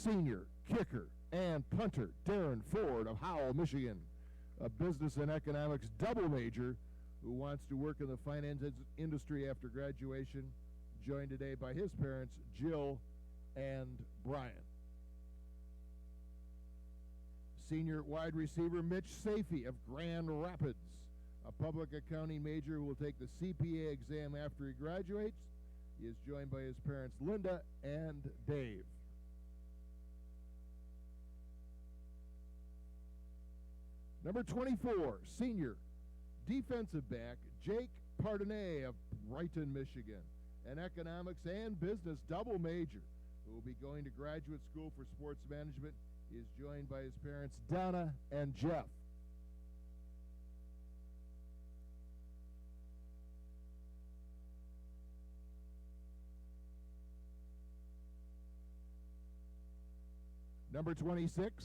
senior kicker and punter Darren Ford of Howell, Michigan, a business and economics double major who wants to work in the finance industry after graduation, joined today by his parents, Jill and Brian. Senior wide receiver Mitch Safey of Grand Rapids, a public accounting major who will take the CPA exam after he graduates. He is joined by his parents, Linda and Dave. Number 24, senior defensive back Jake Pardonnet of Brighton, Michigan, an economics and business double major who will be going to graduate school for sports management. He is joined by his parents, Donna and Jeff. Number 26,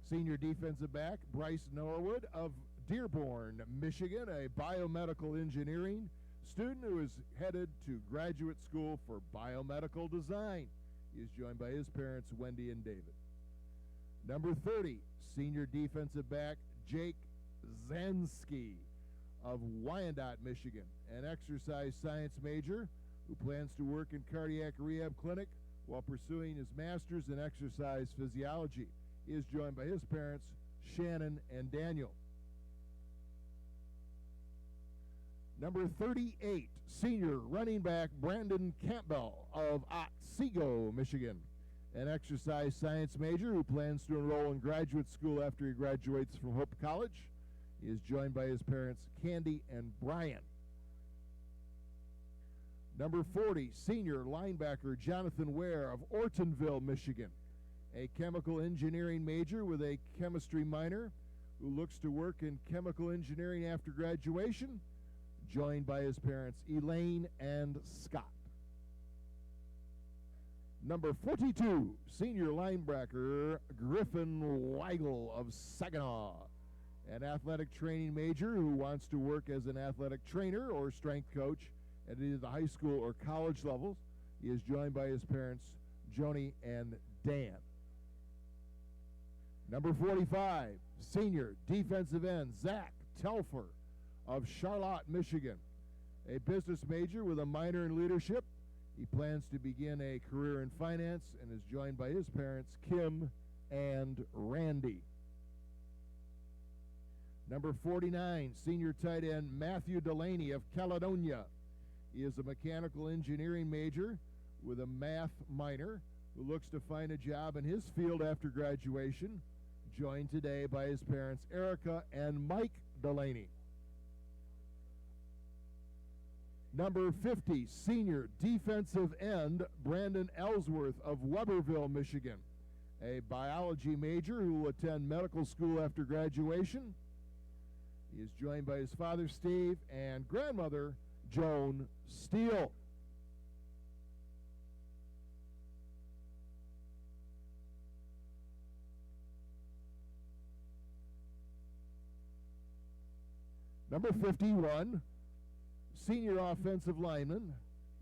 senior defensive back Bryce Norwood of Dearborn, Michigan, a biomedical engineering student who is headed to graduate school for biomedical design. He is joined by his parents, Wendy and David. Number 30, senior defensive back Jake Zansky of Wyandotte, Michigan, an exercise science major who plans to work in cardiac rehab clinic while pursuing his master's in exercise physiology. He is joined by his parents, Shannon and Daniel. Number 38, senior running back Brandon Campbell of Otsego, Michigan, an exercise science major who plans to enroll in graduate school after he graduates from Hope College. He is joined by his parents, Candy and Brian. Number 40, senior linebacker Jonathan Ware of Ortonville, Michigan, a chemical engineering major with a chemistry minor who looks to work in chemical engineering after graduation, joined by his parents, Elaine and Scott. Number 42, senior linebacker Griffin Weigel of Saginaw, an athletic training major who wants to work as an athletic trainer or strength coach at either the high school or college levels. He is joined by his parents, Joni and Dan. Number 45, senior defensive end Zach Telfer of Charlotte, Michigan, a business major with a minor in leadership. He plans to begin a career in finance and is joined by his parents, Kim and Randy. Number 49, senior tight end Matthew Delaney of Caledonia. He is a mechanical engineering major with a math minor who looks to find a job in his field after graduation, joined today by his parents, Erica and Mike Delaney. Number 50, senior defensive end Brandon Ellsworth of Weberville, Michigan, a biology major who will attend medical school after graduation. He is joined by his father, Steve, and grandmother, Joan Steele. Number 51, senior offensive lineman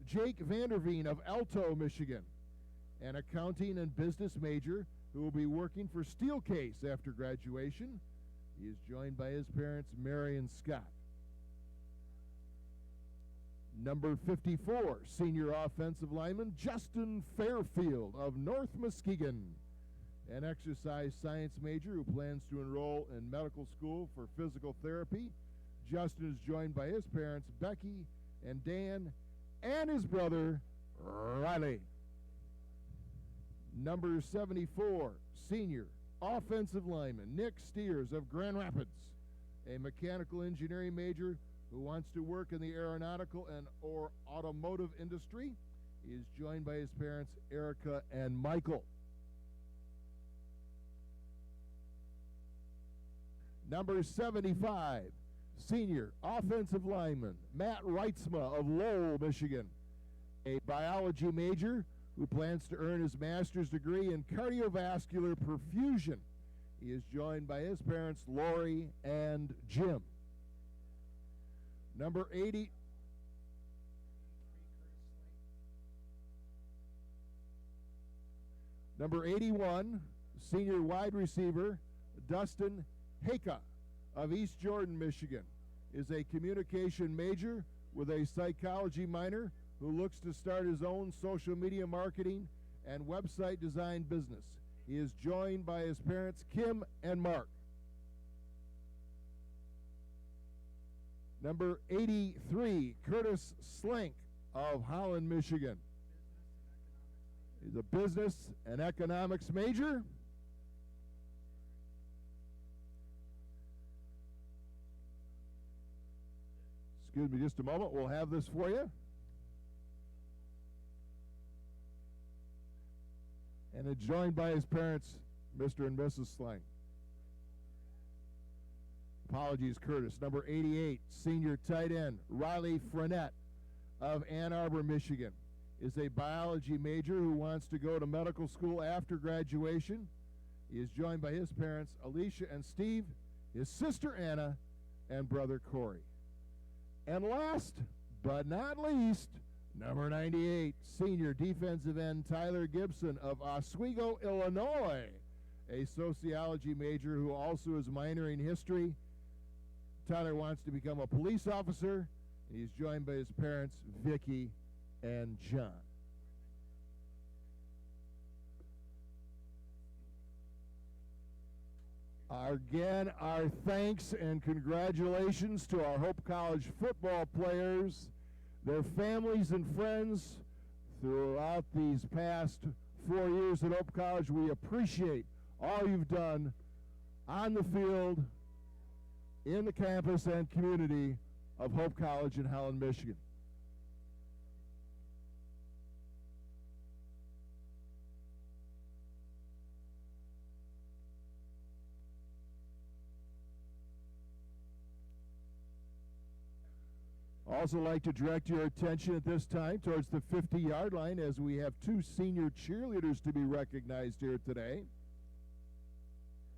Jake Vanderveen of Alto, Michigan, an accounting and business major who will be working for Steelcase after graduation. He is joined by his parents, Mary and Scott. Number 54, senior offensive lineman Justin Fairfield of North Muskegon, an exercise science major who plans to enroll in medical school for physical therapy. Justin is joined by his parents, Becky and Dan, and his brother, Riley. Number 74, senior offensive lineman Nick Steers of Grand Rapids, a mechanical engineering major who wants to work in the aeronautical and or automotive industry. He is joined by his parents, Erica and Michael. Number 75, senior offensive lineman Matt Reitsma of Lowell, Michigan, a biology major who plans to earn his master's degree in cardiovascular perfusion. He is joined by his parents, Lori and Jim. Number 80. Number 81, senior wide receiver Dustin Heika of East Jordan, Michigan, is a communication major with a psychology minor who looks to start his own social media marketing and website design business. He is joined by his parents, Kim and Mark. Number 83, Curtis Slank of Holland, Michigan. He's a business and economics major. Excuse me just a moment. We'll have this for you. And is joined by his parents, Mr. and Mrs. Slank. Apologies, Curtis. Number 88, senior tight end Riley Frenette of Ann Arbor, Michigan, is a biology major who wants to go to medical school after graduation. He is joined by his parents, Alicia and Steve, his sister Anna, and brother Corey. And last but not least, number 98, senior defensive end Tyler Gibson of Oswego, Illinois, a sociology major who also is minoring history. Tyler wants to become a police officer. He's joined by his parents, Vicky and John. Again, our thanks and congratulations to our Hope College football players, their families and friends throughout these past 4 years at Hope College. We appreciate all you've done on the field, in the campus and community of Hope College in Holland, Michigan. Also like to direct your attention at this time towards the 50-yard line as we have two senior cheerleaders to be recognized here today.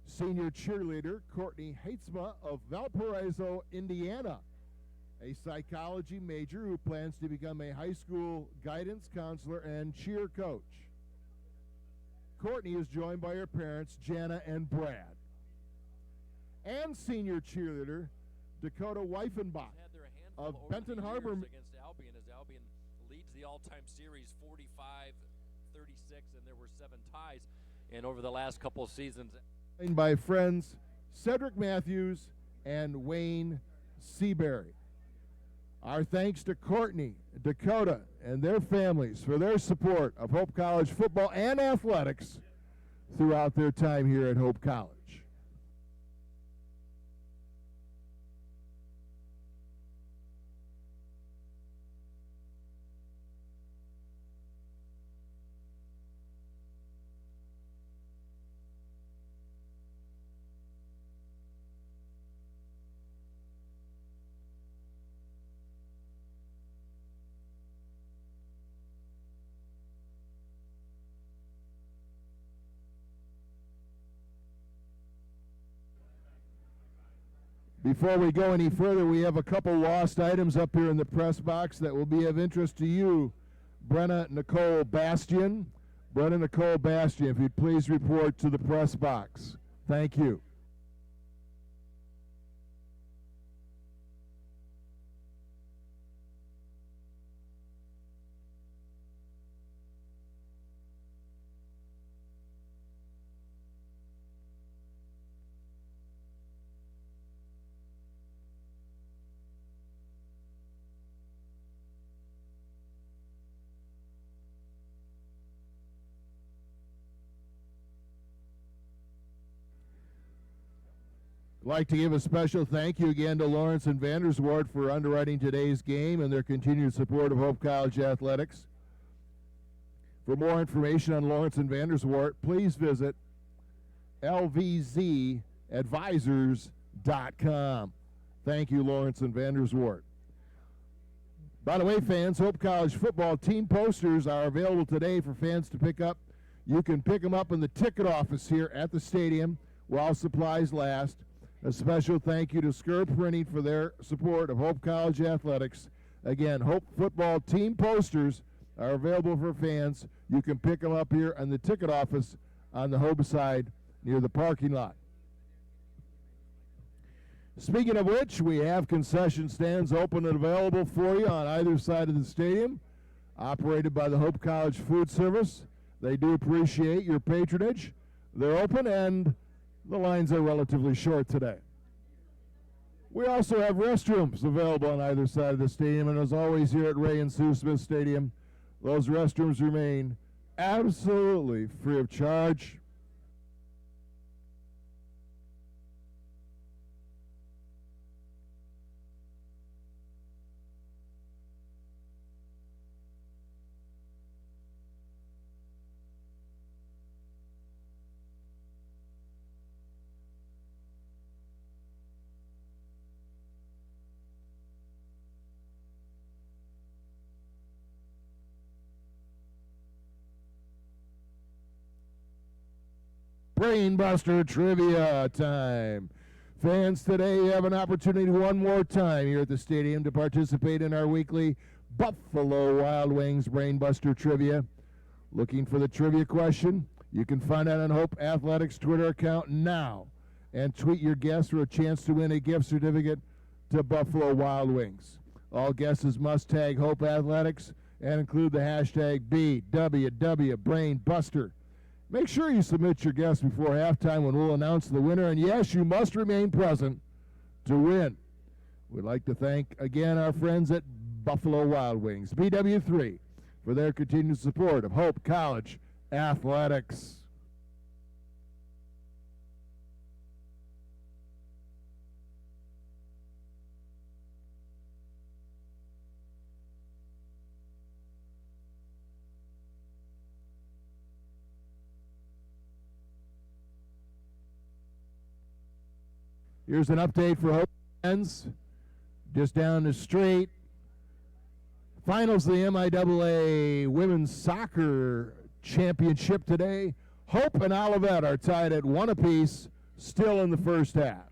Senior cheerleader Courtney Reitsma of Valparaiso, Indiana, a psychology major who plans to become a high school guidance counselor and cheer coach. Courtney is joined by her parents, Jana and Brad. And senior cheerleader Dakota Weifenbach of Benton Harbor against Albion, as Albion leads the all-time series 45-36, and there were 7 ties. And over the last couple of seasons, by friends Cedric Matthews and Wayne Seabury. Our thanks to Courtney, Dakota, and their families for their support of Hope College football and athletics throughout their time here at Hope College. Before we go any further, we have a couple lost items up here in the press box that will be of interest to you. Brenna Nicole Bastian. Brenna Nicole Bastian, if you'd please report to the press box. Thank you. I'd like to give a special thank you again to Lawrence and Vanderswart for underwriting today's game and their continued support of Hope College athletics. For more information on Lawrence and Vanderswart, please visit lvzadvisors.com. Thank you, Lawrence and Vanderswart. By the way, fans, Hope College football team posters are available today for fans to pick up. You can pick them up in the ticket office here at the stadium while supplies last. A special thank you to Skir Printing for their support of Hope College athletics. Again, Hope football team posters are available for fans. You can pick them up here in the ticket office on the Hope side near the parking lot. Speaking of which, we have concession stands open and available for you on either side of the stadium, operated by the Hope College Food Service. They do appreciate your patronage. They're open and the lines are relatively short today. We also have restrooms available on either side of the stadium, and as always here at Ray and Sue Smith Stadium, those restrooms remain absolutely free of charge. Brainbuster Trivia time. Fans, today you have an opportunity one more time here at the stadium to participate in our weekly Buffalo Wild Wings Brainbuster Trivia. Looking for the trivia question? You can find out on Hope Athletics Twitter account now and tweet your guess for a chance to win a gift certificate to Buffalo Wild Wings. All guesses must tag Hope Athletics and include the hashtag BWWBrainbuster. Make sure you submit your guess before halftime when we'll announce the winner. And yes, you must remain present to win. We'd like to thank again our friends at Buffalo Wild Wings, BW3, for their continued support of Hope College Athletics. Here's an update for Hope fans. Just down the street, finals of the MIAA Women's Soccer Championship today. Hope and Olivet are tied at 1 apiece, still in the first half.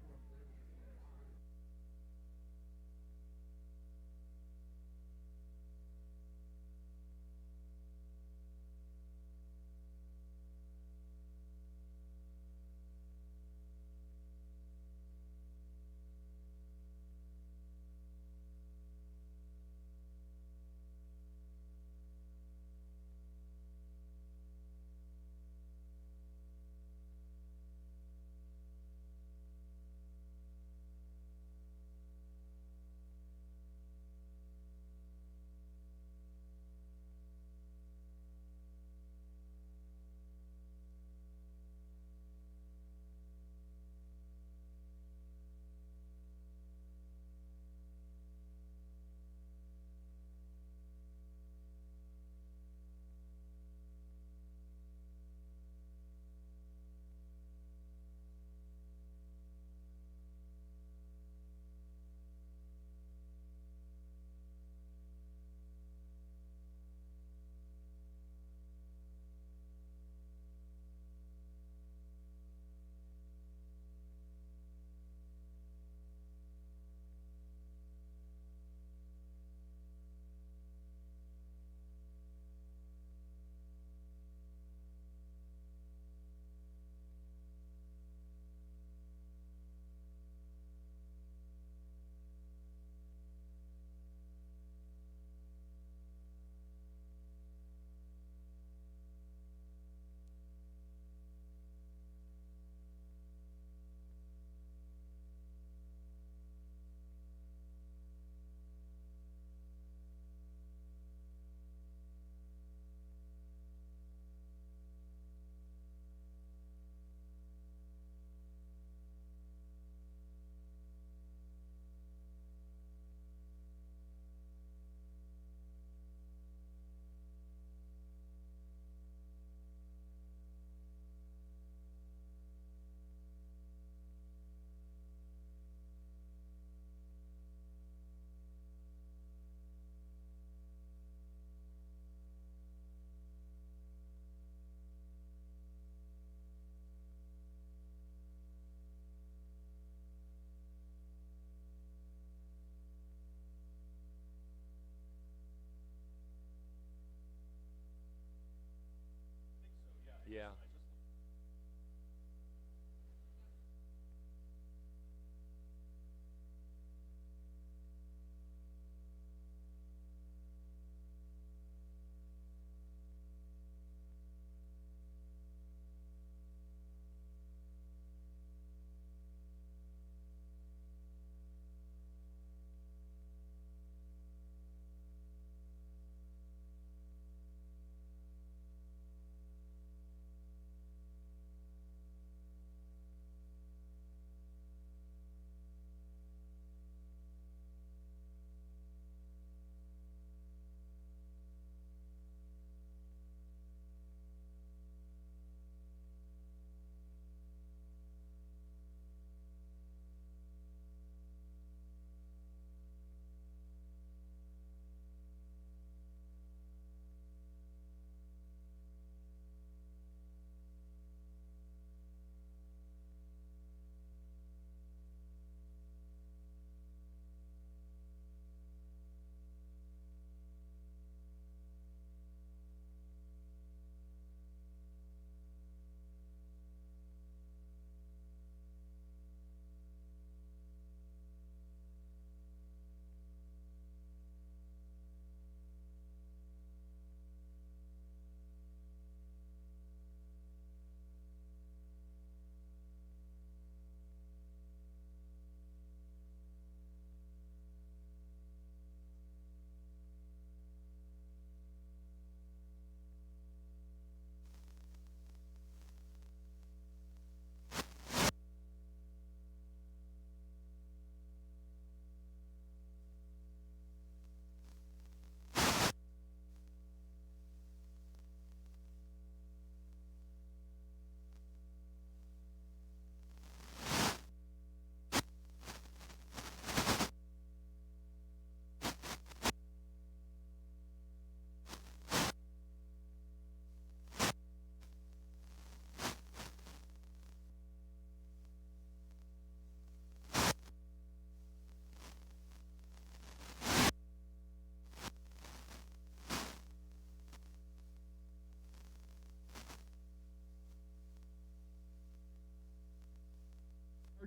Yeah.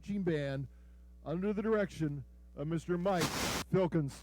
Marching band under the direction of Mr. Mike Filkins.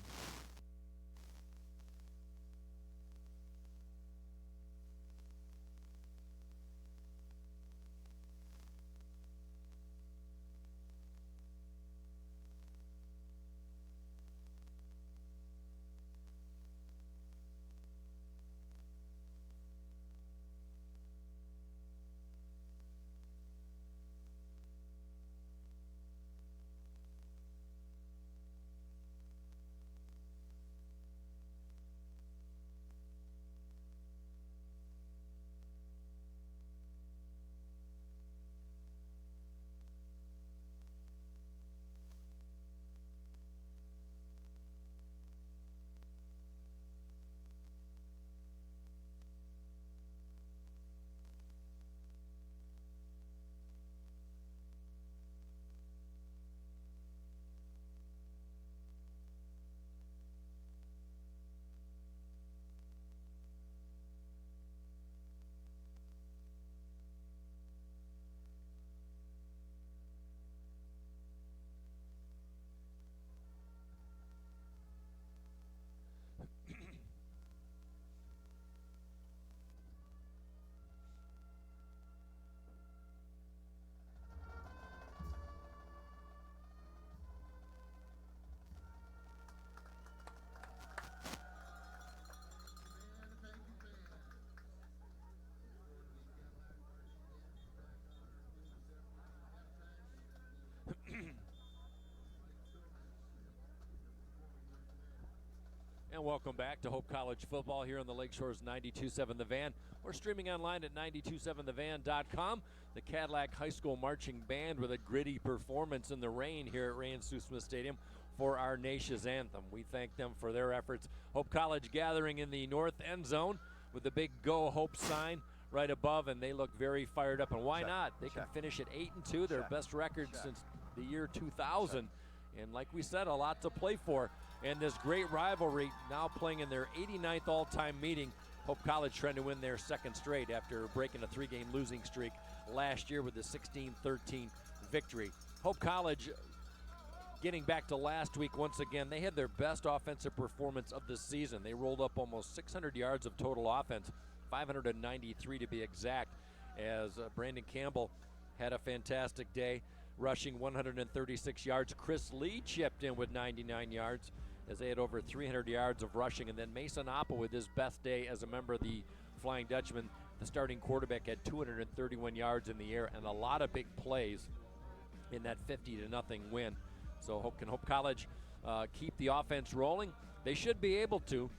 And welcome back to Hope College football here on the Lakeshores 92.7 The Van. We're streaming online at 927thevan.com. The Cadillac High School Marching Band with a gritty performance in the rain here at Ray and Sue Smith Stadium for our nation's anthem. We thank them for their efforts. Hope College gathering in the north end zone with the big Go Hope sign right above, and they look very fired up. And why not? They can finish at 8-2, their best record since the year 2000. And like we said, a lot to play for. And this great rivalry now playing in their 89th all-time meeting. Hope College trying to win their second straight after breaking a 3-game losing streak last year with a 16-13 victory. Hope College getting back to last week once again. They had their best offensive performance of the season. They rolled up almost 600 yards of total offense, 593 to be exact, as Brandon Campbell had a fantastic day, rushing 136 yards. Chris Lee chipped in with 99 yards as they had over 300 yards of rushing. And then Mason Apple with his best day as a member of the Flying Dutchman. The starting quarterback had 231 yards in the air and a lot of big plays in that 50-0 win. So can Hope College keep the offense rolling? They should be able to.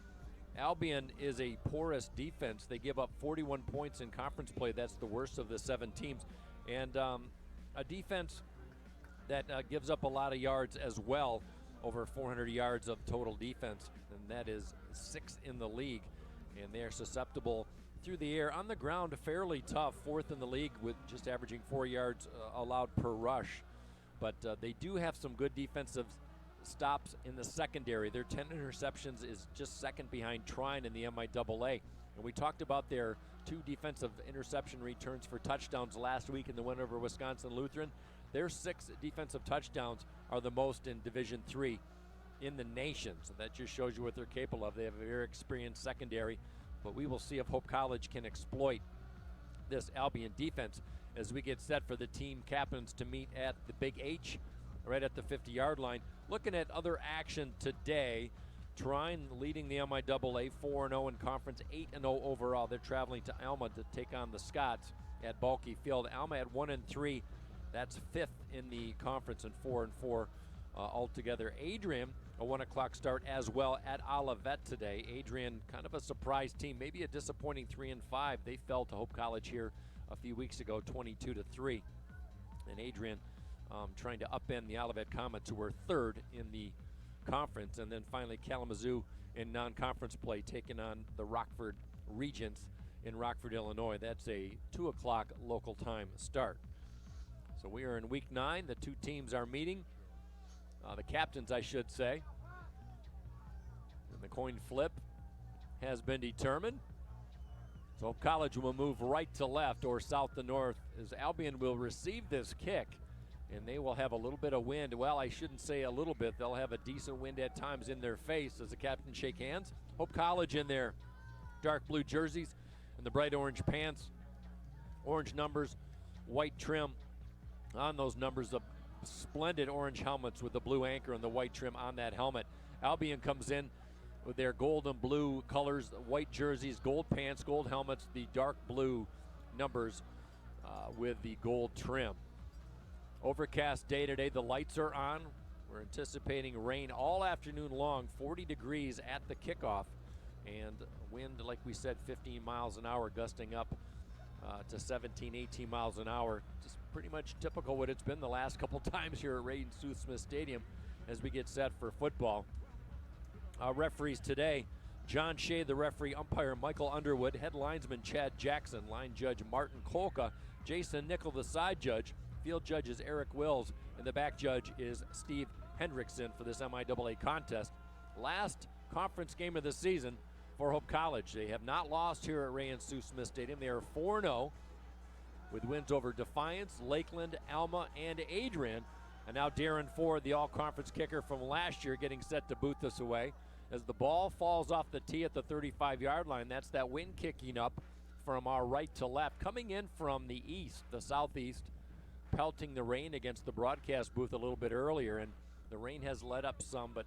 Albion is a porous defense. They give up 41 points in conference play. That's the worst of the 7 teams. And a defense that gives up a lot of yards as well, over 400 yards of total defense, and that is 6th in the league. And they're susceptible through the air. On the ground, fairly tough, 4th in the league with just averaging 4 yards allowed per rush. But they do have some good defensive stops in the secondary. Their 10 interceptions is just second behind Trine in the MIAA. And we talked about their 2 defensive interception returns for touchdowns last week in the win over Wisconsin Lutheran. Their 6 defensive touchdowns are the most in Division III in the nation. So that just shows you what they're capable of. They have a very experienced secondary, but we will see if Hope College can exploit this Albion defense as we get set for the team captains to meet at the Big H right at the 50-yard line. Looking at other action today, Trine leading the MIAA 4-0 in conference, 8-0 overall. They're traveling to Alma to take on the Scots at Bulkey Field. Alma at 1-3. That's 5th in the conference and 4-4 altogether. Adrian, a 1 o'clock start as well at Olivet today. Adrian, kind of a surprise team, maybe a disappointing 3-5. They fell to Hope College here a few weeks ago, 22-3. And Adrian trying to upend the Olivet Comets, who were 3rd in the conference. And then finally Kalamazoo in non-conference play, taking on the Rockford Regents in Rockford, Illinois. That's a 2 o'clock local time start. So we are in week 9. The 2 teams are meeting. The captains, I should say. And the coin flip has been determined. So Hope College will move right to left or south to north as Albion will receive this kick. And they will have a little bit of wind. Well, I shouldn't say a little bit. They'll have a decent wind at times in their face as the captains shake hands. Hope College in their dark blue jerseys and the bright orange pants. Orange numbers, white trim on those numbers, the splendid orange helmets with the blue anchor and the white trim on that helmet. Albion comes in with their gold and blue colors, white jerseys, gold pants, gold helmets, the dark blue numbers with the gold trim. Overcast day today, the lights are on. We're anticipating rain all afternoon long, 40 degrees at the kickoff, and wind, like we said, 15 miles an hour, gusting up to 17, 18 miles an hour. Just pretty much typical what it's been the last couple times here at Ray and Sooth Smith Stadium as we get set for football. Referees today, John Shea, the referee, umpire Michael Underwood, head linesman Chad Jackson, line judge Martin Kolka, Jason Nickel, the side judge, field judge is Eric Wills, and the back judge is Steve Hendrickson for this MIAA contest. Last conference game of the season for Hope College. They have not lost here at Ray and Sue Smith Stadium. They are 4-0 with wins over Defiance, Lakeland, Alma, and Adrian. And now Darren Ford, the all-conference kicker from last year, getting set to boot this away. As the ball falls off the tee at the 35-yard line, that's that wind kicking up from our right to left. Coming in from the east, the southeast, pelting the rain against the broadcast booth a little bit earlier. And the rain has let up some, but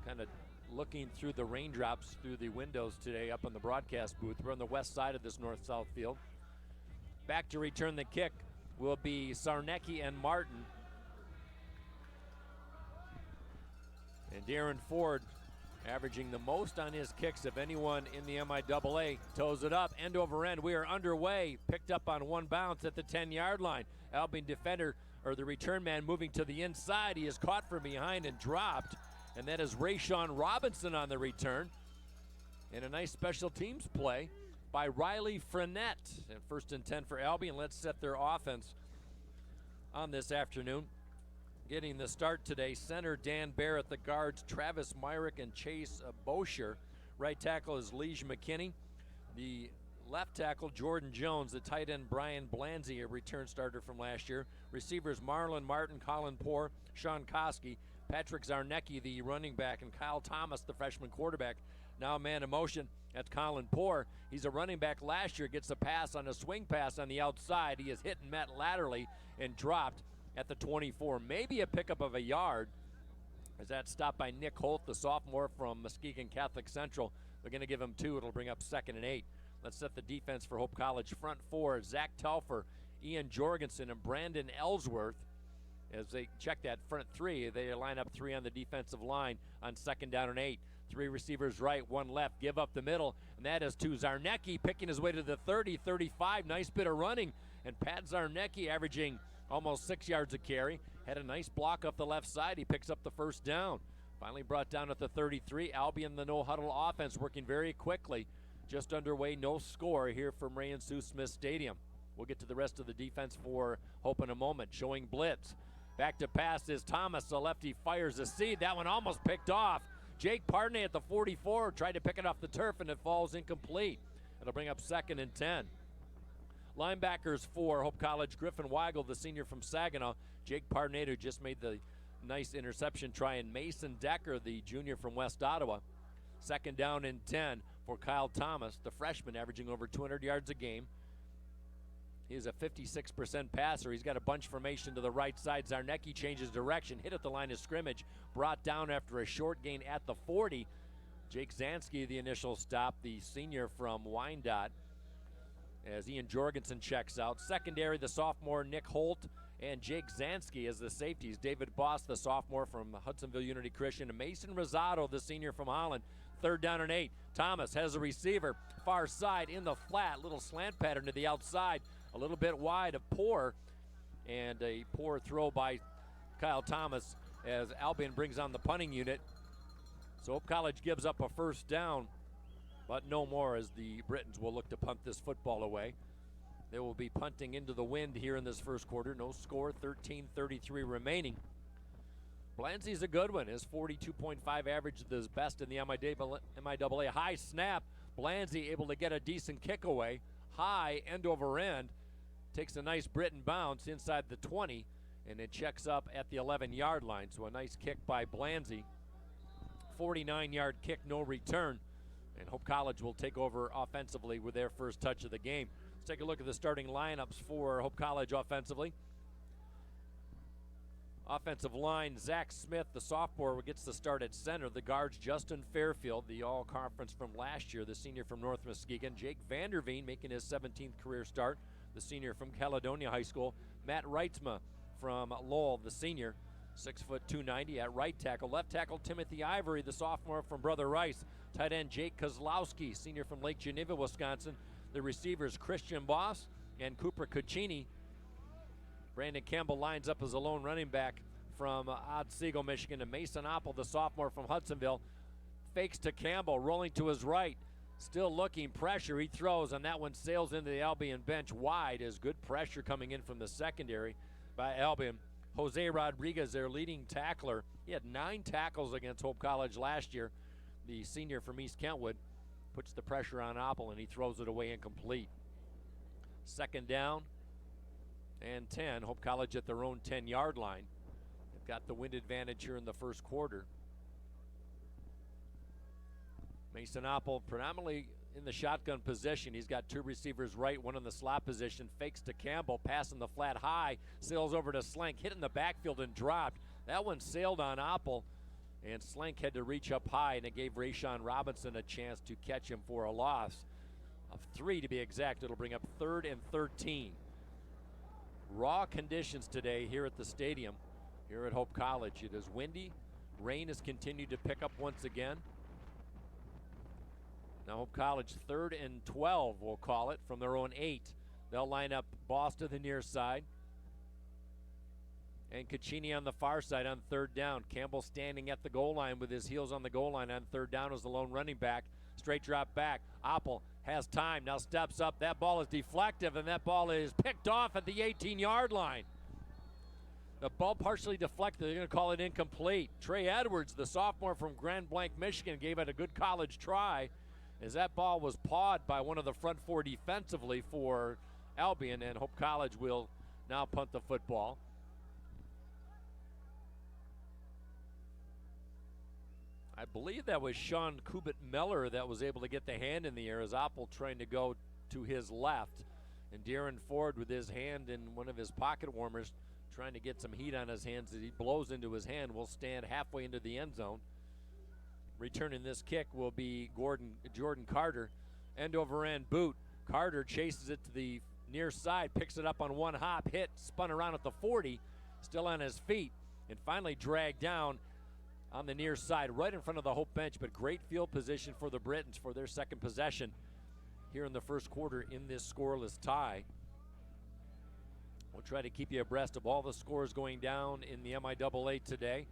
kind of looking through the raindrops through the windows today up on the broadcast booth. We're on the west side of this north-south field. Back to return the kick will be Sarnecki and Martin. And Darren Ford, averaging the most on his kicks of anyone in the MIAA, toes it up, end over end. We are underway, picked up on one bounce at the 10-yard line. Albion defender, or the return man, moving to the inside. He is caught from behind and dropped. And that is Rayshawn Robinson on the return. And a nice special teams play by Riley Frenette. And 1st and 10 for Albion. Let's set their offense on this afternoon. Getting the start today, center Dan Barrett, the guards Travis Myrick and Chase Bosher. Right tackle is Lige McKinney. The left tackle, Jordan Jones. The tight end, Brian Blanzy, a return starter from last year. Receivers, Marlon Martin, Colin Poore, Sean Koski, Patrick Zarnecki, the running back, and Kyle Thomas, the freshman quarterback. Now man in motion, that's Colin Poore. He's a running back last year, gets a pass on a swing pass on the outside. He is hit and met laterally and dropped at the 24. Maybe a pickup of a yard, as that's stopped by Nick Holt, the sophomore from Muskegon Catholic Central. They're going to give him 2. It'll bring up 2nd and 8. Let's set the defense for Hope College. Front 4, Zach Telfer, Ian Jorgensen, and Brandon Ellsworth. As they check that front 3, they line up 3 on the defensive line on 2nd down and 8. 3 receivers right, 1 left, give up the middle, and that is to Zarnecki, picking his way to the 30, 35. Nice bit of running, and Pat Zarnecki averaging almost 6 yards a carry. Had a nice block up the left side. He picks up the first down. Finally brought down at the 33. Albion, the no-huddle offense, working very quickly. Just underway, no score here from Ray and Sue Smith Stadium. We'll get to the rest of the defense for Hope in a moment. Showing blitz. Back to pass is Thomas. The lefty fires a seed. That one almost picked off. Jake Pardney at the 44 tried to pick it off the turf, and it falls incomplete. It'll bring up 2nd and 10. Linebackers for Hope College, Griffin Weigel, the senior from Saginaw. Jake Pardney, who just made the nice interception try, and Mason Decker, the junior from West Ottawa. 2nd down and 10 for Kyle Thomas, the freshman, averaging over 200 yards a game. He's a 56% passer. He's got a bunch formation to the right side. Zarnecki changes direction, hit at the line of scrimmage, brought down after a short gain at the 40. Jake Zansky, the initial stop, the senior from Wyandotte, as Ian Jorgensen checks out. Secondary, the sophomore Nick Holt and Jake Zansky as the safeties. David Boss, the sophomore from Hudsonville Unity Christian, and Mason Rosado, the senior from Holland. 3rd down and 8. Thomas has a receiver, far side in the flat, little slant pattern to the outside, a little bit wide of Poore, and a poor throw by Kyle Thomas as Albion brings on the punting unit. So Hope College gives up a first down, but no more, as the Britons will look to punt this football away. They will be punting into the wind here in this first quarter. No score, 13:33 remaining. Blanzy's a good one. His 42.5 average is the best in the MIAA. High snap. Blanzy able to get a decent kick away. High, end over end. Takes a nice Britain bounce inside the 20, and it checks up at the 11-yard line. So a nice kick by Blanzy. 49-yard kick, no return. And Hope College will take over offensively with their first touch of the game. Let's take a look at the starting lineups for Hope College offensively. Offensive line, Zach Smith, the sophomore, gets the start at center. The guards, Justin Fairfield, the all-conference from last year, the senior from North Muskegon. Jake Vanderveen making his 17th career start, the senior from Caledonia High School. Matt Reitsma from Lowell, the senior, 6', 290 at right tackle. Left tackle, Timothy Ivory, the sophomore from Brother Rice. Tight end, Jake Kozlowski, senior from Lake Geneva, Wisconsin. The receivers, Christian Boss and Cooper Cuccini. Brandon Campbell lines up as a lone running back from Otsego, Michigan. And Mason Oppel, the sophomore from Hudsonville, fakes to Campbell, rolling to his right. Still looking, pressure, he throws, and that one sails into the Albion bench wide as good pressure coming in from the secondary by Albion. Jose Rodriguez, their leading tackler. He had 9 tackles against Hope College last year. The senior from East Kentwood puts the pressure on Oppel, and he throws it away incomplete. 2nd down and 10. Hope College at their own 10-yard line. They've got the wind advantage here in the first quarter. Mason Oppel predominantly in the shotgun position. He's got 2 receivers right, 1 in the slot position. Fakes to Campbell, passing the flat high, sails over to Slank, hit in the backfield and dropped. That one sailed on Oppel, and Slank had to reach up high, and it gave Rayshawn Robinson a chance to catch him for a loss of 3 to be exact. It'll bring up 3rd and 13. Raw conditions today here at the stadium, here at Hope College. It is windy. Rain has continued to pick up once again. Now Hope College 3rd and 12, we'll call it, from their own 8. They'll line up Boss to the near side, and Cuccini on the far side on 3rd down. Campbell standing at the goal line with his heels on the goal line on 3rd down as the lone running back. Straight drop back. Oppel has time, now steps up. That ball is deflective, and that ball is picked off at the 18-yard line. The ball partially deflected. They're going to call it incomplete. Trey Edwards, the sophomore from Grand Blanc, Michigan, gave it a good college try. as that ball was pawed by one of the front four defensively for Albion, and Hope College will now punt the football. I believe that was Sean Kubit-Meller that was able to get the hand in the air as Oppel trying to go to his left. And Darren Ford with his hand in one of his pocket warmers trying to get some heat on his hands as he blows into his hand, will stand halfway into the end zone. Returning this kick will be Jordan Carter. End over end boot. Carter chases it to the near side, picks it up on one hop, hit, spun around at the 40, still on his feet, and finally dragged down on the near side, right in front of the Hope bench. But great field position for the Britons for their second possession here in the first quarter in this scoreless tie. We'll try to keep you abreast of all the scores going down in the MIAA today.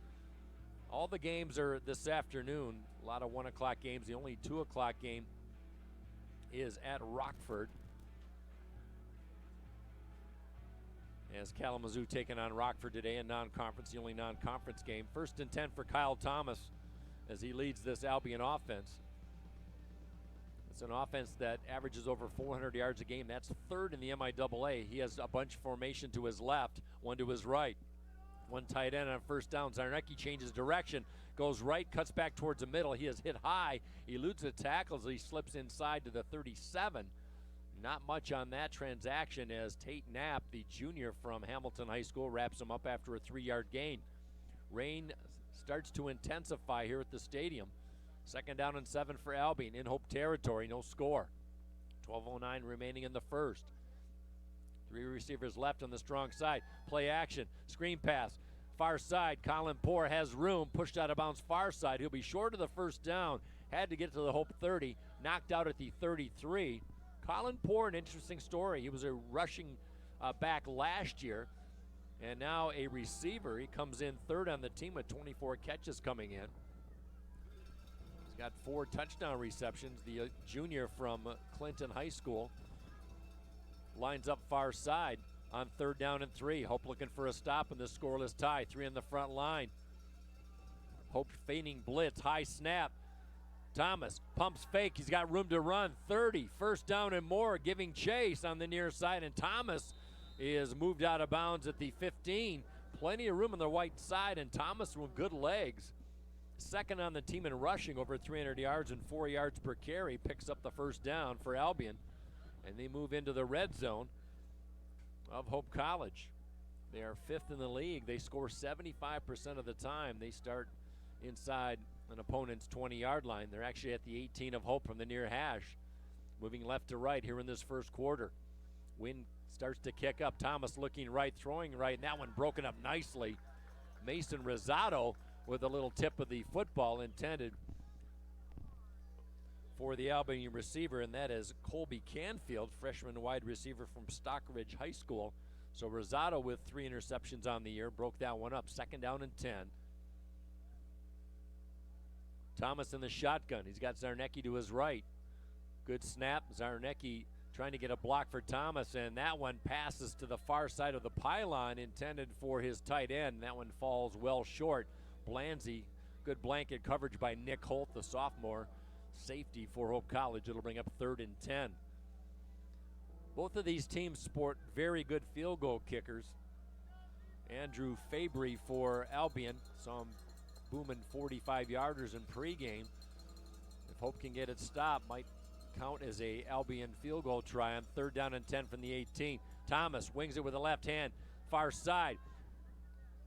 All the games are this afternoon. A lot of 1 o'clock games. The only 2 o'clock game is at Rockford, as Kalamazoo taking on Rockford today in non-conference, the only non-conference game. 1st and 10 for Kyle Thomas as he leads this Albion offense. It's an offense that averages over 400 yards a game. That's 3rd in the MIAA. He has a bunch formation to his left, one to his right. One tight end on 1st down. Zarnecki changes direction, goes right, cuts back towards the middle. He is hit high. He eludes the tackles. He slips inside to the 37. Not much on that transaction as Tate Knapp, the junior from Hamilton High School, wraps him up after a 3-yard gain. Rain starts to intensify here at the stadium. 2nd down and 7 for Albion in Hope territory, no score. 12:09 remaining in the first. 3 receivers left on the strong side. Play action, screen pass, far side. Colin Poore has room, pushed out of bounds far side. He'll be short of the 1st down. Had to get to the Hope 30, knocked out at the 33. Colin Poore, an interesting story. He was a rushing back last year, and now a receiver. He comes in 3rd on the team with 24 catches coming in. He's got 4 touchdown receptions. The junior from Clinton High School lines up far side on 3rd down and 3. Hope looking for a stop in this scoreless tie. 3 in the front line. Hope feigning blitz, high snap. Thomas pumps fake. He's got room to run. 30, 1st down and more, giving chase on the near side, and Thomas is moved out of bounds at the 15. Plenty of room on the right side, and Thomas with good legs. 2nd on the team in rushing, over 300 yards and 4 yards per carry. Picks up the 1st down for Albion, and they move into the red zone of Hope College. They are 5th in the league. They score 75% of the time. They start inside an opponent's 20-yard line. They're actually at the 18 of Hope from the near hash. Moving left to right here in this first quarter. Wind starts to kick up. Thomas looking right, throwing right, and that one broken up nicely. Mason Rosado with a little tip of the football intended for the Albion receiver, and that is Colby Canfield, freshman wide receiver from Stockridge High School. So Rosado with 3 interceptions on the year, broke that one up. 2nd down and 10. Thomas in the shotgun. He's got Zarnecki to his right. Good snap. Zarnecki trying to get a block for Thomas, and that one passes to the far side of the pylon, intended for his tight end. That one falls well short. Blanzy, good blanket coverage by Nick Holt, the sophomore safety for Hope College. It'll bring up 3rd and 10. Both of these teams sport very good field goal kickers. Andrew Fabry for Albion, some booming 45-yarders in pregame. If Hope can get it stopped, might count as a Albion field goal try on 3rd down and 10 from the 18. Thomas wings it with the left hand, far side.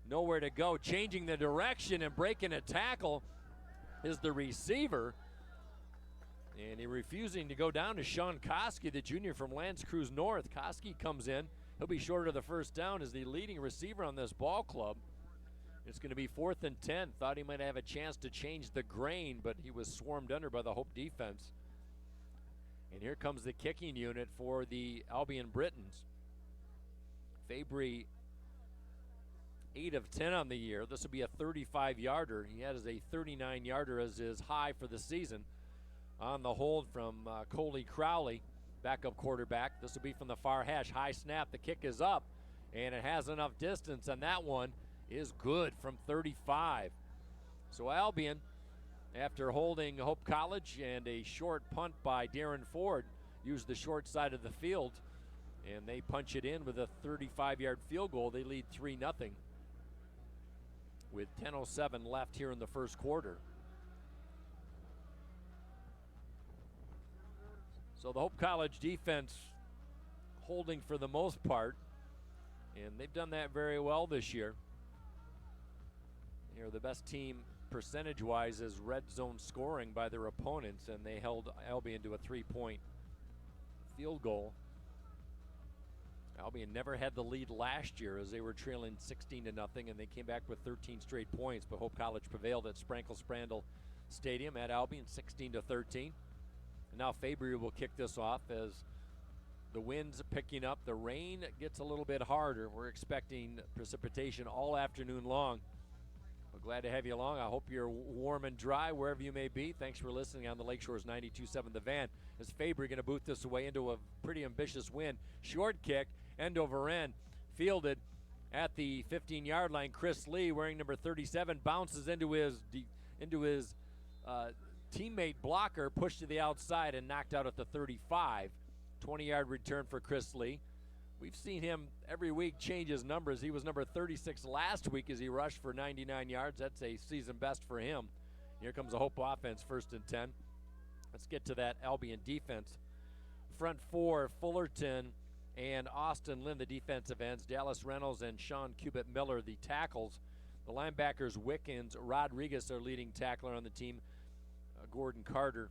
Nowhere to go, changing the direction and breaking a tackle is the receiver. And he refusing to go down to Sean Koski, the junior from L'Anse Creuse North. Koski comes in. He'll be short of the 1st down as the leading receiver on this ball club. It's going to be 4th and 10. Thought he might have a chance to change the grain, but he was swarmed under by the Hope defense. And here comes the kicking unit for the Albion Britons. Fabry, 8 of 10 on the year. This will be a 35-yarder. He has a 39-yarder as his high for the season. On the hold from Coley Crowley, backup quarterback. This will be from the far hash. High snap. The kick is up, and it has enough distance, and that one is good from 35. So Albion, after holding Hope College, and a short punt by Darren Ford used the short side of the field, and they punch it in with a 35-yard field goal. They lead 3-0 with 10:07 left here in the first quarter. So the Hope College defense holding for the most part, and they've done that very well this year. They're the best team percentage-wise as red zone scoring by their opponents, and they held Albion to a 3-point field goal. Albion never had the lead last year as they were trailing 16-0, and they came back with 13 straight points, but Hope College prevailed at Sprankle-Sprandel Stadium at Albion 16-13. And now Fabry will kick this off as the wind's picking up. The rain gets a little bit harder. We're expecting precipitation all afternoon long. We're glad to have you along. I hope you're warm and dry wherever you may be. Thanks for listening on the Lakeshore's 92.7 The Van. As Fabry going to boot this away into a pretty ambitious win. Short kick, end over end, fielded at the 15-yard line. Chris Lee, wearing number 37, bounces into his teammate blocker, pushed to the outside and knocked out at the 35. 20-yard return for Chris Lee. We've seen him every week change his numbers. He was number 36 last week as he rushed for 99 yards. That's a season best for him. Here comes the Hope offense, 1st and 10. Let's get to that Albion defense. Front four, Fullerton and Austin Lynn, the defensive ends. Dallas Reynolds and Sean Cubitt Miller, the tackles. The linebackers, Wickens, Rodriguez, our leading tackler on the team. Gordon Carter.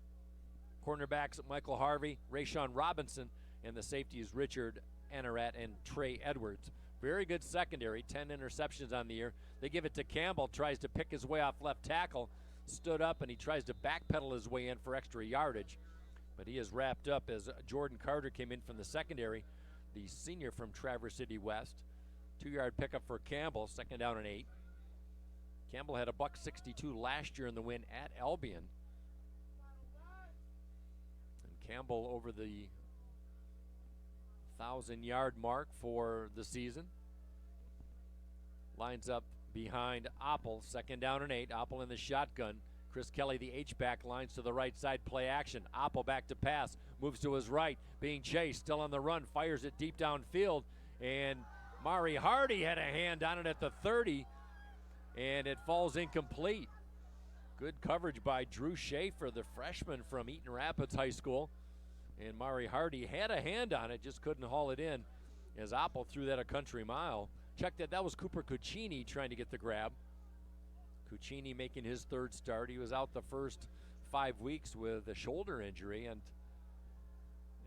Cornerbacks, Michael Harvey, Rayshawn Robinson, and the safeties, Richard Anarat and Trey Edwards. Very good secondary, 10 interceptions on the year. They give it to Campbell, tries to pick his way off left tackle, stood up, and he tries to backpedal his way in for extra yardage. But he is wrapped up as Jordan Carter came in from the secondary, the senior from Traverse City West. 2-yard pickup for Campbell, 2nd down and 8. Campbell had a $1.62 last year in the win at Albion. And Campbell over the 1,000-yard mark for the season. Lines up behind Oppel, 2nd down and 8. Oppel in the shotgun. Chris Kelly, the H-back, lines to the right side, play action. Oppel back to pass, moves to his right, being chased, still on the run, fires it deep downfield, and Mari Hardy had a hand on it at the 30, and it falls incomplete. Good coverage by Drew Schaefer, the freshman from Eaton Rapids High School, and Mari Hardy had a hand on it, just couldn't haul it in as Oppel threw that a country mile. Check that was Cooper Cuccini trying to get the grab. Cuccini making his 3rd start. He was out the first 5 weeks with a shoulder injury and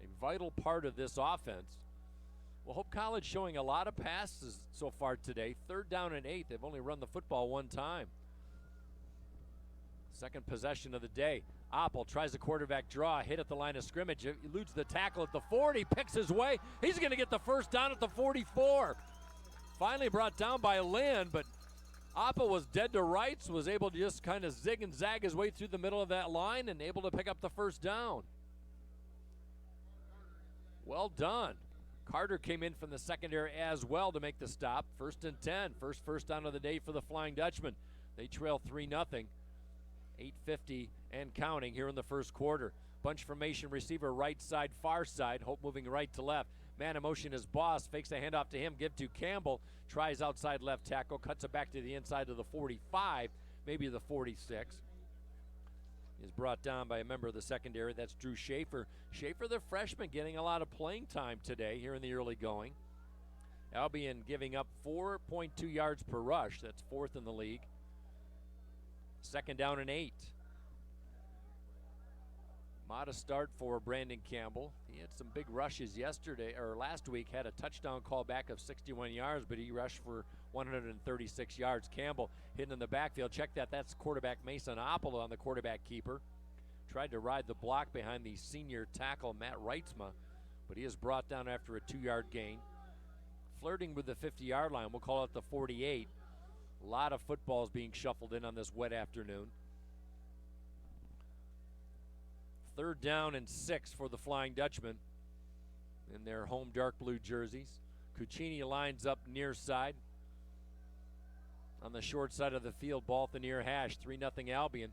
a vital part of this offense. Well, Hope College showing a lot of passes so far today. 3rd down and 8. They've only run the football 1 time. 2nd possession of the day. Oppel tries the quarterback draw, hit at the line of scrimmage, eludes the tackle at the 40, picks his way. He's going to get the 1st down at the 44. Finally brought down by Lynn, but Oppel was dead to rights, was able to just kind of zig and zag his way through the middle of that line and able to pick up the 1st down. Well done. Carter came in from the secondary as well to make the stop. 1st and 10. First down of the day for the Flying Dutchman. They trail 3-0. 8:50 and counting here in the first quarter. Bunch formation receiver right side, far side. Hope moving right to left. Man in motion is Boss. Fakes a handoff to him. Give to Campbell. Tries outside left tackle. Cuts it back to the inside of the 45. Maybe the 46. Is brought down by a member of the secondary. That's Drew Schaefer. Schaefer, the freshman, getting a lot of playing time today here in the early going. Albion giving up 4.2 yards per rush. That's 4th in the league. 2nd down and 8. Modest start for Brandon Campbell. He had some big rushes last week, had a touchdown call back of 61 yards, but he rushed for 136 yards. Campbell hitting in the backfield. Check that. That's quarterback Mason Oppel on the quarterback keeper. Tried to ride the block behind the senior tackle Matt Reitsma, but he is brought down after a 2-yard gain. Flirting with the 50-yard line. We'll call it the 48. A lot of footballs being shuffled in on this wet afternoon. 3rd down and 6 for the Flying Dutchman in their home dark blue jerseys. Cuccini lines up near side. On the short side of the field, ball at the near hash, 3-0 Albion.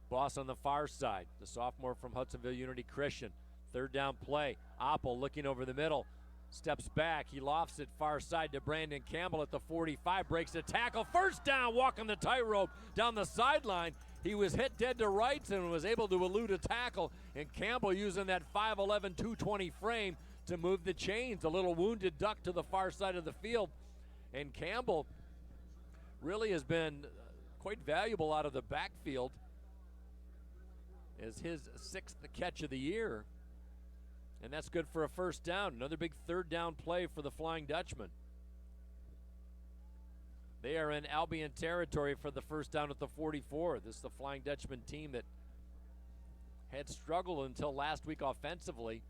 Boss on the far side, the sophomore from Hudsonville Unity Christian. Third down play. Oppel looking over the middle. Steps back. He lofts it far side to Brandon Campbell at the 45. Breaks a tackle. First down, walking the tightrope down the sideline. He was hit dead to rights and was able to elude a tackle. And Campbell using that 5'11", 220 frame to move the chains. A little wounded duck to the far side of the field. And Campbell really has been quite valuable out of the backfield as his 6th catch of the year. And that's good for a first down. Another big third down play for the Flying Dutchman. They are in Albion territory for the first down at the 44. This is the Flying Dutchman team that had struggled until last week offensively.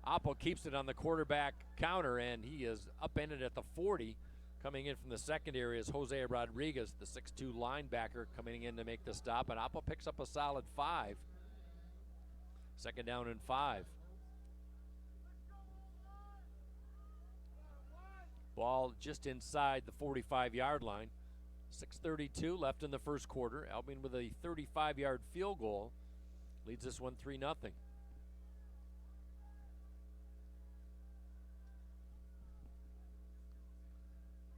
Oppel keeps it on the quarterback counter, and he is upended at the 40. Coming in from the secondary is Jose Rodriguez, the 6'2 linebacker, coming in to make the stop. And Oppel picks up a solid 5. Second down and 5. Ball just inside the 45-yard line. 6:32 left in the first quarter. Albion with a 35-yard field goal leads this one 3-0.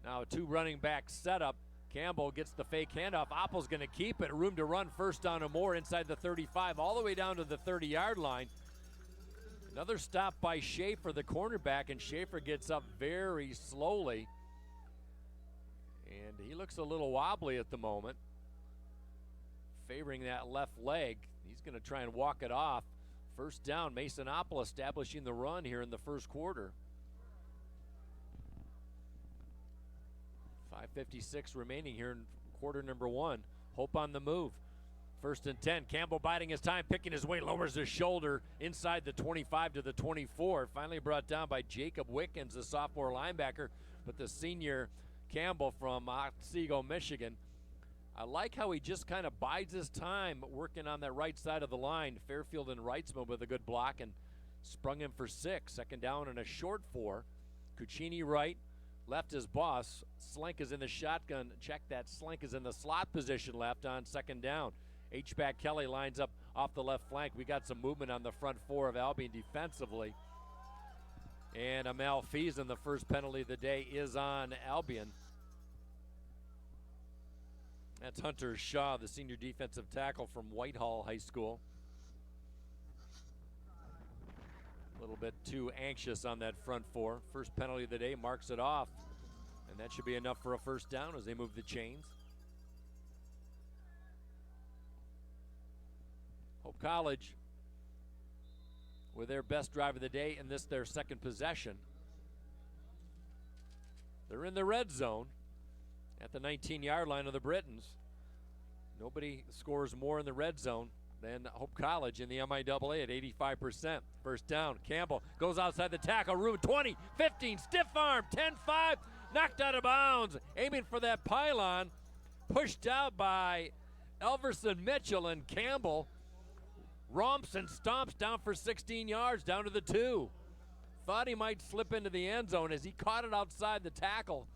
Now a 2 running back setup. Campbell gets the fake handoff. Oppel's going to keep it. Room to run, first down and more inside the 35, all the way down to the 30-yard line. Another stop by Schaefer, the cornerback, and Schaefer gets up very slowly. And he looks a little wobbly at the moment, favoring that left leg. He's going to try and walk it off. First down, Mason Oppel establishing the run here in the first quarter. 5:56 remaining here in quarter number 1. Hope on the move. First and 10. Campbell biding his time, picking his way, lowers his shoulder inside the 25 to the 24. Finally brought down by Jacob Wickens, the sophomore linebacker, but the senior Campbell from Otsego, Michigan. I like how he just kind of bides his time working on that right side of the line. Fairfield and Reitsma with a good block and sprung him for 6. Second down and a short 4. Cucini right, left is Boss. Slank is in the shotgun. Check that. Slank is in the slot position left on second down. H-back Kelly lines up off the left flank. We got some movement on the front 4 of Albion defensively. And a malfeasance, the first penalty of the day, is on Albion. That's Hunter Shaw, the senior defensive tackle from Whitehall High School. A little bit too anxious on that front 4. First penalty of the day, marks it off. And that should be enough for a first down as they move the chains. Hope College with their best drive of the day in this their second possession. They're in the red zone at the 19-yard line of the Britons. Nobody scores more in the red zone than Hope College in the MIAA at 85%. First down, Campbell goes outside the tackle, room 20, 15, stiff arm, 10-5, knocked out of bounds, aiming for that pylon, pushed out by Elverson Mitchell, and Campbell romps and stomps down for 16 yards, down to the 2. Thought he might slip into the end zone as he caught it outside the tackle.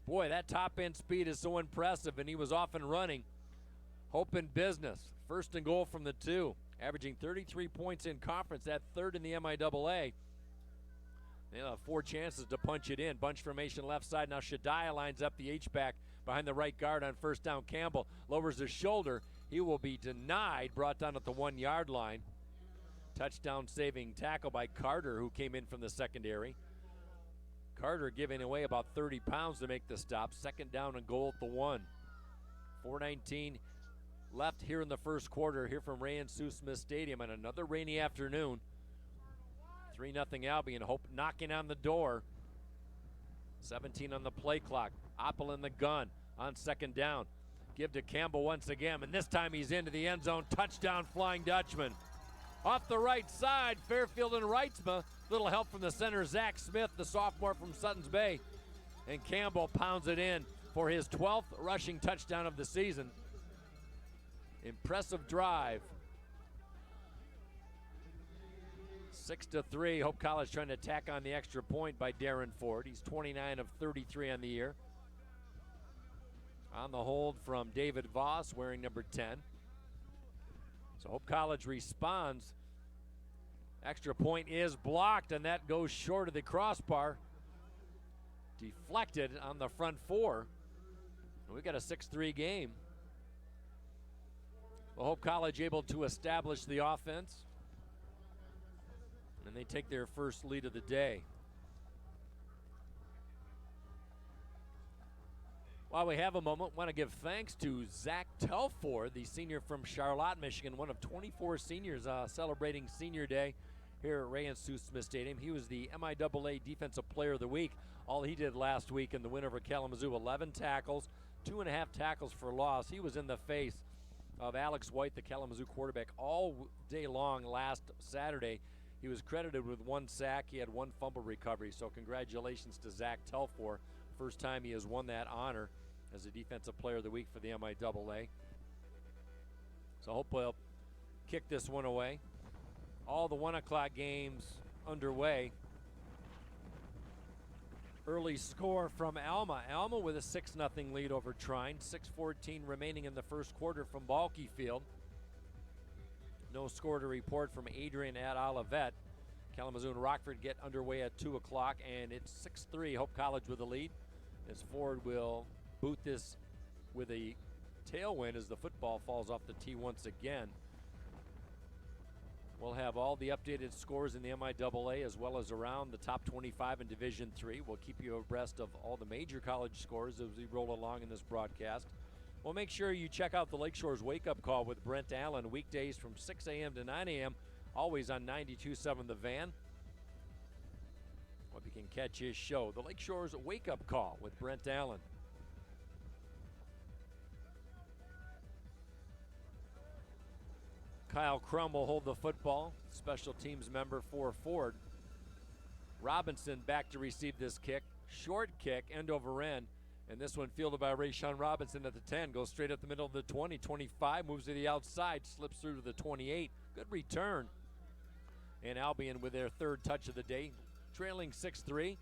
Boy, that top end speed is so impressive, and he was off and running. Hope in business. First and goal from the 2, averaging 33 points in conference, at 3rd in the MIAA. They'll have 4 chances to punch it in. Bunch formation left side. Now Shadiah lines up the H-back behind the right guard on first down. Campbell lowers his shoulder. He will be denied, brought down at the 1-yard line. Touchdown saving tackle by Carter, who came in from the secondary. Carter giving away about 30 pounds to make the stop. Second down and goal at the 1. 4:19 left here in the first quarter here from Ray and Sue Smith Stadium on another rainy afternoon. 3-0 Albion. Hope knocking on the door. 17 on the play clock. Oppel in the gun on second down. Give to Campbell once again, and this time he's into the end zone. Touchdown, Flying Dutchman. Off the right side, Fairfield and Reitsma. Little help from the center, Zach Smith, the sophomore from Suttons Bay. And Campbell pounds it in for his 12th rushing touchdown of the season. Impressive drive. 6-3. Hope College trying to tack on the extra point by Darren Ford. He's 29 of 33 on the year. On the hold from David Voss, wearing number 10. So Hope College responds. Extra point is blocked, and that goes short of the crossbar. Deflected on the front four. And we got a 6-3 game. Well, Hope College able to establish the offense. And they take their first lead of the day. While we have a moment, want to give thanks to Zach Telford, the senior from Charlotte, Michigan, one of 24 seniors celebrating Senior Day here at Ray and Sue Smith Stadium. He was the MIAA Defensive Player of the Week. All he did last week in the win over Kalamazoo, 11 tackles, 2.5 tackles for loss. He was in the face of Alex White, the Kalamazoo quarterback, all day long last Saturday. He was credited with 1 sack. He had 1 fumble recovery. So congratulations to Zach Telford. First time he has won that honor as a Defensive Player of the Week for the MIAA. So hope we'll kick this one away. All the 1 o'clock games underway. Early score from Alma. Alma with a 6-0 lead over Trine. 6:14 remaining in the first quarter from Balke Field. No score to report from Adrian at Olivet. Kalamazoo and Rockford get underway at 2 o'clock, and it's 6-3, Hope College with the lead. As Ford will boot this with a tailwind as the football falls off the tee once again. We'll have all the updated scores in the MIAA as well as around the top 25 in Division III. We'll keep you abreast of all the major college scores as we roll along in this broadcast. Well, make sure you check out the Lakeshore's Wake Up Call with Brent Allen weekdays from 6 a.m. to 9 a.m., always on 92.7 The Van. Hope you can catch his show, the Lakeshore's Wake Up Call with Brent Allen. Kyle Crum will hold the football, special teams member for Ford. Robinson back to receive this kick. Short kick, end over end. And this one fielded by Rayshawn Robinson at the 10. Goes straight up the middle of the 20, 25, moves to the outside, slips through to the 28. Good return. And Albion with their 3rd touch of the day, trailing 6-3.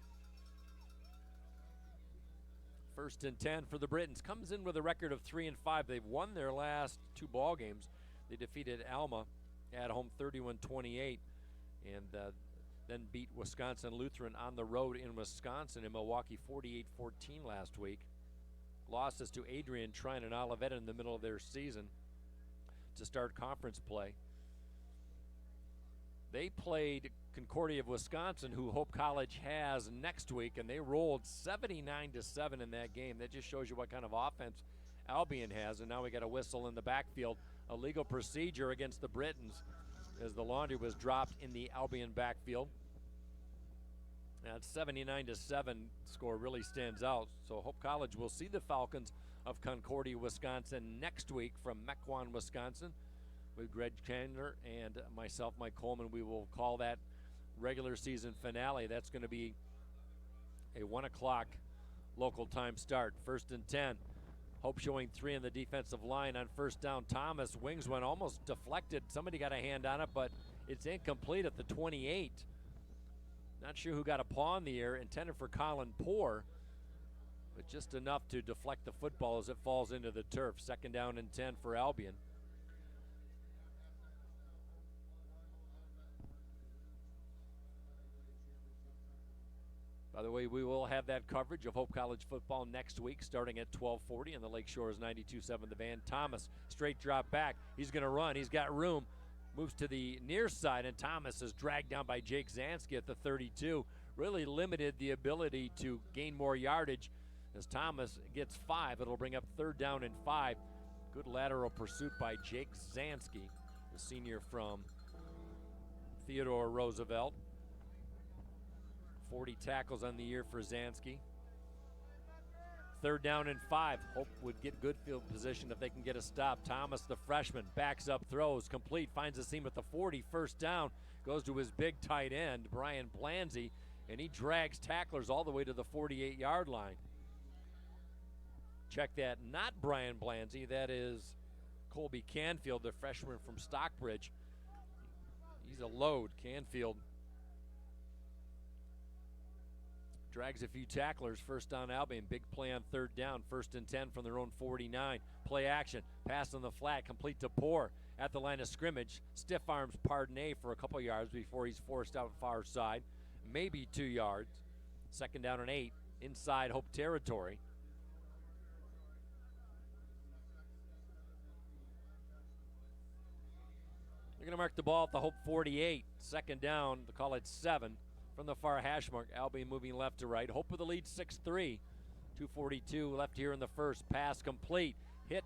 1st and 10 for the Britons. Comes in with a record of 3-5. They've won their last 2 ball games. They defeated Alma at home 31-28 and then beat Wisconsin Lutheran on the road in Wisconsin in Milwaukee 48-14 last week. Losses to Adrian, Trine, and Olivet in the middle of their season to start conference play. They played Concordia of Wisconsin, who Hope College has next week, and they rolled 79-7 in that game. That just shows you what kind of offense Albion has, and now we got a whistle in the backfield. A legal procedure against the Britons as the laundry was dropped in the Albion backfield. That 79-7 score really stands out. So Hope College will see the Falcons of Concordia, Wisconsin next week from Mequon, Wisconsin. With Greg Chandler and myself, Mike Coleman, we will call that regular season finale. That's going to be a 1 o'clock local time start. 1st and 10. Hope showing 3 on the defensive line on 1st down. Thomas, wings went almost deflected. Somebody got a hand on it, but it's incomplete at the 28. Not sure who got a paw in the air, intended for Colin Poor, but just enough to deflect the football as it falls into the turf. 2nd down and 10 for Albion. By the way, we will have that coverage of Hope College football next week starting at 12:40 on the Lakeshore's 92.7 The Van. Thomas, straight drop back. He's going to run. He's got room. Moves to the near side, and Thomas is dragged down by Jake Zansky at the 32. Really limited the ability to gain more yardage. As Thomas gets 5, it'll bring up 3rd down and 5. Good lateral pursuit by Jake Zansky, the senior from Theodore Roosevelt. 40 tackles on the year for Zansky. 3rd down and 5. Hope would get good field position if they can get a stop. Thomas, the freshman, backs up, throws, complete, finds a seam at the 40. 1st down, goes to his big tight end, Brian Blanzy, and he drags tacklers all the way to the 48-yard line. Check that, not Brian Blanzy, that is Colby Canfield, the freshman from Stockbridge. He's a load, Canfield. Drags a few tacklers. 1st down Albion. Big play on 3rd down. 1st and 10 from their own 49. Play action. Pass on the flat. Complete to Poor. at the line of scrimmage. Stiff arms Pardonnet for a couple yards before he's forced out far side. Maybe 2 yards. 2nd down and 8 inside Hope territory. They're going to mark the ball at the Hope 48. 2nd down, they call it 7 from the far hash mark. Albion moving left to right. Hope with the lead 6-3. 2:42 left here in the first. Pass complete. Hit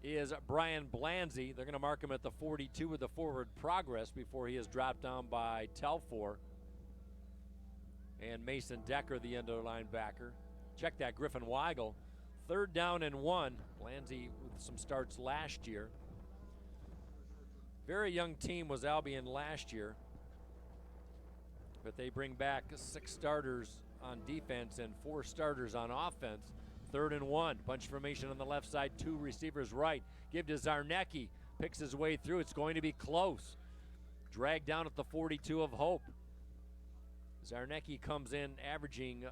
is Brian Blanzy. They're going to mark him at the 42 with the forward progress before he is dropped down by Telfor. And Mason Decker, the end of the linebacker. Check that, Griffin Weigel. 3rd down and 1. Blanzy with some starts last year. Very young team was Albion last year, but they bring back 6 starters on defense and 4 starters on offense. 3rd and 1, bunch formation on the left side, 2 receivers right. Give to Zarnecki, picks his way through. It's going to be close. Dragged down at the 42 of Hope. Zarnecki comes in averaging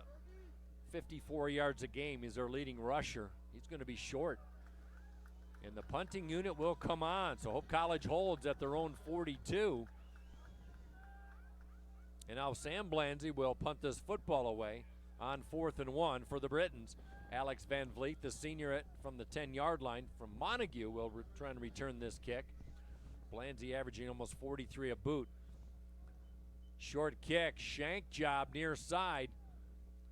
54 yards a game. He's their leading rusher. He's going to be short. And the punting unit will come on. So Hope College holds at their own 42. And now Sam Blanzy will punt this football away on 4th and 1 for the Britons. Alex Van Vliet, the senior from the 10-yard line from Montague, will try and return this kick. Blanzy averaging almost 43 a boot. Short kick, shank job near side.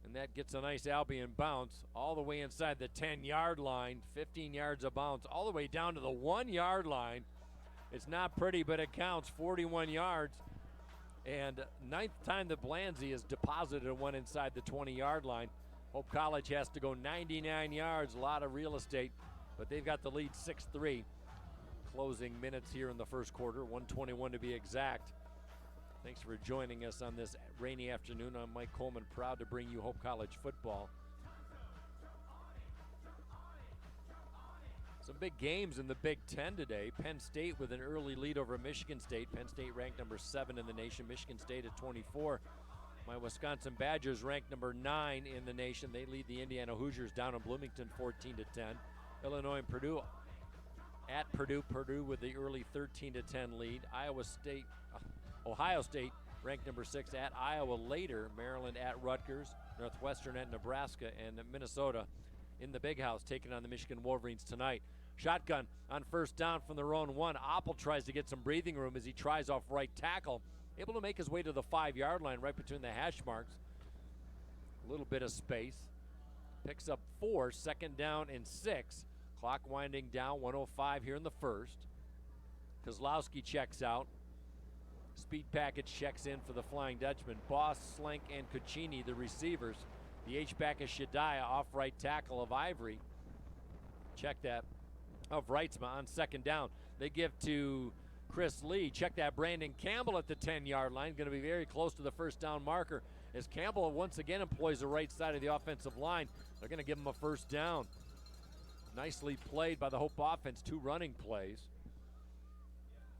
And that gets a nice Albion bounce all the way inside the 10-yard line. 15 yards of bounce all the way down to the 1-yard line. It's not pretty, but it counts. 41 yards. And 9th time that Blanzy has deposited one inside the 20-yard line. Hope College has to go 99 yards, a lot of real estate, but they've got the lead 6-3. Closing minutes here in the first quarter, 1:21 to be exact. Thanks for joining us on this rainy afternoon. I'm Mike Coleman, proud to bring you Hope College football. Some big games in the Big Ten today. Penn State with an early lead over Michigan State. Penn State ranked number 7 in the nation. Michigan State at 24. My Wisconsin Badgers ranked number 9 in the nation. They lead the Indiana Hoosiers down in Bloomington 14-10. Illinois and Purdue at Purdue. Purdue with the early 13-10 lead. Ohio State ranked number 6 at Iowa later. Maryland at Rutgers. Northwestern at Nebraska. And Minnesota in the Big House taking on the Michigan Wolverines tonight. Shotgun on 1st down from their own 1. Oppel tries to get some breathing room as he tries off right tackle. Able to make his way to the 5-yard line right between the hash marks. A little bit of space. Picks up 4, 2nd down and 6. Clock winding down, 1:05 here in the first. Kozlowski checks out. Speed package checks in for the Flying Dutchman. Boss, Slank, and Cuccini, the receivers. The H-back is Shadiah, off right tackle of Ivory. Check that. Of Reitsma on 2nd down. They give to Chris Lee. Check that, Brandon Campbell at the 10-yard line. Going to be very close to the 1st down marker as Campbell once again employs the right side of the offensive line. They're going to give him a 1st down. Nicely played by the Hope offense, 2 running plays.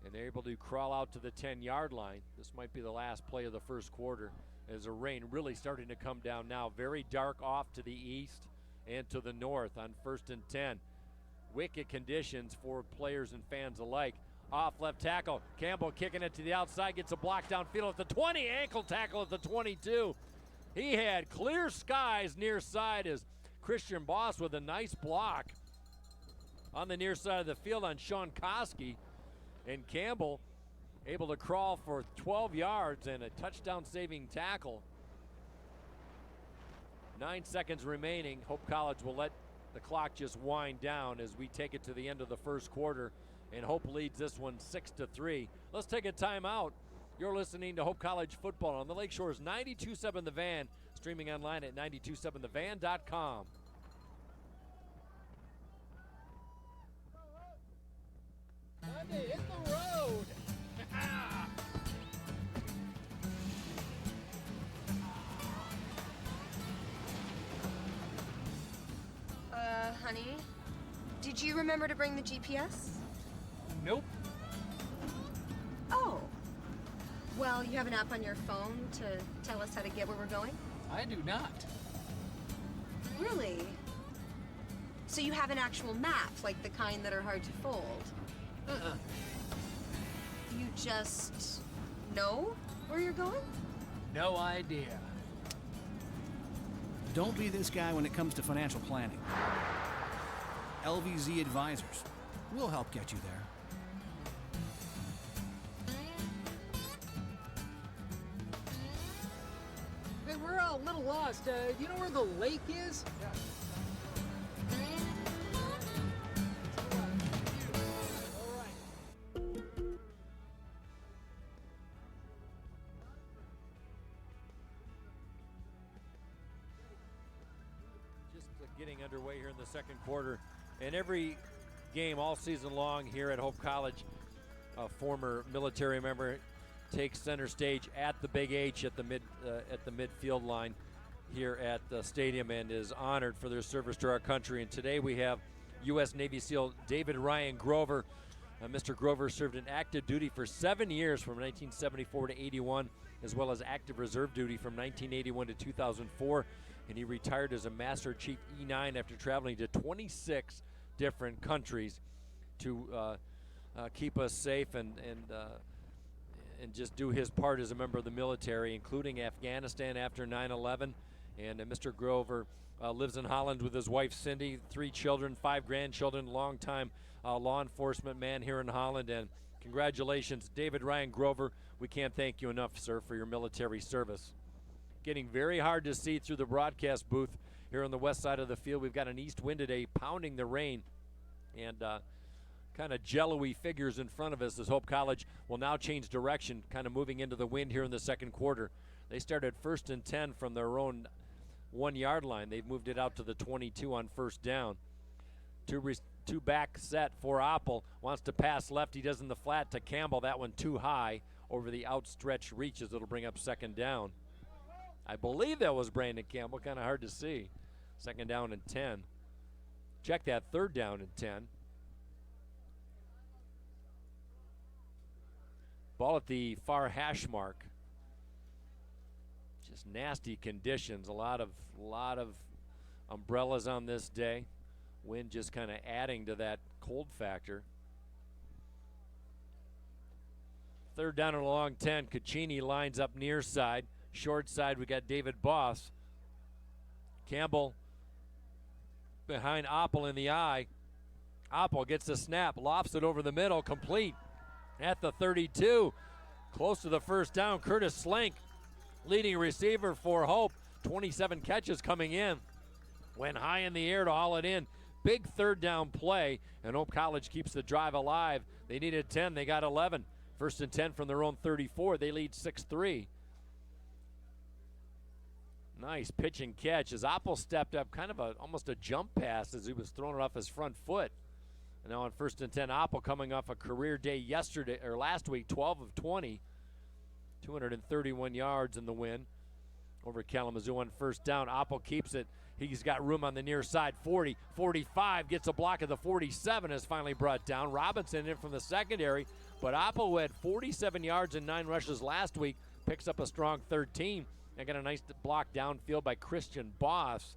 And they're able to crawl out to the 10-yard line. This might be the last play of the first quarter as the rain really starting to come down now. Very dark off to the east and to the north on 1st and 10. Wicked conditions for players and fans alike. Off left tackle, Campbell kicking it to the outside, gets a block downfield at the 20, ankle tackle at the 22. He had clear skies near side as Christian Boss with a nice block on the near side of the field on Sean Koski. And Campbell able to crawl for 12 yards and a touchdown saving tackle. 9 seconds remaining. Hope College will let the clock just wind down as we take it to the end of the first quarter. And Hope leads this one 6-3. Let's take a timeout. You're listening to Hope College football on the Lakeshore's 92.7 The Van, streaming online at 927thevan.com. Sunday, hit the road. Honey, did you remember to bring the GPS? Nope. Oh. Well, you have an app on your phone to tell us how to get where we're going? I do not. Really? So you have an actual map, like the kind that are hard to fold? You just know where you're going? No idea. Don't be this guy when it comes to financial planning. LVZ Advisors. We'll help get you there. Hey, we're all a little lost. You know where the lake is? All right. Just getting underway here in the second quarter. And every game all season long here at Hope College, a former military member takes center stage at the Big H at the midfield line here at the stadium and is honored for their service to our country. And today we have U.S. Navy SEAL David Ryan Grover. Mr. Grover served in active duty for 7 years from 1974 to 81, as well as active reserve duty from 1981 to 2004. And he retired as a Master Chief E9 after traveling to 26 different countries to keep us safe and just do his part as a member of the military, including Afghanistan after 9/11. And Mr. Grover lives in Holland with his wife Cindy, 3 children, 5 grandchildren, longtime law enforcement man here in Holland. And congratulations, David Ryan Grover. We can't thank you enough, sir, for your military service. Getting very hard to see through the broadcast booth here on the west side of the field. We've got an east wind today pounding the rain, and kind of jello-y figures in front of us as Hope College will now change direction, kind of moving into the wind here in the second quarter. They started 1st and 10 from their own 1-yard line. They've moved it out to the 22 on first down. Two back set for Oppel. Wants to pass left. He does in the flat to Campbell. That one too high over the outstretched reaches. It'll bring up second down. I believe that was Brandon Campbell. Kind of hard to see. Second down and 10. Check that, third down and 10. Ball at the far hash mark. Just nasty conditions. A lot of umbrellas on this day. Wind just kind of adding to that cold factor. Third down and a long 10. Caccini lines up near side. Short side, we got David Boss. Campbell behind Oppel in the eye. Oppel gets the snap, lofts it over the middle, complete at the 32. Close to the first down, Curtis Slank, leading receiver for Hope. 27 catches coming in. Went high in the air to haul it in. Big third down play, and Hope College keeps the drive alive. They needed 10, they got 11. 1st and 10 from their own 34. They lead 6-3. Nice pitch and catch as Oppel stepped up, kind of almost a jump pass as he was throwing it off his front foot. And now on 1st and 10, Oppel coming off a career day last week, 12 of 20, 231 yards in the win over Kalamazoo on first down. Oppel keeps it. He's got room on the near side. 40, 45, gets a block at the 47, is finally brought down. Robinson in from the secondary, but Oppel, who had 47 yards and 9 rushes last week, picks up a strong 13. I got a nice block downfield by Christian Boss,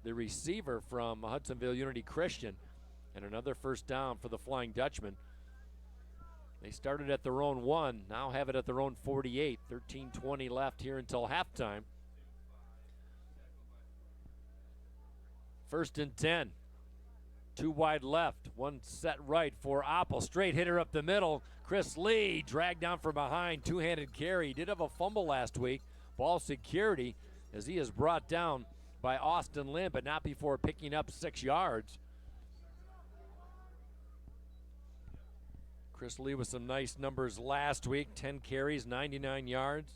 the receiver from Hudsonville Unity Christian. And another first down for the Flying Dutchman. They started at their own 1, now have it at their own 48. 13:20 left here until halftime. 1st and 10. 2 wide left, 1 set right for Oppel. Straight hitter up the middle. Chris Lee dragged down from behind, 2-handed carry. He did have a fumble last week. Ball security as he is brought down by Austin Lynn, but not before picking up 6 yards. Chris Lee with some nice numbers last week. 10 carries, 99 yards.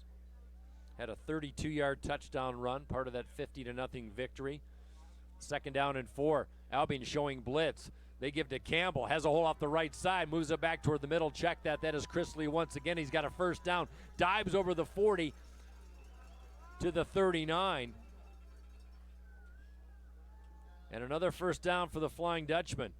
Had a 32-yard touchdown run, part of that 50-0 victory. 2nd down and 4. Albion showing blitz. They give to Campbell. Has a hole off the right side. Moves it back toward the middle. Check that. That is Chris Lee once again. He's got a first down. Dives over the 40 to the 39. And another first down for the Flying Dutchman.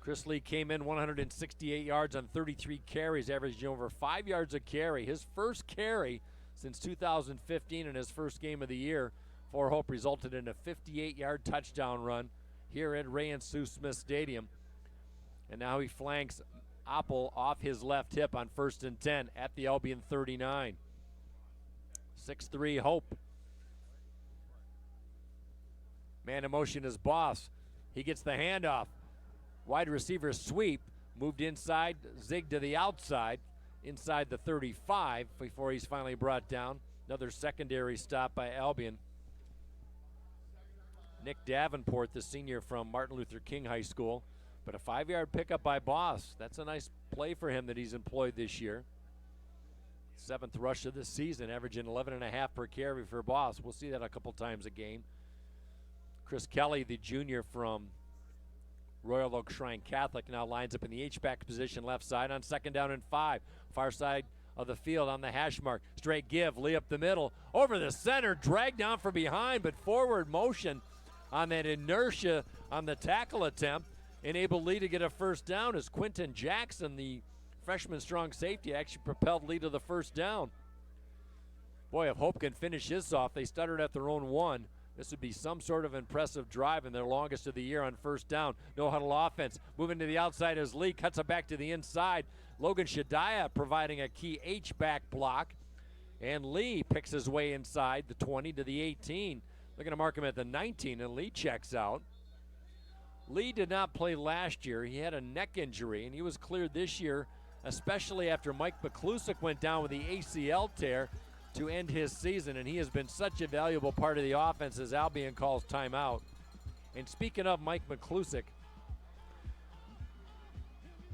Chris Lee came in 168 yards on 33 carries, averaging over 5 yards a carry. His first carry since 2015 and his first game of the year for Hope resulted in a 58-yard touchdown run here at Ray and Sue Smith Stadium. And now he flanks Oppel off his left hip on 1st and 10 at the Albion 39. 6-3 Hope. Man in motion is Boss. He gets the handoff. Wide receiver sweep. Moved inside, zig to the outside, inside the 35 before he's finally brought down. Another secondary stop by Albion. Nick Davenport, the senior from Martin Luther King High School, but a 5-yard pickup by Boss. That's a nice play for him that he's employed this year. 7th rush of the season, averaging 11.5 per carry for Boss. We'll see that a couple times a game. Chris Kelly, the junior from Royal Oak Shrine Catholic, now lines up in the H-back position left side on 2nd down and 5. Far side of the field on the hash mark. Straight give, Lee up the middle, over the center, dragged down from behind, but forward motion on that inertia on the tackle attempt enabled Lee to get a first down as Quinton Jackson, the freshman strong safety, actually propelled Lee to the first down. Boy, if Hope can finish this off, they stuttered at their own 1. This would be some sort of impressive drive and their longest of the year on 1st down. No huddle offense. Moving to the outside as Lee cuts it back to the inside. Logan Shadiah providing a key H-back block. And Lee picks his way inside the 20 to the 18. They're going to mark him at the 19, and Lee checks out. Lee did not play last year. He had a neck injury, and he was cleared this year, especially after Mike McClusick went down with the ACL tear to end his season, and he has been such a valuable part of the offense as Albion calls timeout. And speaking of Mike McClusick,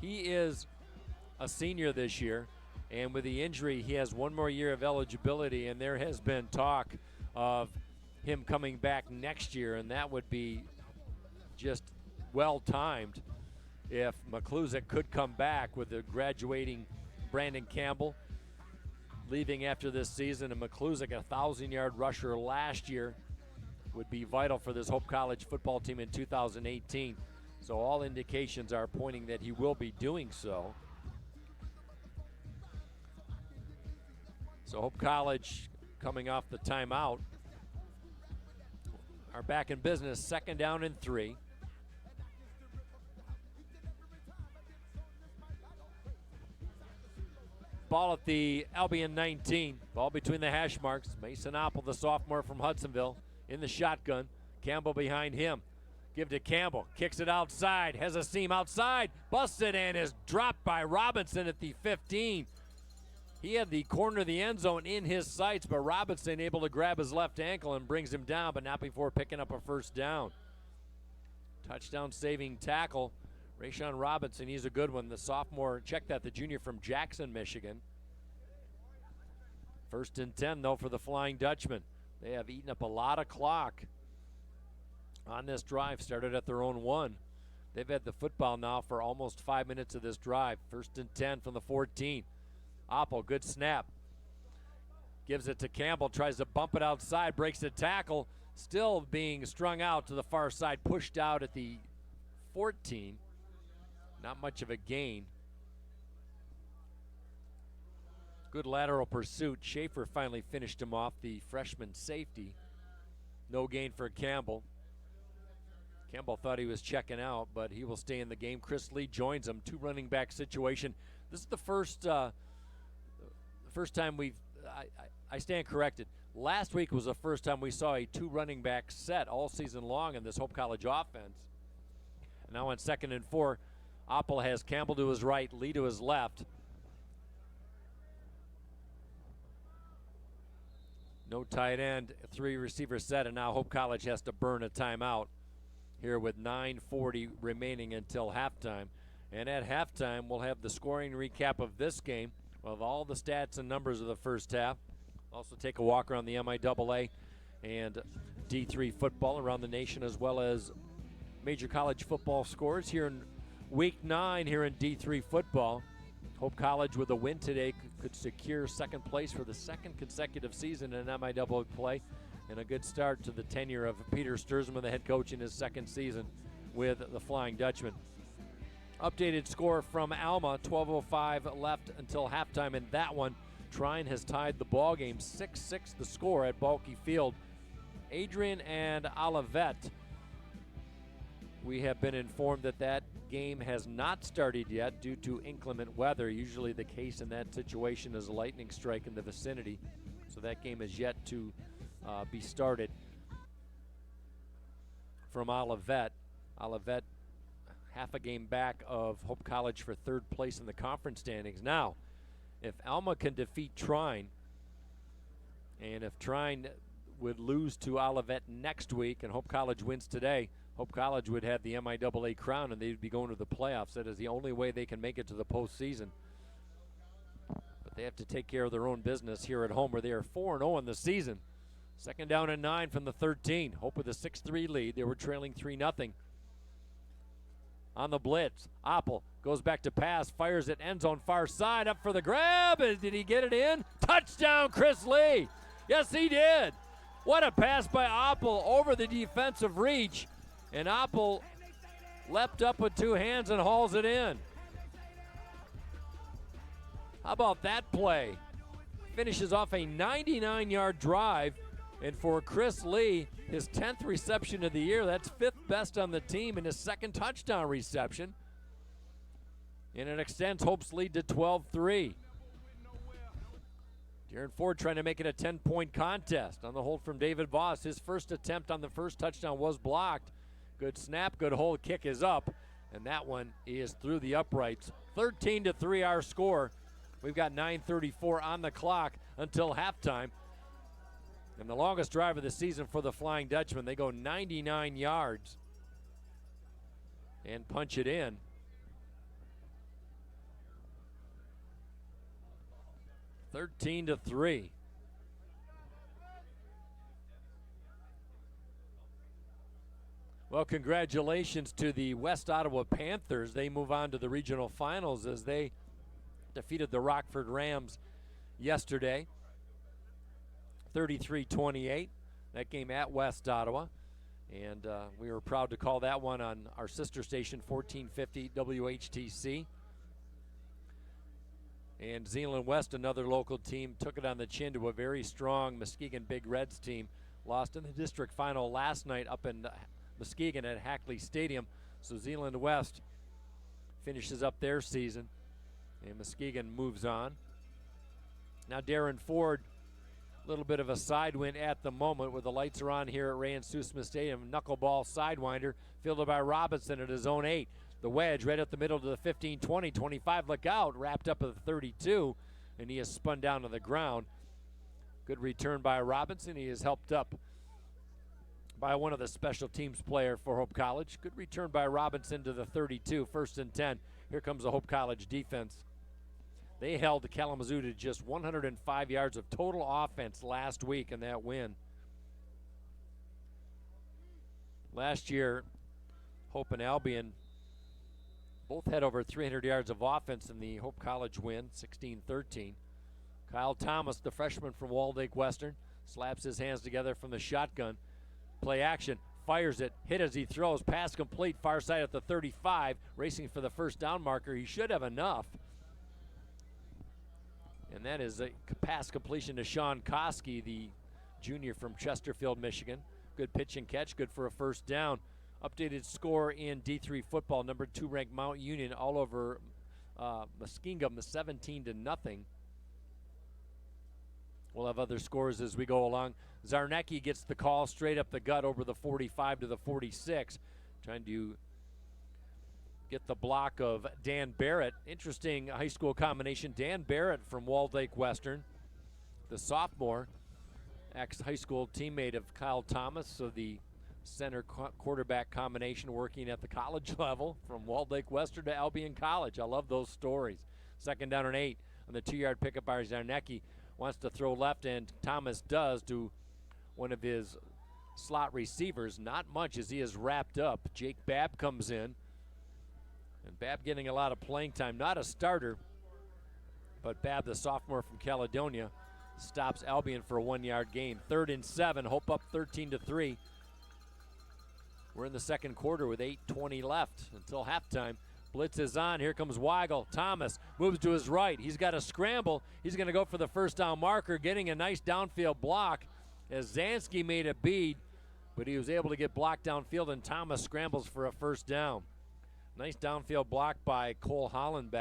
he is a senior this year, and with the injury, he has 1 more year of eligibility, and there has been talk of him coming back next year, and that would be just well-timed if McClusick could come back with the graduating Brandon Campbell leaving after this season, and McClusick, a 1,000-yard rusher last year, would be vital for this Hope College football team in 2018. So all indications are pointing that he will be doing so. So Hope College, coming off the timeout, are back in business. 2nd down and 3. Ball at the Albion 19. Ball between the hash marks. Mason Oppel, the sophomore from Hudsonville, in the shotgun. Campbell behind him. Give to Campbell. Kicks it outside. Has a seam outside. Busted and is dropped by Robinson at the 15. He had the corner of the end zone in his sights, but Robinson able to grab his left ankle and brings him down, but not before picking up a first down. Touchdown saving tackle. Rayshawn Robinson, he's a good one. The sophomore, check that, the junior from Jackson, Michigan. 1st and 10, though, for the Flying Dutchman. They have eaten up a lot of clock on this drive, started at their own 1. They've had the football now for almost 5 minutes of this drive. 1st and 10 from the 14. Oppel, good snap. Gives it to Campbell, tries to bump it outside, breaks the tackle, still being strung out to the far side, pushed out at the 14. Not much of a gain. Good lateral pursuit. Schaefer finally finished him off, the freshman safety. No gain for Campbell. Campbell thought he was checking out, but he will stay in the game. Chris Lee joins him. 2 running back situation. This is the first time we've, I stand corrected. Last week was the first time we saw a 2 running back set all season long in this Hope College offense. And now on 2nd and 4, Oppel has Campbell to his right, Lee to his left. No tight end, 3 receiver set, and now Hope College has to burn a timeout here with 9:40 remaining until halftime. And at halftime, we'll have the scoring recap of this game with all the stats and numbers of the first half. Also take a walk around the MIAA and D3 football around the nation, as well as major college football scores here in Week 9 here in D3 football. Hope College with a win today could secure 2nd place for the 2nd consecutive season in MIAA play, and a good start to the tenure of Peter Sturzman, the head coach, in his 2nd season with the Flying Dutchman. Updated score from Alma, 12:05 left until halftime in that one. Trine has tied the ball game, 6-6 the score at Balke Field. Adrian and Olivet We have been informed that that game has not started yet due to inclement weather. Usually the case in that situation is a lightning strike in the vicinity. So that game is yet to be started. From Olivet. Olivet half a game back of Hope College for third place in the conference standings. Now, if Alma can defeat Trine, and if Trine would lose to Olivet next week and Hope College wins today, Hope College would have the MIAA crown and they'd be going to the playoffs. That is the only way they can make it to the postseason. But they have to take care of their own business here at home, where they are 4-0 in the season. Second down and 9 from the 13. Hope with a 6-3 lead. They were trailing 3-0. On the blitz, Oppel goes back to pass, fires it, end zone far side, up for the grab. Did he get it in? Touchdown, Chris Lee. Yes, he did. What a pass by Oppel over the defensive reach. And Oppel leapt up with two hands and hauls it in. How about that play? Finishes off a 99-yard drive. And for Chris Lee, his 10th reception of the year, that's 5th best on the team, and his 2nd touchdown reception. And it extends Hope's lead to 12-3. Darren Ford trying to make it a 10-point contest on the hold from David Voss. His first attempt on the first touchdown was blocked. Good snap, good hold, kick is up, and that one is through the uprights. 13-3 our score. We've got 9:34 on the clock until halftime. And the longest drive of the season for the Flying Dutchman. They go 99 yards and punch it in. (13-3). Well, congratulations to the West Ottawa Panthers. They move on to the regional finals as they defeated the Rockford Rams yesterday. 33-28, that game at West Ottawa. And we were proud to call that one on our sister station, 1450 WHTC. And Zeeland West, another local team, took it on the chin to a very strong Muskegon Big Reds team. Lost in the district final last night up in Muskegon at Hackley Stadium. So Zeeland West finishes up their season, and Muskegon moves on. Now Darren Ford, a little bit of a side wind at the moment where the lights are on here at Ray and Susma Stadium. Knuckleball sidewinder fielded by Robinson at his own 8. The wedge right up the middle to the 15, 20, 25. Look out, wrapped up at the 32, and he is spun down to the ground. Good return by Robinson. He is helped up by one of the special teams player for Hope College. Good return by Robinson to the 32, 1st and 10. Here comes the Hope College defense. They held Kalamazoo to just 105 yards of total offense last week in that win. Last year, Hope and Albion both had over 300 yards of offense in the Hope College win, 16-13. Kyle Thomas, the freshman from Walled Lake Western, slaps his hands together from the shotgun. Play action, fires it, hit as he throws, pass complete, far side at the 35, racing for the first down marker. He should have enough. And that is a pass completion to Sean Koski, the junior from Chesterfield, Michigan. Good pitch and catch, good for a first down. Updated score in D3 football, number 2 ranked Mount Union all over Muskingum, 17-0. We'll have other scores as we go along. Zarnecki gets the call straight up the gut over the 45 to the 46, trying to get the block of Dan Barrett. Interesting high school combination. Dan Barrett from Walled Lake Western, the sophomore, ex-high school teammate of Kyle Thomas, so the center quarterback combination working at the college level from Walled Lake Western to Albion College. I love those stories. 2nd down and 8 on the 2-yard pickup by Zarnecki. Wants to throw left, and Thomas does to one of his slot receivers. Not much as he is wrapped up. Jake Babb comes in, and Babb getting a lot of playing time. Not a starter, but Babb, the sophomore from Caledonia, stops Albion for a 1-yard gain. 3rd and 7, Hope up 13-3. We're in the second quarter with 8:20 left until halftime. Blitz is on. Here comes Weigel. Thomas moves to his right. He's got a scramble. He's going to go for the first down marker, getting a nice downfield block as Zansky made a bead but he was able to get blocked downfield, and Thomas scrambles for a first down. Nice downfield block by Cole Holland,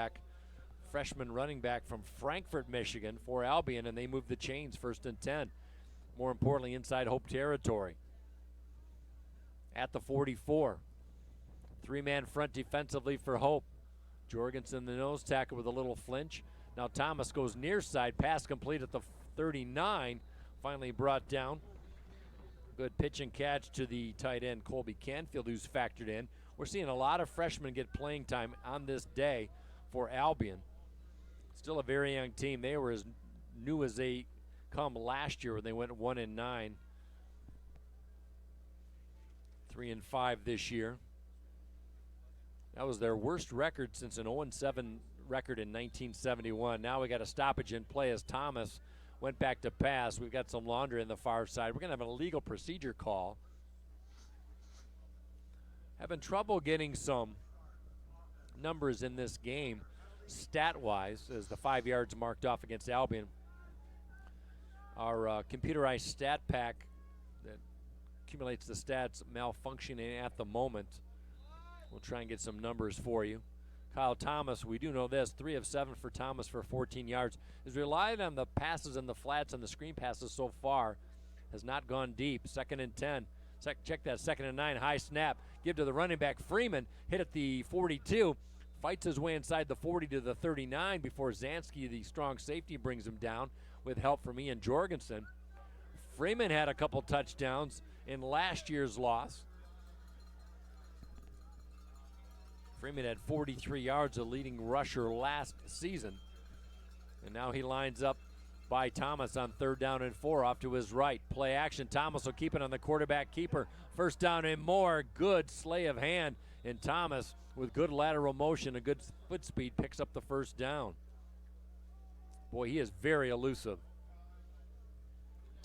freshman running back from Frankfort, Michigan, for Albion, and they move the chains, 1st and 10. More importantly, inside Hope territory. At the 44. 3-man front defensively for Hope. Jorgensen, the nose tackle, with a little flinch. Now Thomas goes near side, pass complete at the 39, finally brought down. Good pitch and catch to the tight end, Colby Canfield, who's factored in. We're seeing a lot of freshmen get playing time on this day for Albion. Still a very young team. They were as new as they come last year when they went 1-9. 3-5 this year. That was their worst record since an 0-7 record in 1971. Now we got a stoppage in play as Thomas went back to pass. We've got some laundry in the far side. We're going to have an illegal procedure call. Having trouble getting some numbers in this game stat-wise as the 5 yards marked off against Albion. Our computerized stat pack that accumulates the stats malfunctioning at the moment. We'll try and get some numbers for you. Kyle Thomas, we do know this, 3 of 7 for Thomas for 14 yards. Has relied on the passes and the flats and the screen passes so far. Has not gone deep. 2nd and 10. Check that, 2nd and 9, high snap. Give to the running back, Freeman, hit at the 42. Fights his way inside the 40 to the 39 before Zansky, the strong safety, brings him down with help from Ian Jorgensen. Freeman had a couple touchdowns in last year's loss. Freeman had 43 yards, a leading rusher last season. And now he lines up by Thomas on 3rd down and 4 off to his right. Play action. Thomas will keep it on the quarterback keeper. 1st down and more. Good slay of hand. And Thomas, with good lateral motion, a good foot speed, picks up the 1st down. Boy, he is very elusive.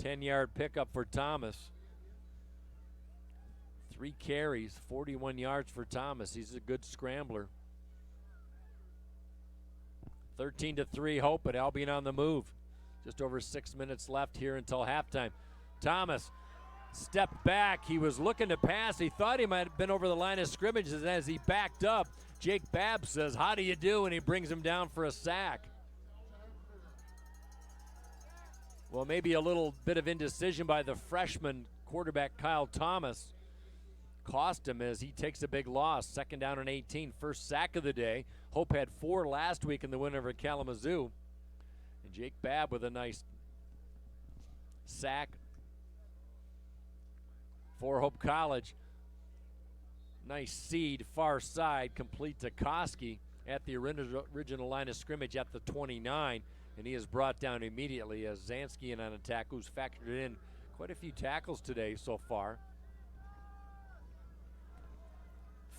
10-yard pickup for Thomas. 3 carries, 41 yards for Thomas. He's a good scrambler. 13-3 Hope, but Albion on the move. Just over 6 minutes left here until halftime. Thomas stepped back. He was looking to pass. He thought he might have been over the line of scrimmage. As he backed up, Jake Babb says, "How do you do?" And he brings him down for a sack. Well, maybe a little bit of indecision by the freshman quarterback Kyle Thomas cost him as he takes a big loss. 2nd down and 18, 1st sack of the day. Hope had 4 last week in the win over Kalamazoo. And Jake Babb with a nice sack for Hope College. Nice seed, far side, complete to Koski at the original line of scrimmage at the 29. And he is brought down immediately as Zansky in on attack, who's factored in quite a few tackles today so far.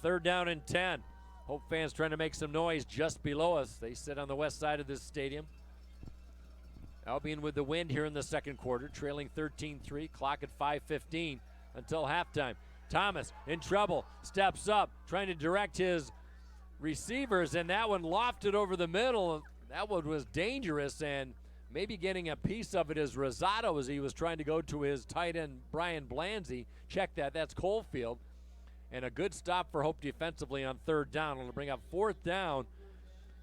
3rd down and 10. Hope fans trying to make some noise just below us. They sit on the west side of this stadium. Albion with the wind here in the 2nd quarter, trailing 13-3, clock at 5:15 until halftime. Thomas in trouble, steps up, trying to direct his receivers, and that one lofted over the middle. That one was dangerous, and maybe getting a piece of it is Rosado as he was trying to go to his tight end, Brian Blanzy. Check that, that's Coalfield. And a good stop for Hope defensively on 3rd down. It'll bring up 4th down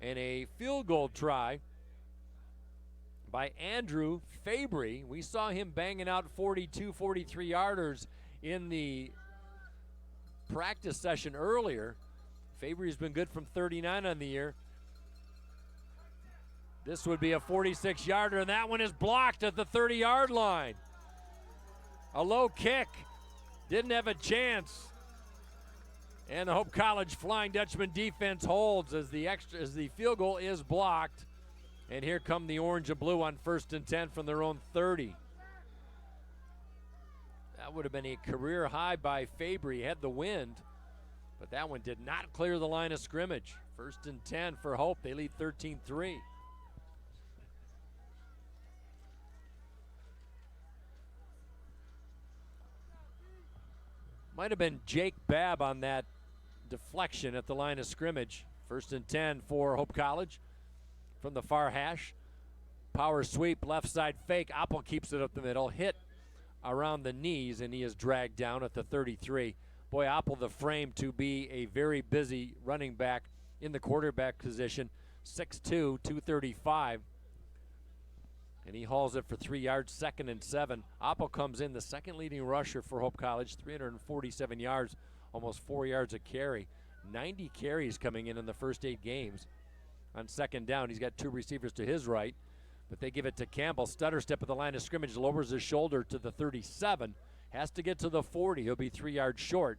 and a field goal try by Andrew Fabry. We saw him banging out 42, 43-yarders in the practice session earlier. Fabry's been good from 39 on the year. This would be a 46-yarder, and that one is blocked at the 30-yard line. A low kick. Didn't have a chance. And the Hope College Flying Dutchman defense holds as the field goal is blocked. And here come the orange and blue on 1st and 10 from their own 30. That would have been a career high by Fabry. He had the wind, but that one did not clear the line of scrimmage. 1st and 10 for Hope. They lead 13-3. Might have been Jake Babb on that deflection at the line of scrimmage. 1st and 10 for Hope College. From the far hash, power sweep, left side fake. Apple keeps it up the middle. Hit around the knees, and he is dragged down at the 33. Boy, Oppel the frame to be a very busy running back in the quarterback position. 6'2", 235. And he hauls it for 3 yards, 2nd and 7. Oppel comes in the second leading rusher for Hope College, 347 yards, almost 4 yards a carry. 90 carries coming in the first 8 games. On second down, he's got 2 receivers to his right, but they give it to Campbell. Stutter step at the line of scrimmage, lowers his shoulder to the 37. Has to get to the 40. He'll be 3 yards short.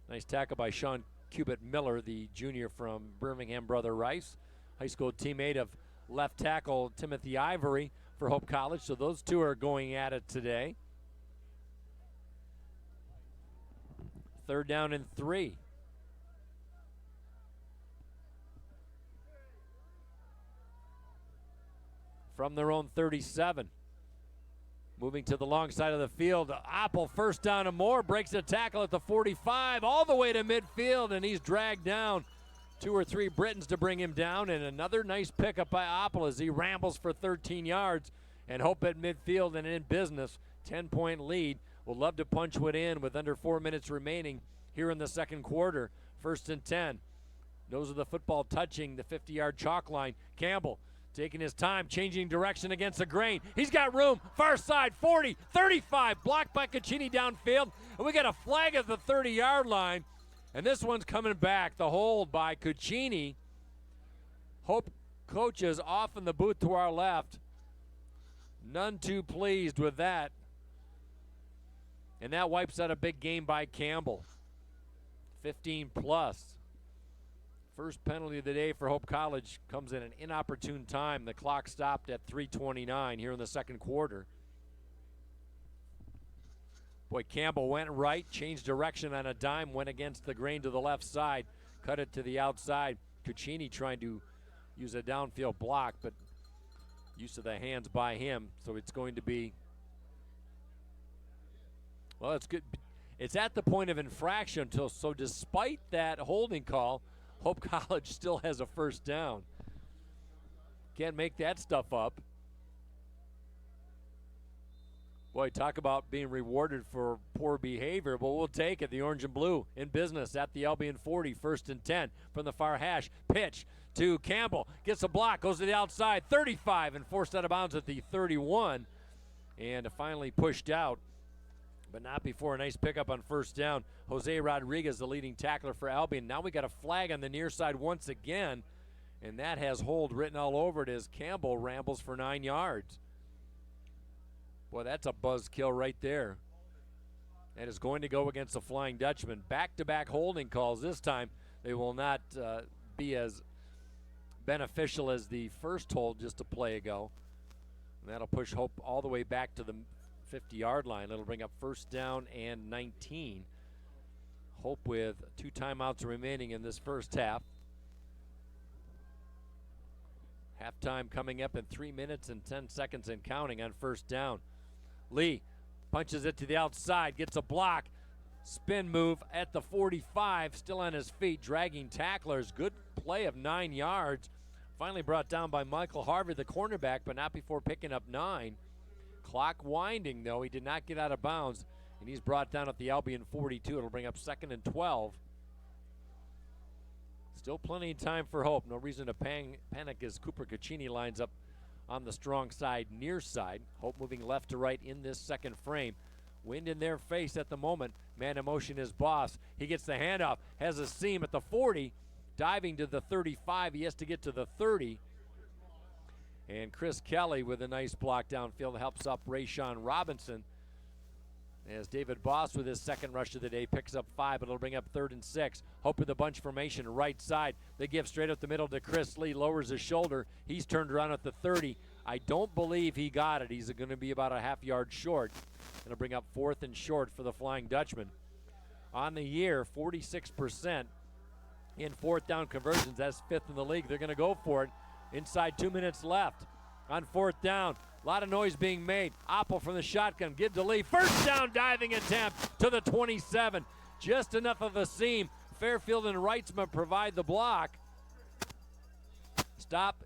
Nice tackle by Sean Cubitt Miller, the junior from Birmingham Brother Rice, high school teammate of left tackle Timothy Ivory for Hope College. So those two are going at it today. 3rd down and 3. From their own 37. Moving to the long side of the field. Oppel, 1st down and more, breaks a tackle at the 45 all the way to midfield, and he's dragged down. 2 or 3 Britons to bring him down, and another nice pickup by Oppel as he rambles for 13 yards. And Hope at midfield and in business. 10-point lead. Will love to punch one in with under 4 minutes remaining here in the second quarter. 1st and 10. Nose of the football touching the 50-yard chalk line. Campbell taking his time, changing direction against the grain. He's got room, far side, 40, 35, blocked by Caccini downfield. And we got a flag at the 30-yard line. And this one's coming back, the hold by Caccini. Hope coaches off in the booth to our left. None too pleased with that. And that wipes out a big game by Campbell. 15 plus. First penalty of the day for Hope College comes at an inopportune time. The clock stopped at 3:29 here in the second quarter. Boy, Campbell went right, changed direction on a dime, went against the grain to the left side, cut it to the outside. Caccini trying to use a downfield block, but use of the hands by him. So it's going to be, well, it's good. It's at the point of infraction, so despite that holding call, Hope College still has a 1st down. Can't make that stuff up. Boy, talk about being rewarded for poor behavior, but we'll take it. The orange and blue in business at the Albion 40, 1st and 10 from the far hash. Pitch to Campbell, gets a block, goes to the outside, 35, and forced out of bounds at the 31, and finally pushed out, but not before a nice pickup on 1st down. Jose Rodriguez, the leading tackler for Albion. Now we got a flag on the near side once again, and that has hold written all over it as Campbell rambles for 9 yards. Boy, that's a buzzkill right there. And is going to go against the Flying Dutchman. Back-to-back holding calls. This time they will not be as beneficial as the first hold just a play ago. And that'll push Hope all the way back to the 50-yard line. It'll bring up 1st down and 19. Hope with 2 timeouts remaining in this first half. Halftime coming up in 3 minutes and 10 seconds and counting on 1st down. Lee punches it to the outside, gets a block. Spin move at the 45, still on his feet, dragging tacklers. Good play of 9 yards. Finally brought down by Michael Harvey, the cornerback, but not before picking up 9. Clock winding, though. He did not get out of bounds, and he's brought down at the Albion 42. It'll bring up 2nd and 12. Still plenty of time for Hope. No reason to panic as Cooper Caccini lines up on the strong side, near side. Hope moving left to right in this second frame. Wind in their face at the moment. Man in motion is Boss. He gets the handoff, has a seam at the 40, diving to the 35. He has to get to the 30. And Chris Kelly with a nice block downfield helps up Rayshawn Robinson. As David Boss with his second rush of the day picks up 5, but it'll bring up 3rd and 6. Hope with the bunch formation right side. They give straight up the middle to Chris Lee, lowers his shoulder. He's turned around at the 30. I don't believe he got it. He's going to be about a half yard short. It'll bring up 4th and short for the Flying Dutchman. On the year, 46% in 4th down conversions. That's 5th in the league. They're going to go for it. Inside 2 minutes left on 4th down. A lot of noise being made. Oppel from the shotgun. Give to Lee. 1st down diving attempt to the 27. Just enough of a seam. Fairfield and Reitsma provide the block. Stop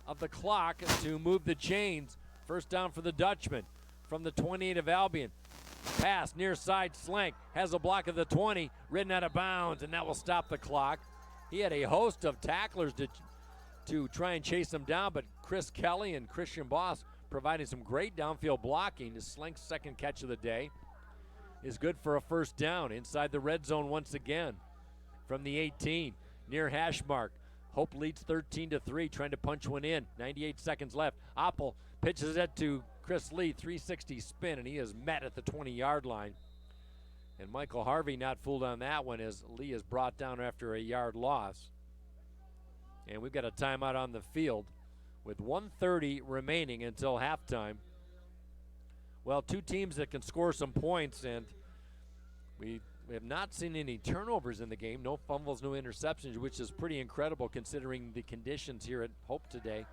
of the clock to move the chains. 1st down for the Dutchman. from the 28 of Albion. Pass near side, Slank has a block of the 20, ridden out of bounds, and that will stop the clock. He had a host of tacklers to try and chase him down, but Chris Kelly and Christian Boss providing some great downfield blocking. His Slank's second catch of the day is good for a first down inside the red zone once again from the 18 near hash mark. Hope leads 13-3, trying to punch one in. 98 seconds left. Oppel pitches it to Chris Lee, 360 spin, and he is met at the 20-yard line. And Michael Harvey not fooled on that one as Lee is brought down after a yard loss. And we've got a timeout on the field with 1:30 remaining until halftime. Well, two teams that can score some points, and we have not seen any turnovers in the game. No fumbles, no interceptions, which is pretty incredible considering the conditions here at Hope today.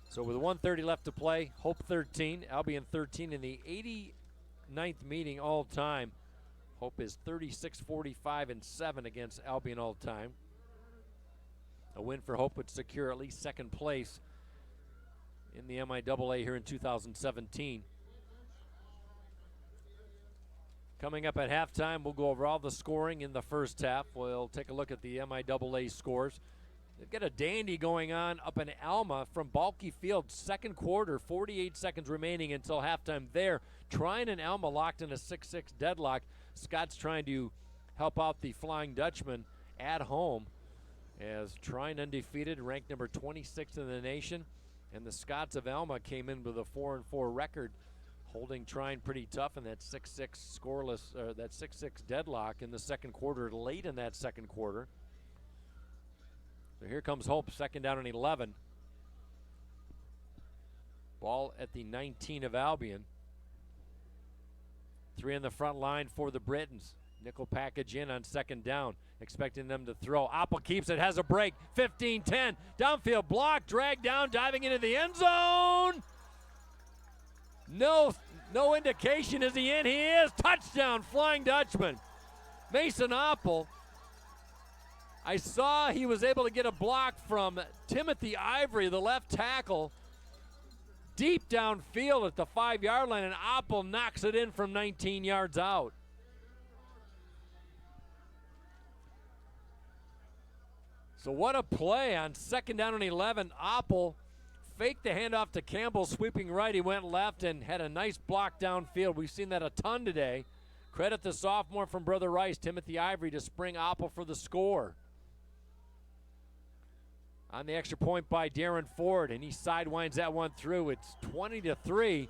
So with 1:30 left to play, Hope 13, Albion 13 in the 89th meeting all time. Hope is 36-45-7 against Albion all time. A win for Hope would secure at least second place in the MIAA here in 2017. Coming up at halftime, we'll go over all the scoring in the first half. We'll take a look at the MIAA scores. They've got a dandy going on up in Alma from Balke Field. Second quarter, 48 seconds remaining until halftime there. Trine and Alma locked in a 6-6 deadlock. Scott's trying to help out the Flying Dutchman at home as Trine undefeated, ranked number 26 in the nation. And the Scots of Alma came in with a 4-4 record, holding Trine pretty tough in that 6-6 scoreless, that 6-6 deadlock in the second quarter, late in that second quarter. So here comes Hope, second down and 11. Ball at the 19 of Albion. Three in the front line for the Britons. Nickel package in on second down, expecting them to throw. Oppel keeps it, has a break. 15-10, downfield block, drag down, diving into the end zone. No indication. Is he in? He is. Touchdown, Flying Dutchman. Mason Oppel. I saw he was able to get a block from Timothy Ivory, the left tackle, deep downfield at the 5-yard line, and Oppel knocks it in from 19 yards out. So what a play on second down and 11. Oppel faked the handoff to Campbell, sweeping right. He went left and had a nice block downfield. We've seen that a ton today. Credit the sophomore from Brother Rice, Timothy Ivory, to spring Oppel for the score. On the extra point by Darren Ford, and he sidewinds that one through. It's 20-3,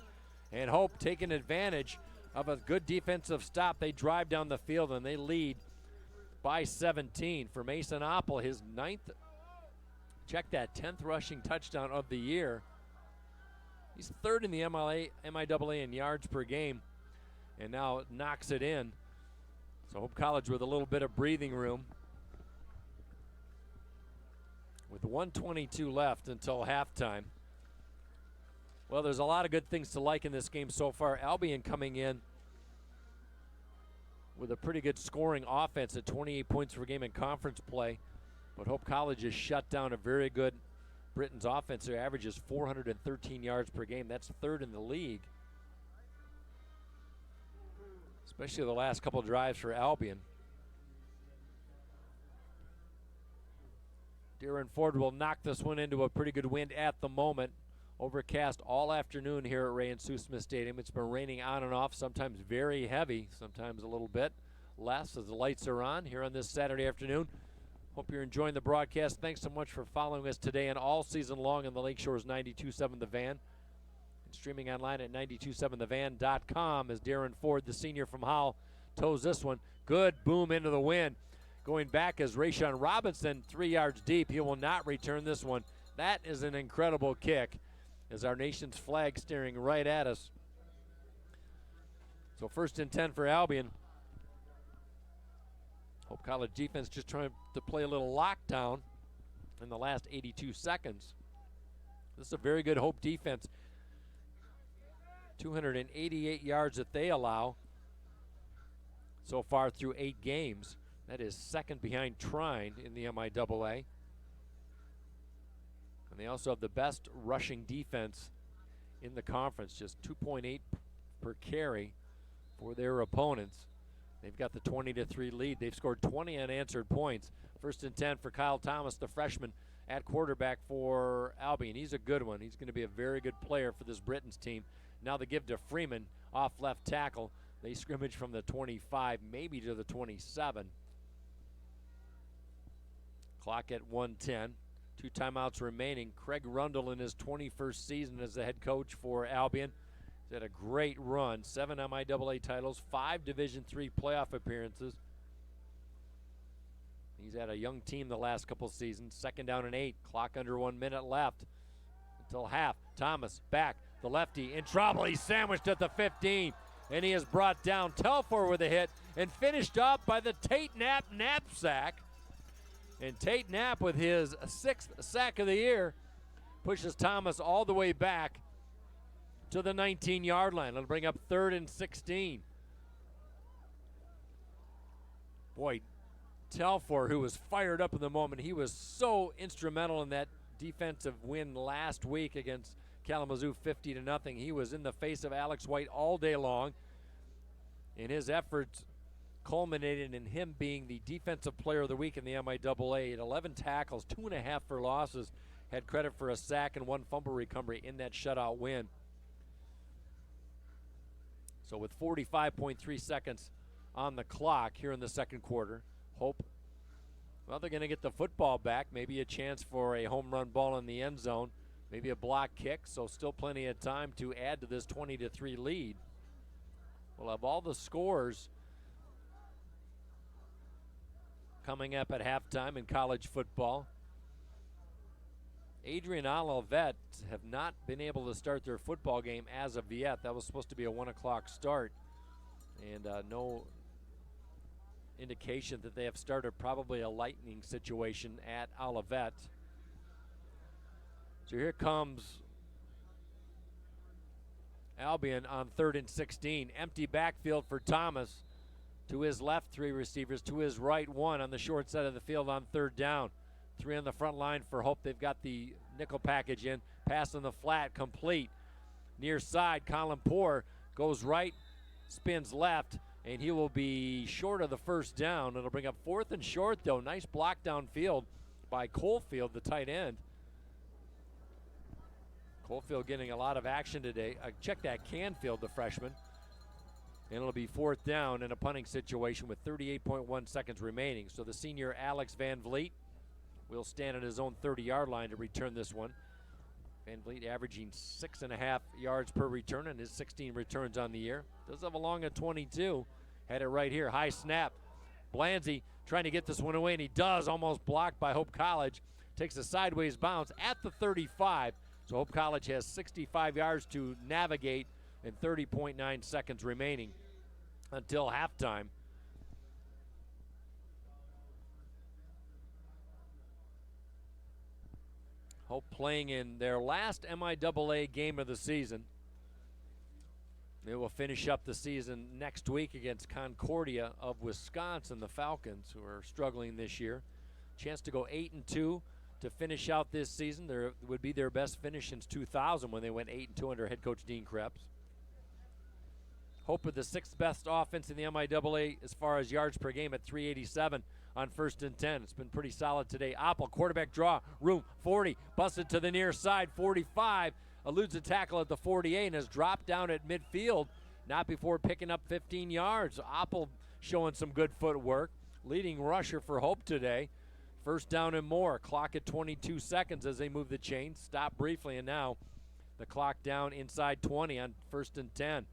and Hope taking advantage of a good defensive stop. They drive down the field, and they lead by 17 for Mason Oppel, his 9th, check that, 10th rushing touchdown of the year. He's third in the MIAA in yards per game, and now knocks it in. So Hope College with a little bit of breathing room. With 1:22 left until halftime. Well, there's a lot of good things to like in this game so far. Albion coming in with a pretty good scoring offense at 28 points per game in conference play. But Hope College has shut down a very good Britain's offense. Their average is 413 yards per game. That's third in the league. Especially the last couple drives for Albion. Darren Ford will knock this one into a pretty good wind at the moment. Overcast all afternoon here at Ray and Sue Smith Stadium. It's been raining on and off, sometimes very heavy, sometimes a little bit less as the lights are on here on this Saturday afternoon. Hope you're enjoying the broadcast. Thanks so much for following us today and all season long on the Lakeshore's 92.7 The Van. And streaming online at 927thevan.com as Darren Ford, the senior from Howell, toes this one. Good boom into the wind. Going back as Rayshawn Robinson, 3 yards deep. He will not return this one. That is an incredible kick as our nation's flag staring right at us. So 1st and 10 for Albion. Hope College defense just trying to play a little lockdown in the last 82 seconds. This is a very good Hope defense. 288 yards that they allow so far through 8 games. That is second behind Trine in the MIAA. And they also have the best rushing defense in the conference, just 2.8 per carry for their opponents. They've got the 20-3 lead. They've scored 20 unanswered points. 1st and 10 for Kyle Thomas, the freshman at quarterback for Albion. He's a good one. He's going to be a very good player for this Britons team. Now they give to Freeman off left tackle. They scrimmage from the 25, maybe to the 27. Clock at 1:10. 2 timeouts remaining. Craig Rundle in his 21st season as the head coach for Albion. He's had a great run. 7 MIAA titles, 5 Division III playoff appearances. He's had a young team the last couple seasons. 2nd down and 8. Clock under 1 minute left until half. Thomas back. The lefty in trouble. He's sandwiched at the 15. And he is brought down. Telfor with a hit and finished off by the Tate Knapp knapsack. And Tate Knapp with his 6th sack of the year pushes Thomas all the way back to the 19-yard line. It'll bring up 3rd and 16. Boy, Telfor, who was fired up in the moment, he was so instrumental in that defensive win last week against Kalamazoo 50-0. He was in the face of Alex White all day long, and his efforts culminated in him being the defensive player of the week in the MIAA. At 11 tackles, 2.5 for losses, had credit for a sack and 1 fumble recovery in that shutout win. So with 45.3 seconds on the clock here in the second quarter, Hope, well, they're going to get the football back. Maybe a chance for a home run ball in the end zone. Maybe a block kick, so still plenty of time to add to this 20-3 lead. We'll have all the scores coming up at halftime in college football. Adrian Olivet have not been able to start their football game as of yet. That was supposed to be a 1 o'clock start, and no indication that they have started. Probably a lightning situation at Olivet. So here comes Albion on 3rd and 16. Empty backfield for Thomas. To his left, 3 receivers. To his right, 1 on the short side of the field on 3rd down. 3 on the front line for Hope. They've got the nickel package in. Pass on the flat, complete. Near side, Colin Poore goes right, spins left, and he will be short of the 1st down. It'll bring up 4th and short, though. Nice block downfield by Coalfield, the tight end. Coalfield getting a lot of action today. Check that Canfield, the freshman. And it'll be 4th down in a punting situation with 38.1 seconds remaining. So the senior Alex Van Vliet will stand at his own 30-yard line to return this one. Van Vliet averaging 6.5 yards per return in his 16 returns on the year. Does have a long at 22. Had it right here. High snap. Blanzy trying to get this one away, and he does. Almost blocked by Hope College. Takes a sideways bounce at the 35. So Hope College has 65 yards to navigate and 30.9 seconds remaining until halftime. Hope playing in their last MIAA game of the season. They will finish up the season next week against Concordia of Wisconsin, the Falcons, who are struggling this year. Chance to go 8-2 to finish out this season. There would be their best finish since 2000 when they went 8-2 under head coach Dean Krebs. Hope with the 6th best offense in the MIAA as far as yards per game at 387 on 1st and 10. It's been pretty solid today. Oppel, quarterback draw, room 40, busted to the near side, 45, eludes a tackle at the 48 and has dropped down at midfield, not before picking up 15 yards. Oppel showing some good footwork, leading rusher for Hope today. 1st down and more. Clock at 22 seconds as they move the chains. Stop briefly, and now the clock down inside 20 on 1st and 10.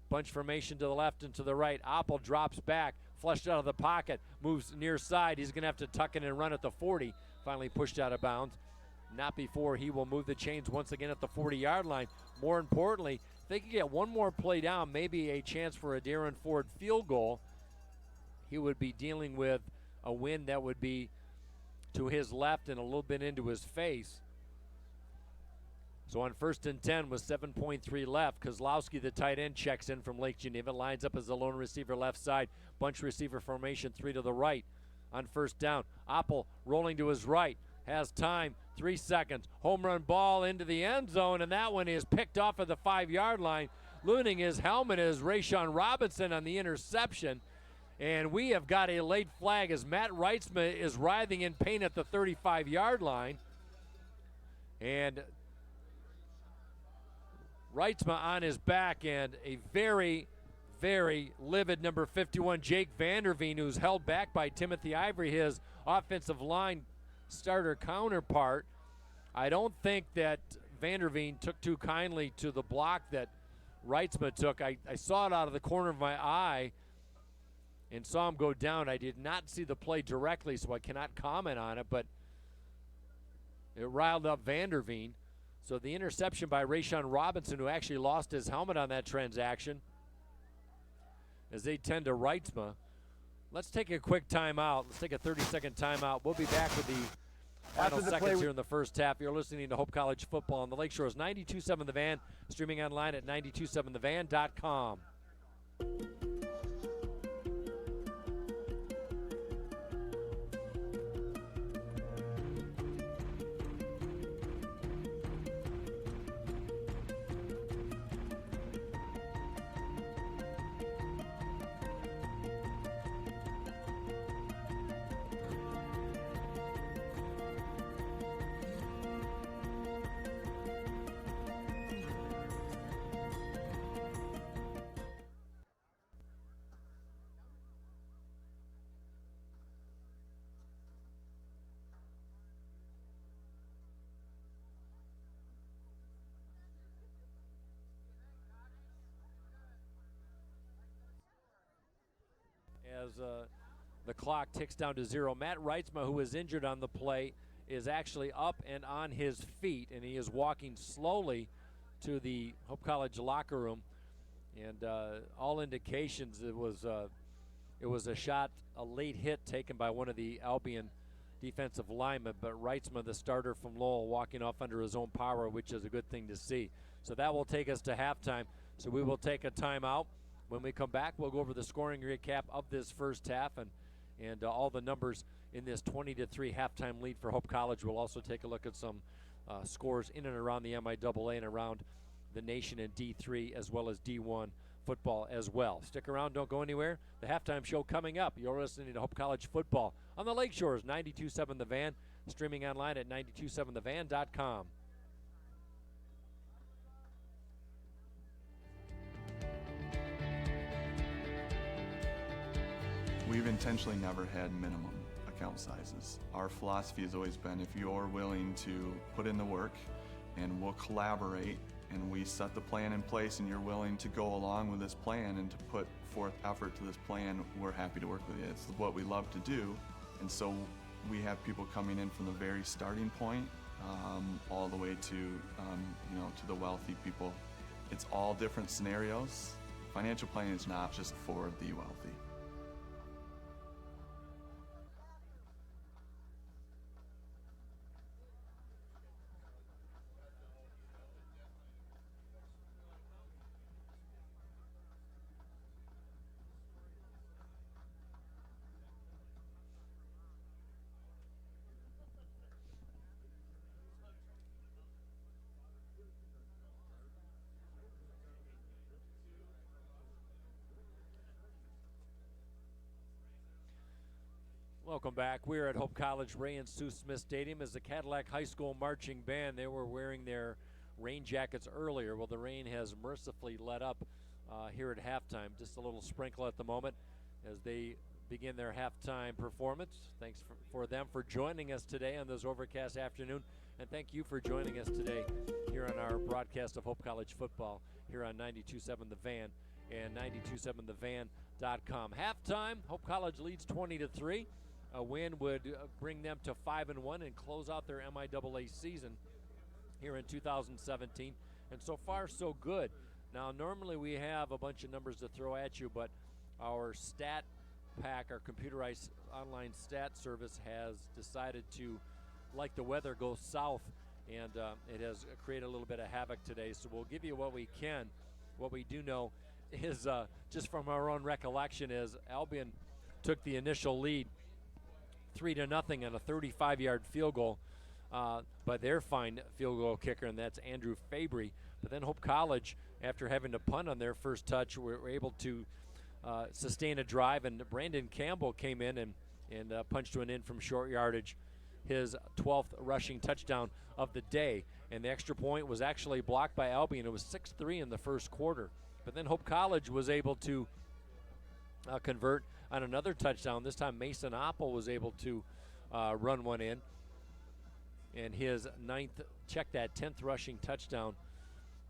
Bunch formation to the left and to the right. Oppel drops back, flushed out of the pocket, moves near side. He's going to have to tuck in and run at the 40. Finally pushed out of bounds. Not before he will move the chains once again at the 40-yard line. More importantly, if they can get one more play down, maybe a chance for a Darren Ford field goal, he would be dealing with a wind that would be to his left and a little bit into his face. So on 1st and 10 with 7.3 left, Kozlowski, the tight end, checks in from Lake Geneva, lines up as the lone receiver left side. Bunch receiver formation, 3 to the right on 1st down. Oppel rolling to his right, has time, 3 seconds. Home run ball into the end zone, and that one is picked off of the 5-yard line. Looning his helmet is Rayshawn Robinson on the interception. And we have got a late flag as Matt Reitsma is writhing in pain at the 35-yard line. And Reitsma on his back, and a very, very livid number 51, Jake Vanderveen, who's held back by Timothy Ivory, his offensive line starter counterpart. I don't think that Vanderveen took too kindly to the block that Reitsma took. I saw it out of the corner of my eye and saw him go down. I did not see the play directly, so I cannot comment on it, but it riled up Vanderveen. So the interception by Rayshawn Robinson, who actually lost his helmet on that transaction, as they tend to Reitsma. Let's take a quick timeout. Let's take a 30-second timeout. We'll be back with the final seconds here in the first half. You're listening to Hope College Football on the Lakeshore's 92.7 The Van, streaming online at 927thevan.com. As the clock ticks down to 0. Matt Reitsma, who was injured on the play, is actually up and on his feet, and he is walking slowly to the Hope College locker room. And all indications it was a shot, a late hit taken by one of the Albion defensive linemen, but Reitsma, the starter from Lowell, walking off under his own power, which is a good thing to see. So that will take us to halftime. So we will take a timeout. When we come back, we'll go over the scoring recap of this first half and all the numbers in this 20-3 halftime lead for Hope College. We'll also take a look at some scores in and around the MIAA and around the nation in D3 as well as D1 football as well. Stick around, don't go anywhere. The halftime show coming up. You're listening to Hope College Football on the Lakeshores, 92.7 The Van, streaming online at 927thevan.com. We've intentionally never had minimum account sizes. Our philosophy has always been, if you're willing to put in the work and we'll collaborate and we set the plan in place and you're willing to go along with this plan and to put forth effort to this plan, we're happy to work with you. It's what we love to do. And so we have people coming in from the very starting point all the way to, to the wealthy people. It's all different scenarios. Financial planning is not just for the wealthy. Welcome back. We're at Hope College Ray and Sue Smith Stadium as the Cadillac High School Marching Band. They were wearing their rain jackets earlier. Well, the rain has mercifully let up here at halftime. Just a little sprinkle at the moment as they begin their halftime performance. Thanks for them for joining us today on this overcast afternoon. And thank you for joining us today here on our broadcast of Hope College football here on 92.7 The Van and 927thevan.com. Halftime, Hope College leads 20-3. A win would bring them to 5-1 and close out their MIAA season here in 2017. And so far, so good. Now, normally we have a bunch of numbers to throw at you, but our stat pack, our computerized online stat service, has decided to, like the weather, go south, and it has created a little bit of havoc today. So we'll give you what we can. What we do know is, just from our own recollection, is Albion took the initial lead 3-0 on a 35-yard field goal by their fine field goal kicker, and that's Andrew Fabry. But then Hope College, after having to punt on their first touch, were able to sustain a drive, and Brandon Campbell came in and punched one in from short yardage, his 12th rushing touchdown of the day. And the extra point was actually blocked by Albion. It was 6-3 in the first quarter. But then Hope College was able to convert on another touchdown. This time Mason Oppel was able to run one in. And his 10th rushing touchdown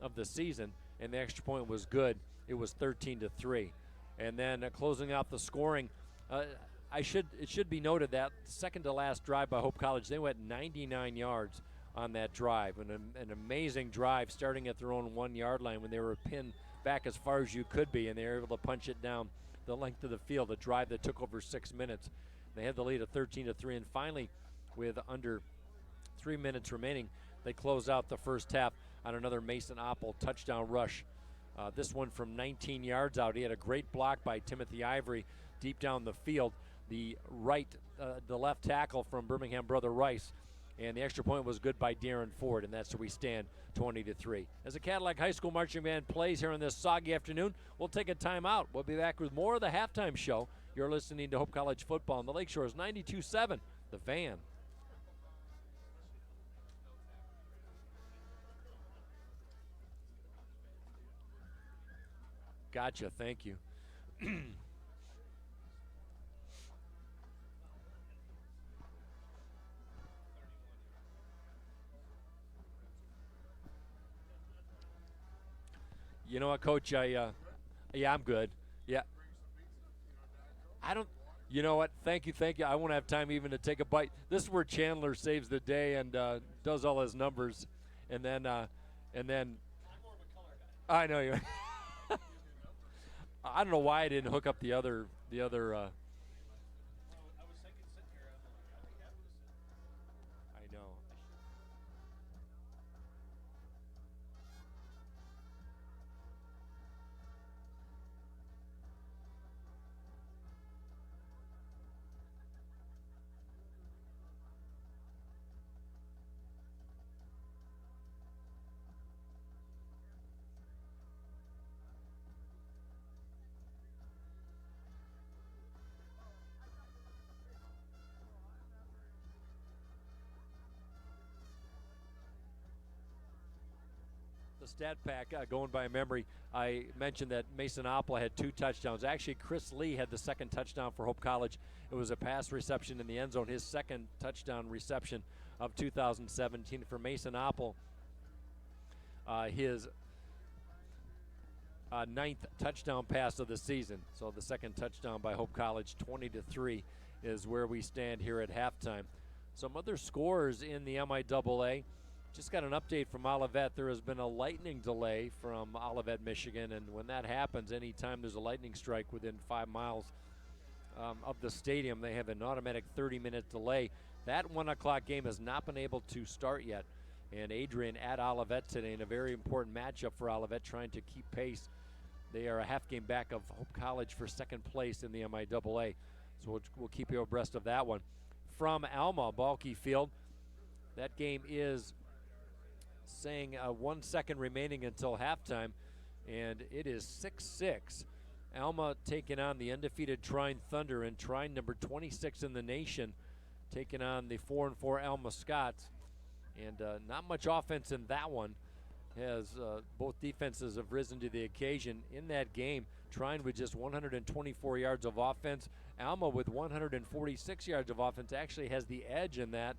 of the season. And the extra point was good. It was 13-3. And then closing out the scoring, it should be noted that second to last drive by Hope College, they went 99 yards on that drive. An amazing drive starting at their own 1 yard line when they were pinned back as far as you could be, and they were able to punch it down the length of the field, a drive that took over 6 minutes. They had the lead of 13-3, and finally, with under 3 minutes remaining, they close out the first half on another Mason Oppel touchdown rush. This one from 19 yards out. He had a great block by Timothy Ivory deep down the field. The left tackle from Birmingham Brother Rice, and the extra point was good by Darren Ford, and that's where we stand 20-3. As the Cadillac High School Marching Band plays here on this soggy afternoon, we'll take a timeout. We'll be back with more of the halftime show. You're listening to Hope College football on the Lakeshore's 92.7, The Van. Gotcha, thank you. You know what, Coach? Yeah, I'm good. Yeah. You know what? Thank you. I won't have time even to take a bite. This is where Chandler saves the day and does all his numbers, and then. I'm more of a color guy. I know you. I don't know why I didn't hook up the other. I was thinking sitting here. I know. The stat pack going by memory, I mentioned that Mason Oppel had 2 touchdowns. Actually, Chris Lee had the second touchdown for Hope College. It was a pass reception in the end zone, his second touchdown reception of 2017 for Mason Oppel. His 9th touchdown pass of the season. So the second touchdown by Hope College, 20-3 is where we stand here at halftime. Some other scores in the MIAA. Just got an update from Olivet. There has been a lightning delay from Olivet, Michigan, and when that happens, anytime there's a lightning strike within 5 miles of the stadium, they have an automatic 30-minute delay. That 1 o'clock game has not been able to start yet, and Adrian at Olivet today in a very important matchup for Olivet, trying to keep pace. They are a half game back of Hope College for second place in the MIAA, so we'll keep you abreast of that one. From Alma, Balke Field, that game is saying 1 second remaining until halftime, and it is 6-6. Alma taking on the undefeated Trine Thunder, and Trine number 26 in the nation taking on the 4-4 Alma Scots. And not much offense in that one, as both defenses have risen to the occasion. In that game, Trine with just 124 yards of offense. Alma with 146 yards of offense actually has the edge in that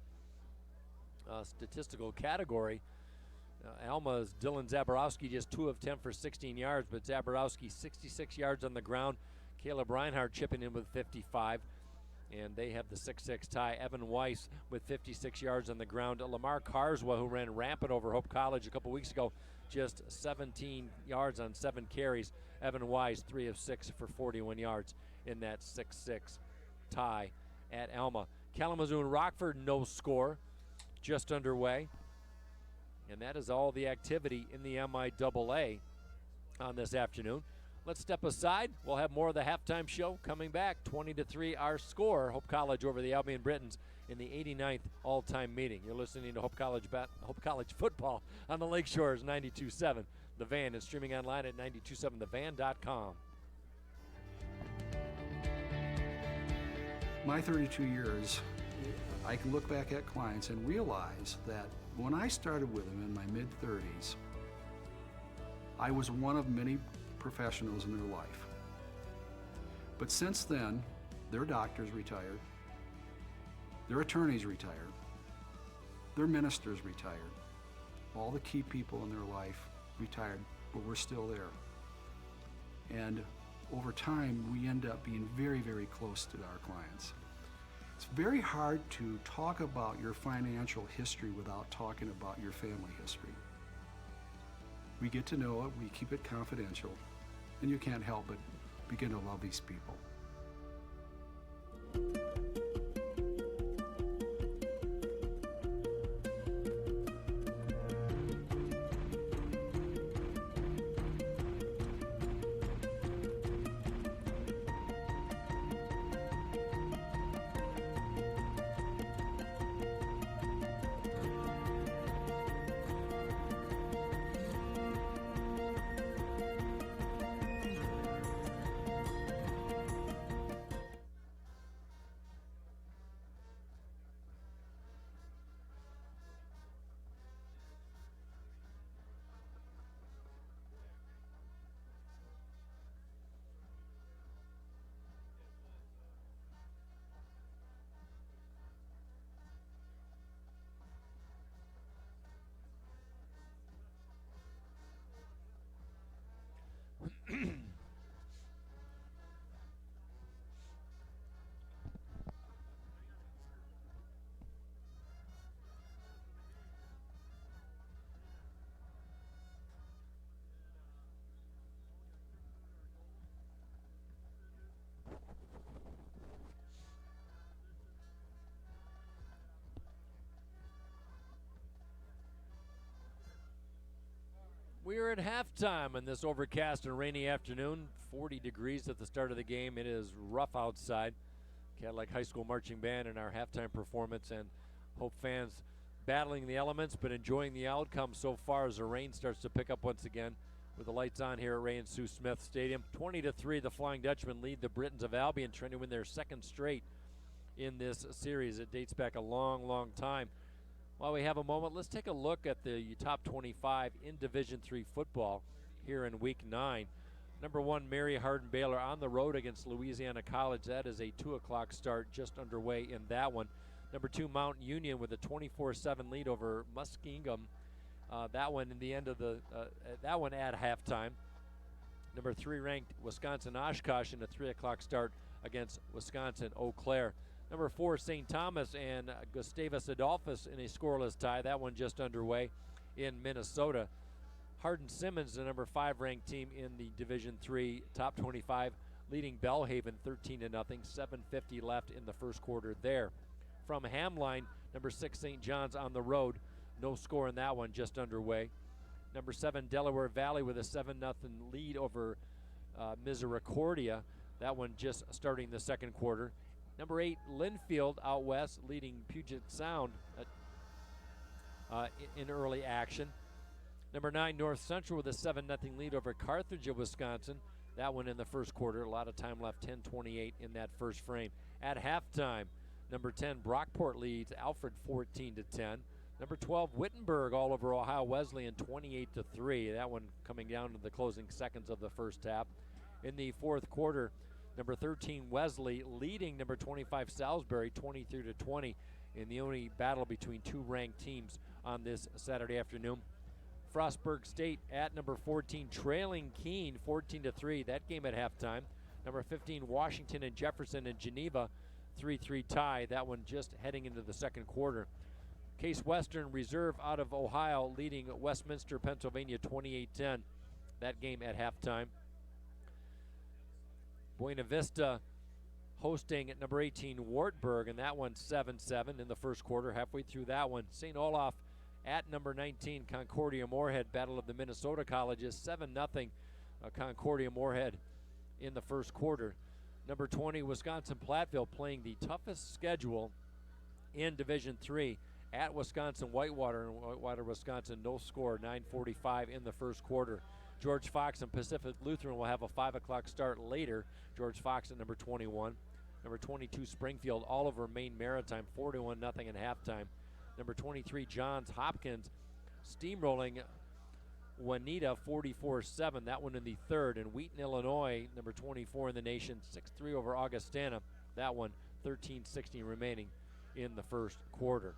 statistical category. Alma's Dylan Zaborowski just 2 of 10 for 16 yards, but Zaborowski 66 yards on the ground. Caleb Reinhardt chipping in with 55, and they have the 6-6 tie. Evan Weiss with 56 yards on the ground. Lamar Carswell, who ran rampant over Hope College a couple weeks ago, just 17 yards on 7 carries. Evan Weiss 3 of 6 for 41 yards in that 6-6 tie at Alma. Kalamazoo and Rockford, no score, just underway. And that is all the activity in the MIAA on this afternoon. Let's step aside. We'll have more of the halftime show coming back. 20-3 our score. Hope College over the Albion Britons in the 89th all-time meeting. You're listening to Hope College football on the Lakeshores 92.7. The Van is streaming online at 927thevan.com. My 32 years, I can look back at clients and realize that when I started with them in my mid-30s, I was one of many professionals in their life. But since then, their doctors retired, their attorneys retired, their ministers retired, all the key people in their life retired, but we're still there. And over time, we end up being very, very close to our clients. It's very hard to talk about your financial history without talking about your family history. We get to know it, we keep it confidential, and you can't help but begin to love these people. We are at halftime on this overcast and rainy afternoon. 40 degrees at the start of the game. It is rough outside. Cadillac High School Marching Band in our halftime performance, and Hope fans battling the elements but enjoying the outcome so far as the rain starts to pick up once again with the lights on here at Ray and Sue Smith Stadium. 20-3, the Flying Dutchmen lead the Britons of Albion, trying to win their second straight in this series. It dates back a long, long time. While we have a moment, let's take a look at the top 25 in Division III football here in Week 9. Number 1, Mary Hardin Baylor on the road against Louisiana College. That is a 2 o'clock start just underway in that one. Number 2, Mountain Union with a 24-7 lead over Muskingum. That one in the end of the that one at halftime. Number 3 ranked Wisconsin Oshkosh in a 3 o'clock start against Wisconsin Eau Claire. Number 4, St. Thomas and Gustavus Adolphus in a scoreless tie. That one just underway in Minnesota. Hardin Simmons, the number 5 ranked team in the Division III top 25, leading Bellhaven 13-0. 7:50 left in the first quarter there. From Hamline, number 6, St. John's on the road. No score in that one, just underway. Number 7, Delaware Valley with a 7-0 lead over Misericordia. That one just starting the second quarter. Number 8, Linfield out west, leading Puget Sound in early action. Number 9, North Central with a 7-0 lead over Carthage of Wisconsin. That one in the first quarter. A lot of time left, 10:28 in that first frame. At halftime, number 10, Brockport leads Alfred 14-10. Number 12, Wittenberg all over Ohio Wesleyan 28-3. That one coming down to the closing seconds of the first half. In the fourth quarter, number 13, Wesley leading number 25, Salisbury 23-20 in the only battle between two ranked teams on this Saturday afternoon. Frostburg State at number 14, trailing Keene 14-3. That game at halftime. Number 15, Washington and Jefferson and Geneva 3-3 tie. That one just heading into the second quarter. Case Western Reserve out of Ohio leading Westminster, Pennsylvania 28-10. That game at halftime. Buena Vista hosting at number 18, Wartburg, and that one 7-7 in the first quarter. Halfway through that one, St. Olaf at number 19, Concordia Moorhead, Battle of the Minnesota Colleges, 7-0 Concordia Moorhead in the first quarter. Number 20, Wisconsin-Platteville playing the toughest schedule in Division III at Wisconsin-Whitewater. In Whitewater, Wisconsin, no score, 9:45 in the first quarter. George Fox and Pacific Lutheran will have a 5 o'clock start later. George Fox at number 21. Number 22, Springfield, Oliver, Maine Maritime, 41-0 at halftime. Number 23, Johns Hopkins, steamrolling Juanita, 44-7. That one in the third. And Wheaton, Illinois, number 24 in the nation, 6-3 over Augustana. That one, 13-16 remaining in the first quarter.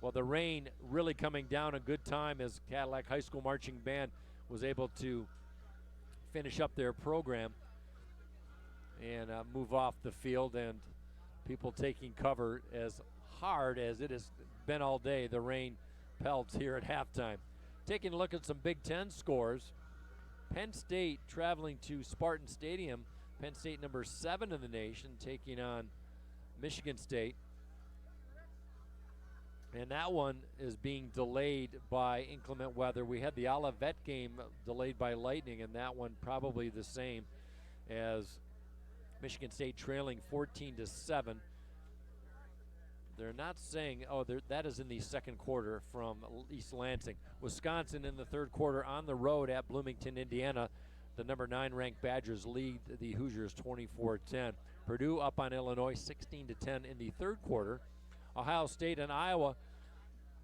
Well, the rain really coming down a good time as Cadillac High School Marching Band was able to finish up their program and move off the field, and people taking cover as hard as it has been all day. The rain pelts here at halftime. Taking a look at some Big Ten scores. Penn State traveling to Spartan Stadium. Penn State number 7 in the nation taking on Michigan State. And that one is being delayed by inclement weather. We had the Olivet game delayed by lightning, and that one probably the same as Michigan State trailing 14-7. They're not saying, that is in the second quarter from East Lansing. Wisconsin in the third quarter on the road at Bloomington, Indiana. The number 9 ranked Badgers lead the Hoosiers 24-10. Purdue up on Illinois 16-10 in the third quarter. Ohio State and Iowa,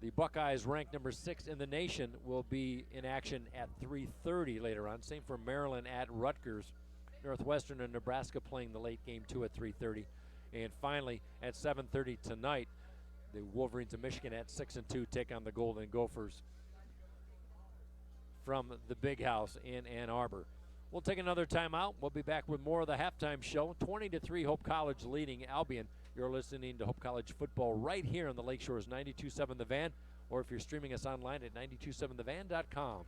the Buckeyes ranked number 6 in the nation, will be in action at 3:30 later on. Same for Maryland at Rutgers. Northwestern and Nebraska playing the late game 2 at 3:30. And finally, at 7:30 tonight, the Wolverines of Michigan at 6-2 take on the Golden Gophers from the Big House in Ann Arbor. We'll take another timeout. We'll be back with more of the halftime show. 20-3, Hope College leading Albion. You're listening to Hope College football right here on the Lakeshores 92.7 The Van, or if you're streaming us online at 927thevan.com.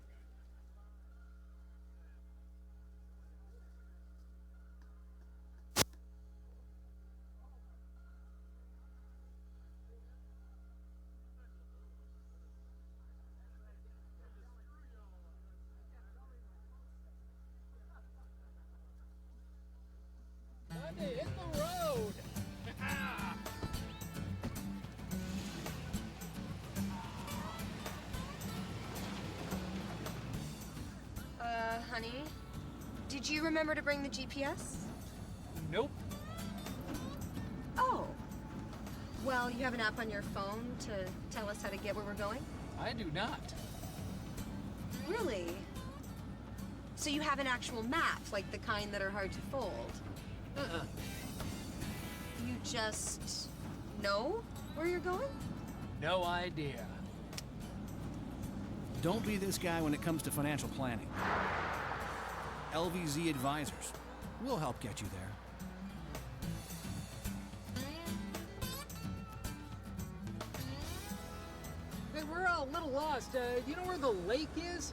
Hit the road. Honey, did you remember to bring the GPS? Nope. Oh. Well, you have an app on your phone to tell us how to get where we're going? I do not. Really? So you have an actual map, like the kind that are hard to fold? You just know where you're going? No idea. Don't be this guy when it comes to financial planning. LVZ Advisors. We'll help get you there. Hey, we're all a little lost. You know where the lake is?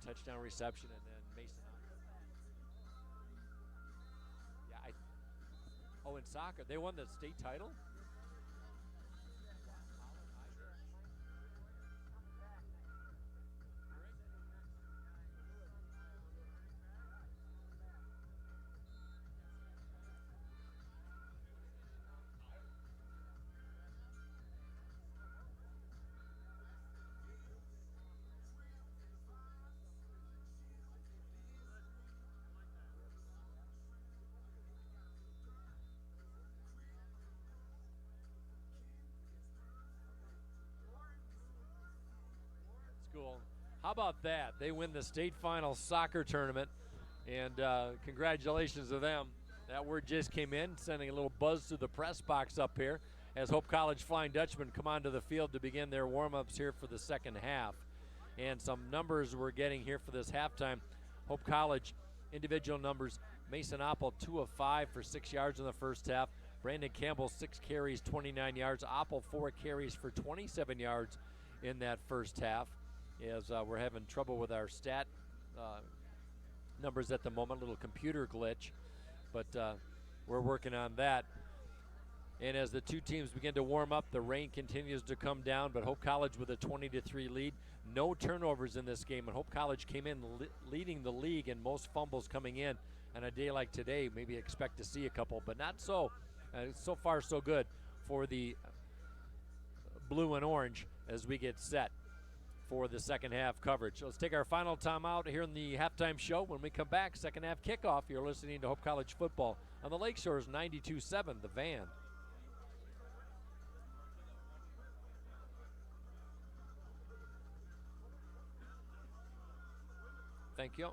Touchdown reception, and then Mason. Yeah, in soccer, they won the state title? School. How about that? They win the state final soccer tournament, and congratulations to them. That word just came in, sending a little buzz to the press box up here as Hope College Flying Dutchmen come onto the field to begin their warm-ups here for the second half. And some numbers we're getting here for this halftime. Hope College individual numbers: Mason Oppel 2 of 5 for 6 yards in the first half. Brandon Campbell 6 carries, 29 yards. Oppel 4 carries for 27 yards in that first half. As we're having trouble with our stat numbers at the moment, a little computer glitch, but we're working on that. And as the two teams begin to warm up, the rain continues to come down, but Hope College with a 20-3 lead. No turnovers in this game, and Hope College came in leading the league in most fumbles coming in. On a day like today, maybe expect to see a couple, but not so. So far, so good for the blue and orange as we get set for the second half coverage. So let's take our final time out here in the halftime show. When we come back, second half kickoff, you're listening to Hope College football on the Lakeshore's 92.7 The Van. Thank you.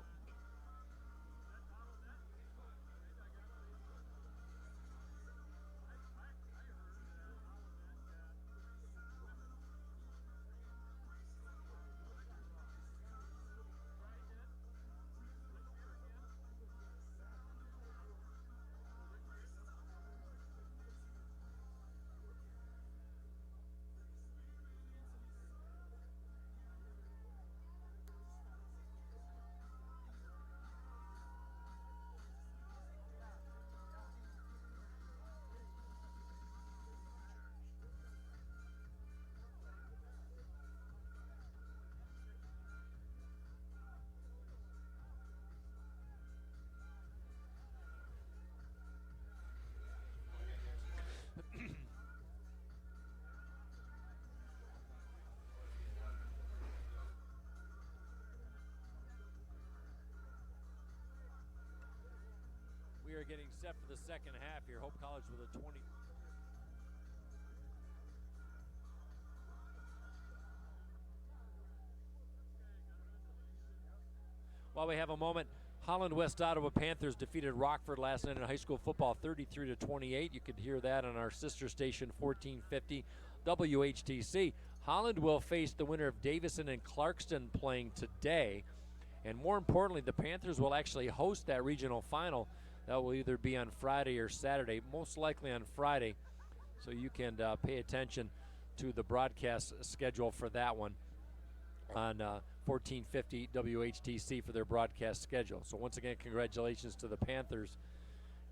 We are getting set for the second half here. Hope College with a 20. While we have a moment, Holland West Ottawa Panthers defeated Rockford last night in high school football 33-28. You could hear that on our sister station 1450 WHTC. Holland will face the winner of Davison and Clarkston playing today. And more importantly, the Panthers will actually host that regional final. That will either be on Friday or Saturday, most likely on Friday. So you can pay attention to the broadcast schedule for that one on 1450 WHTC for their broadcast schedule. So once again, congratulations to the Panthers,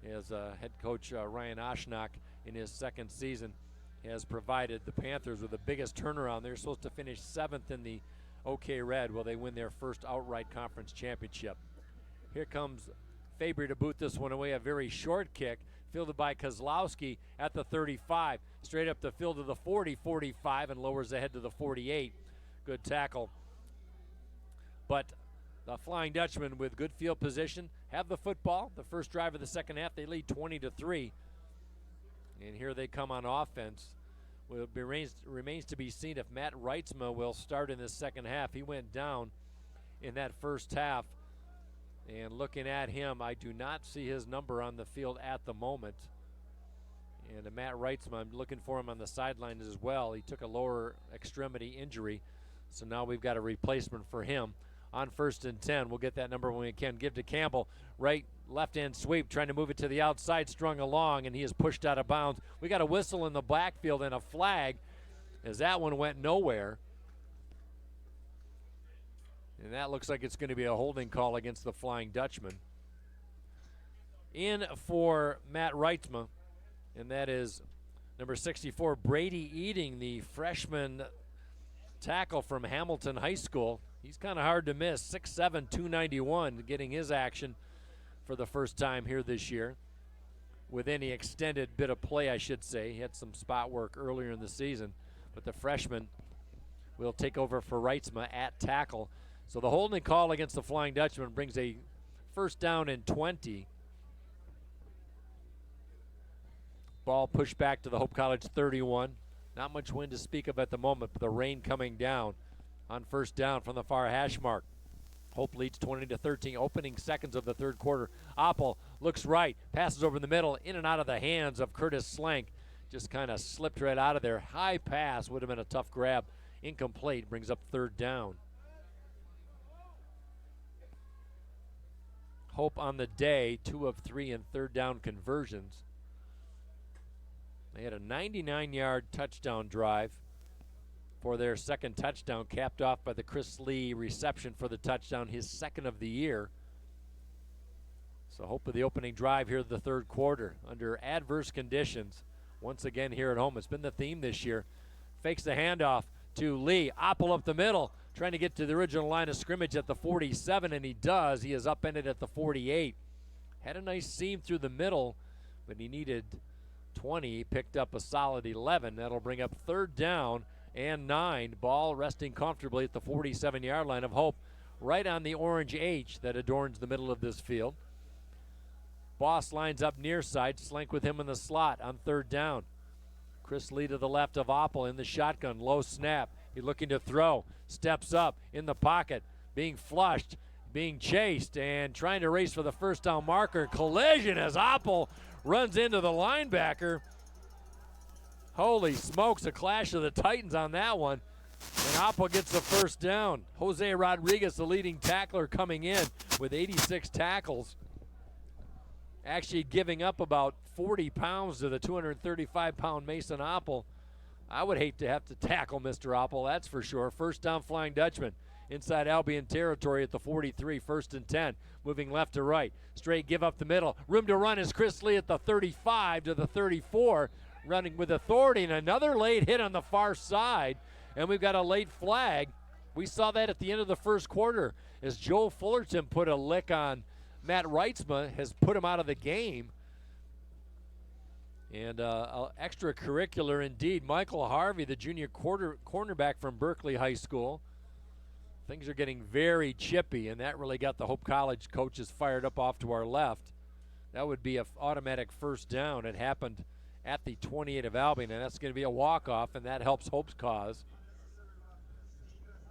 as head coach Ryan Oshnock in his second season has provided the Panthers with the biggest turnaround. They're supposed to finish 7th in the OK Red while they win their first outright conference championship. Here comes Fabry to boot this one away, a very short kick, fielded by Kozlowski at the 35. Straight up the field to the 40, 45, and lowers ahead to the 48. Good tackle. But the Flying Dutchmen with good field position have the football. The first drive of the second half, they lead 20-3. And here they come on offense. Well, it remains to be seen if Matt Reitsma will start in this second half. He went down in that first half. And looking at him, I do not see his number on the field at the moment. And Matt Reitsma, I'm looking for him on the sidelines as well. He took a lower extremity injury, so now we've got a replacement for him. On 1st and 10, we'll get that number when we can. Give to Campbell, right, left-hand sweep, trying to move it to the outside, strung along, and he is pushed out of bounds. We got a whistle in the backfield and a flag as that one went nowhere. And that looks like it's going to be a holding call against the Flying Dutchman. In for Matt Reitsma, and that is number 64, Brady Eating, the freshman tackle from Hamilton High School. He's kind of hard to miss, 6'7", 291, getting his action for the first time here this year. With any extended bit of play, I should say. He had some spot work earlier in the season, but the freshman will take over for Reitsma at tackle. So the holding call against the Flying Dutchman brings a first down and 20. Ball pushed back to the Hope College 31. Not much wind to speak of at the moment, but the rain coming down on first down from the far hash mark. Hope leads 20-13, opening seconds of the third quarter. Oppel looks right, passes over the middle, in and out of the hands of Curtis Slank. Just kind of slipped right out of there. High pass would have been a tough grab. Incomplete, brings up third down. Hope on the day, 2 of 3 in third down conversions. They had a 99-yard touchdown drive for their second touchdown, capped off by the Chris Lee reception for the touchdown, his second of the year. So hope of the opening drive here in the third quarter under adverse conditions. Once again here at home, it's been the theme this year. Fakes the handoff to Lee. Oppel up the middle, trying to get to the original line of scrimmage at the 47, and he does. He is upended at the 48. Had a nice seam through the middle, but he needed 20. He picked up a solid 11. That'll bring up third down and 9. Ball resting comfortably at the 47-yard line of Hope, right on the orange H that adorns the middle of this field. Boss lines up near side. Slank with him in the slot on third down. Chris Lee to the left of Oppel in the shotgun. Low snap. He's looking to throw. Steps up in the pocket. Being flushed. Being chased and trying to race for the first down marker. Collision as Oppel runs into the linebacker. Holy smokes, a clash of the Titans on that one. And Oppel gets the first down. Jose Rodriguez, the leading tackler, coming in with 86 tackles. Actually giving up about 40 pounds to the 235-pound Mason Oppel. I would hate to have to tackle Mr. Oppel, that's for sure. First down, Flying Dutchman. Inside Albion territory at the 43, 1st and 10. Moving left to right. Straight give up the middle. Room to run is Chris Lee at the 35 to the 34. Running with authority, and another late hit on the far side. And we've got a late flag. We saw that at the end of the first quarter as Joe Fullerton put a lick on Matt Reitsma, has put him out of the game. And extracurricular indeed. Michael Harvey, the junior cornerback from Berkeley High School. Things are getting very chippy, and that really got the Hope College coaches fired up off to our left. That would be an automatic first down. It happened at the 28 of Albion, and that's going to be a walk-off, and that helps Hope's cause.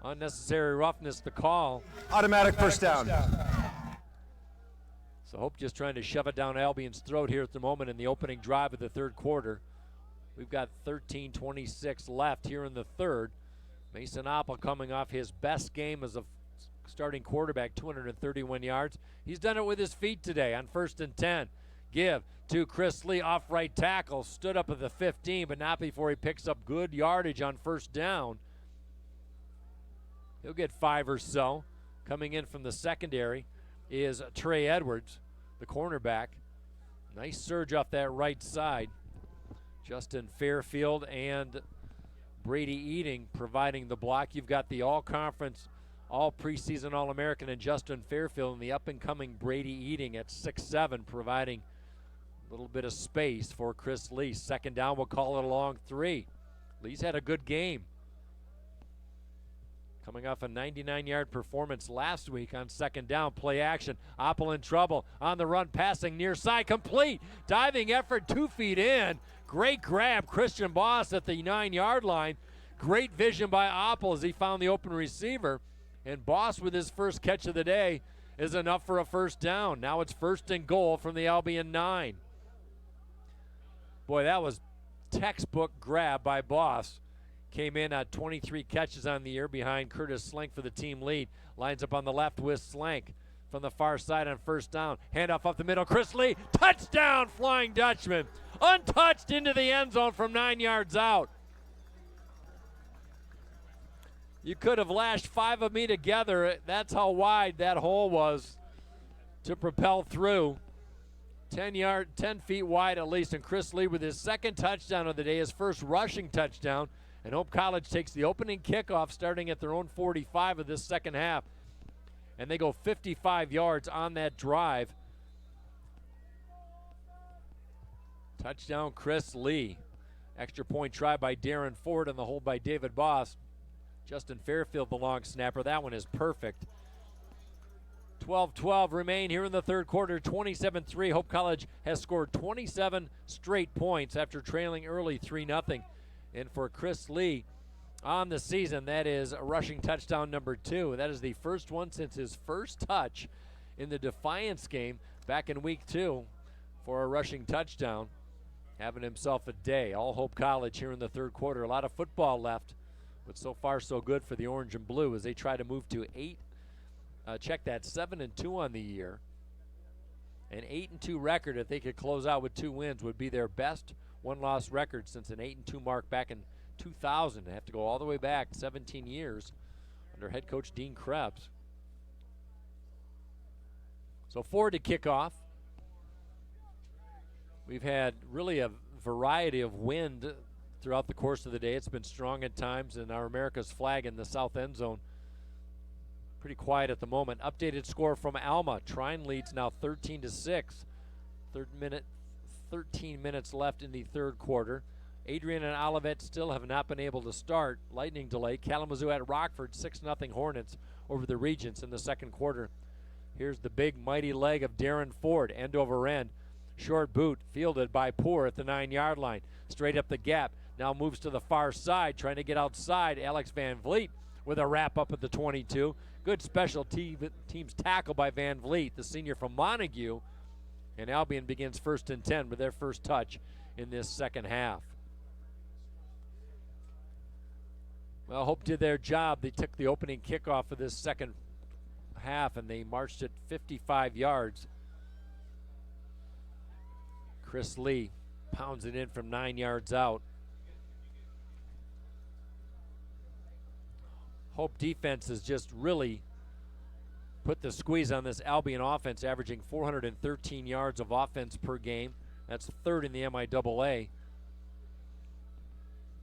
Unnecessary roughness, the call. Automatic first down. So Hope just trying to shove it down Albion's throat here at the moment in the opening drive of the third quarter. We've got 13:26 left here in the third. Mason Oppel coming off his best game as a starting quarterback, 231 yards. He's done it with his feet today on 1st and 10. Give to Chris Lee, off right tackle, stood up at the 15, but not before he picks up good yardage on first down. He'll get 5 or so. Coming in from the secondary is Trey Edwards, the cornerback. Nice surge off that right side. Justin Fairfield and Brady Eating providing the block. You've got the all-conference, all-preseason All-American and Justin Fairfield, and the up-and-coming Brady Eating at 6'7", providing a little bit of space for Chris Lee. Second down, we'll call it a long 3. Lee's had a good game. Coming off a 99-yard performance last week on second down. Play action. Oppel in trouble. On the run, passing near side. Complete. Diving effort, 2 feet in. Great grab. Christian Boss at the 9-yard line. Great vision by Oppel as he found the open receiver. And Boss with his first catch of the day is enough for a first down. Now it's 1st and goal from the Albion 9. Boy, that was textbook grab by Boss. Came in at 23 catches on the year behind Curtis Slank for the team lead. Lines up on the left with Slank from the far side on first down. Handoff up the middle. Chris Lee, touchdown, Flying Dutchman. Untouched into the end zone from 9 yards out. You could have lashed 5 of me together. That's how wide that hole was to propel through. 10 feet wide at least. And Chris Lee with his second touchdown of the day, his first rushing touchdown. And Hope College takes the opening kickoff starting at their own 45 of this second half. And they go 55 yards on that drive. Touchdown, Chris Lee. Extra point try by Darren Ford and the hold by David Boss. Justin Fairfield, the long snapper. That one is perfect. 12-12 remain here in the third quarter. 27-3. Hope College has scored 27 straight points after trailing early 3-0. And for Chris Lee on the season, that is a rushing touchdown number 2. That is the first one since his first touch in the Defiance game back in week 2 for a rushing touchdown. having himself a day. All Hope College here in the third quarter. A lot of football left, but so far so good for the orange and blue as they try to move to 7-2 on the year. An 8-2 record, if they could close out with 2 wins, would be their best one-loss record since an 8-2 mark back in 2000. They have to go all the way back 17 years under head coach Dean Krebs. So forward to kickoff. We've had really a variety of wind throughout the course of the day. It's been strong at times, and our America's flag in the south end zone pretty quiet at the moment. Updated score from Alma. Trine leads now 13-6. 13 minutes left in the third quarter. Adrian and Olivet still have not been able to start. Lightning delay. Kalamazoo at Rockford, 6-0 Hornets over the Regents in the second quarter. Here's the big mighty leg of Darren Ford, end over end. Short boot fielded by Poor at the 9-yard line. Straight up the gap. Now moves to the far side, trying to get outside. Alex Van Vliet with a wrap up at the 22. Good special teams tackle by Van Vliet, the senior from Montague. And Albion begins 1st and 10 with their first touch in this second half. Well, Hope did their job. They took the opening kickoff of this second half and they marched it 55 yards. Chris Lee pounds it in from 9 yards out. Hope defense has just really put the squeeze on this Albion offense, averaging 413 yards of offense per game. That's third in the MIAA.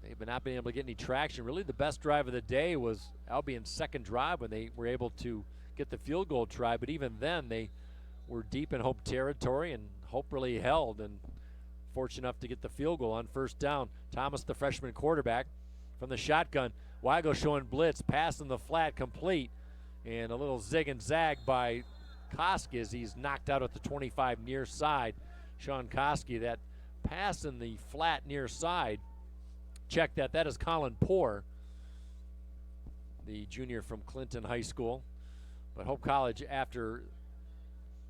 They've not been able to get any traction. Really, the best drive of the day was Albion's second drive when they were able to get the field goal try. But even then, they were deep in Hope territory, and Hope really held and fortunate enough to get the field goal on first down. Thomas, the freshman quarterback, from the shotgun. Weigel showing blitz, pass in the flat, complete. And a little zig and zag by Koski as he's knocked out at the 25 near side. Sean Koski, that pass in the flat near side. Check that. That is Colin Poor, the junior from Clinton High School. But Hope College, after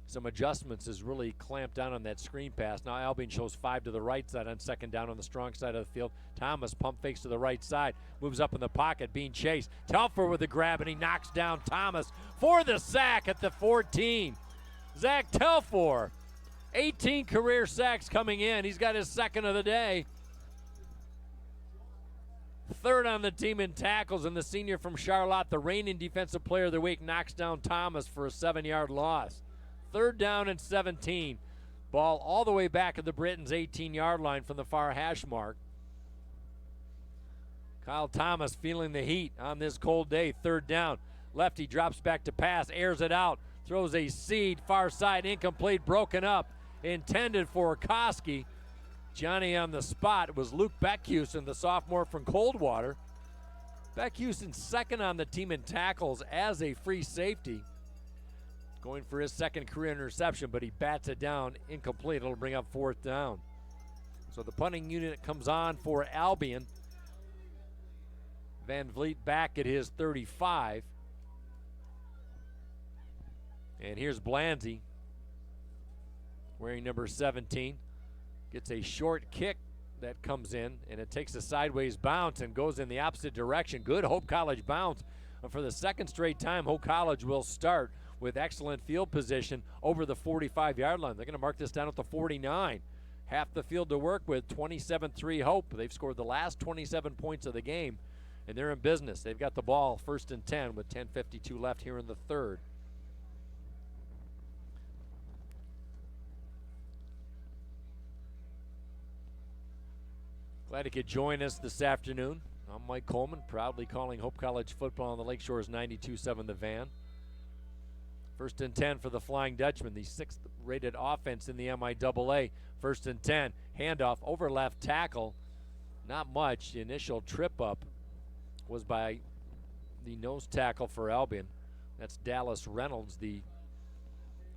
some adjustments, has really clamped down on that screen pass. Now Albion shows 5 to the right side on second down on the strong side of the field. Thomas pump fakes to the right side, moves up in the pocket, being chased. Telfer with the grab, and he knocks down Thomas for the sack at the 14. Zach Telfer, 18 career sacks coming in. He's got his second of the day. Third on the team in tackles, and the senior from Charlotte, the reigning defensive player of the week, knocks down Thomas for a 7-yard loss. Third down and 17. Ball all the way back at the Britons' 18-yard line from the far hash mark. Kyle Thomas feeling the heat on this cold day. Third down. Lefty drops back to pass, airs it out, throws a seed, far side, incomplete, broken up, intended for Koski. Johnny on the spot was Luke Beckhusen, the sophomore from Coldwater. Beckhusen second on the team in tackles as a free safety. Going for his second career interception, but he bats it down incomplete. It'll bring up fourth down. So the punting unit comes on for Albion. Van Vliet back at his 35. And here's Blanzy, wearing number 17. Gets a short kick that comes in, and it takes a sideways bounce and goes in the opposite direction. Good Hope College bounce. And for the second straight time, Hope College will start with excellent field position over the 45-yard line. They're going to mark this down at the 49. Half the field to work with, 27-3 Hope. They've scored the last 27 points of the game, and they're in business. They've got the ball 1st and 10 with 10:52 left here in the third. Glad you could join us this afternoon. I'm Mike Coleman, proudly calling Hope College football on the Lakeshore's 92.7 The Van. 1st and 10 for the Flying Dutchman, the 6th rated offense in the MIAA. 1st and 10, handoff over left tackle. Not much. The initial trip up was by the nose tackle for Albion. That's Dallas Reynolds, the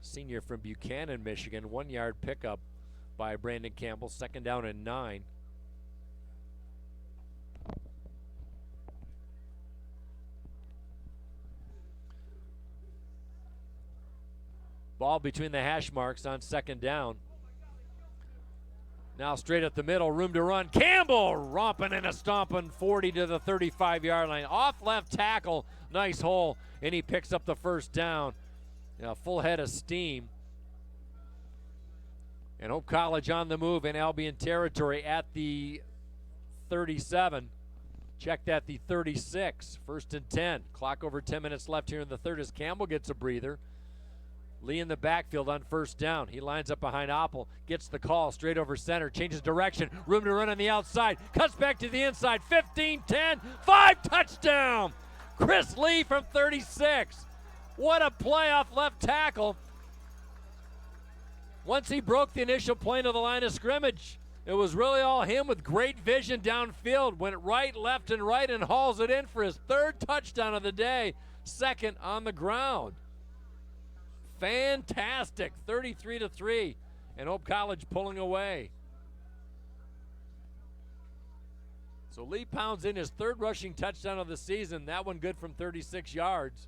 senior from Buchanan, Michigan. 1-yard pickup by Brandon Campbell. 2nd down and 9. Ball between the hash marks on 2nd down. Now straight up the middle, room to run. Campbell romping and a stomping 40 to the 35-yard line. Off left tackle, nice hole, and he picks up the first down. Full head of steam. And Hope College on the move in Albion territory at the 37. Check that, the 36. 1st and 10. Clock over 10 minutes left here in the third as Campbell gets a breather. Lee in the backfield on 1st down. He lines up behind Oppel, gets the call straight over center, changes direction, room to run on the outside, cuts back to the inside, 15, 10, 5, touchdown! Chris Lee from 36. What a play off left tackle. Once he broke the initial plane to the line of scrimmage, it was really all him with great vision downfield. Went right, left, and right and hauls it in for his 3rd touchdown of the day, 2nd on the ground. Fantastic, 33-3, and Hope College pulling away. So Lee pounds in his 3rd rushing touchdown of the season, that one good from 36 yards.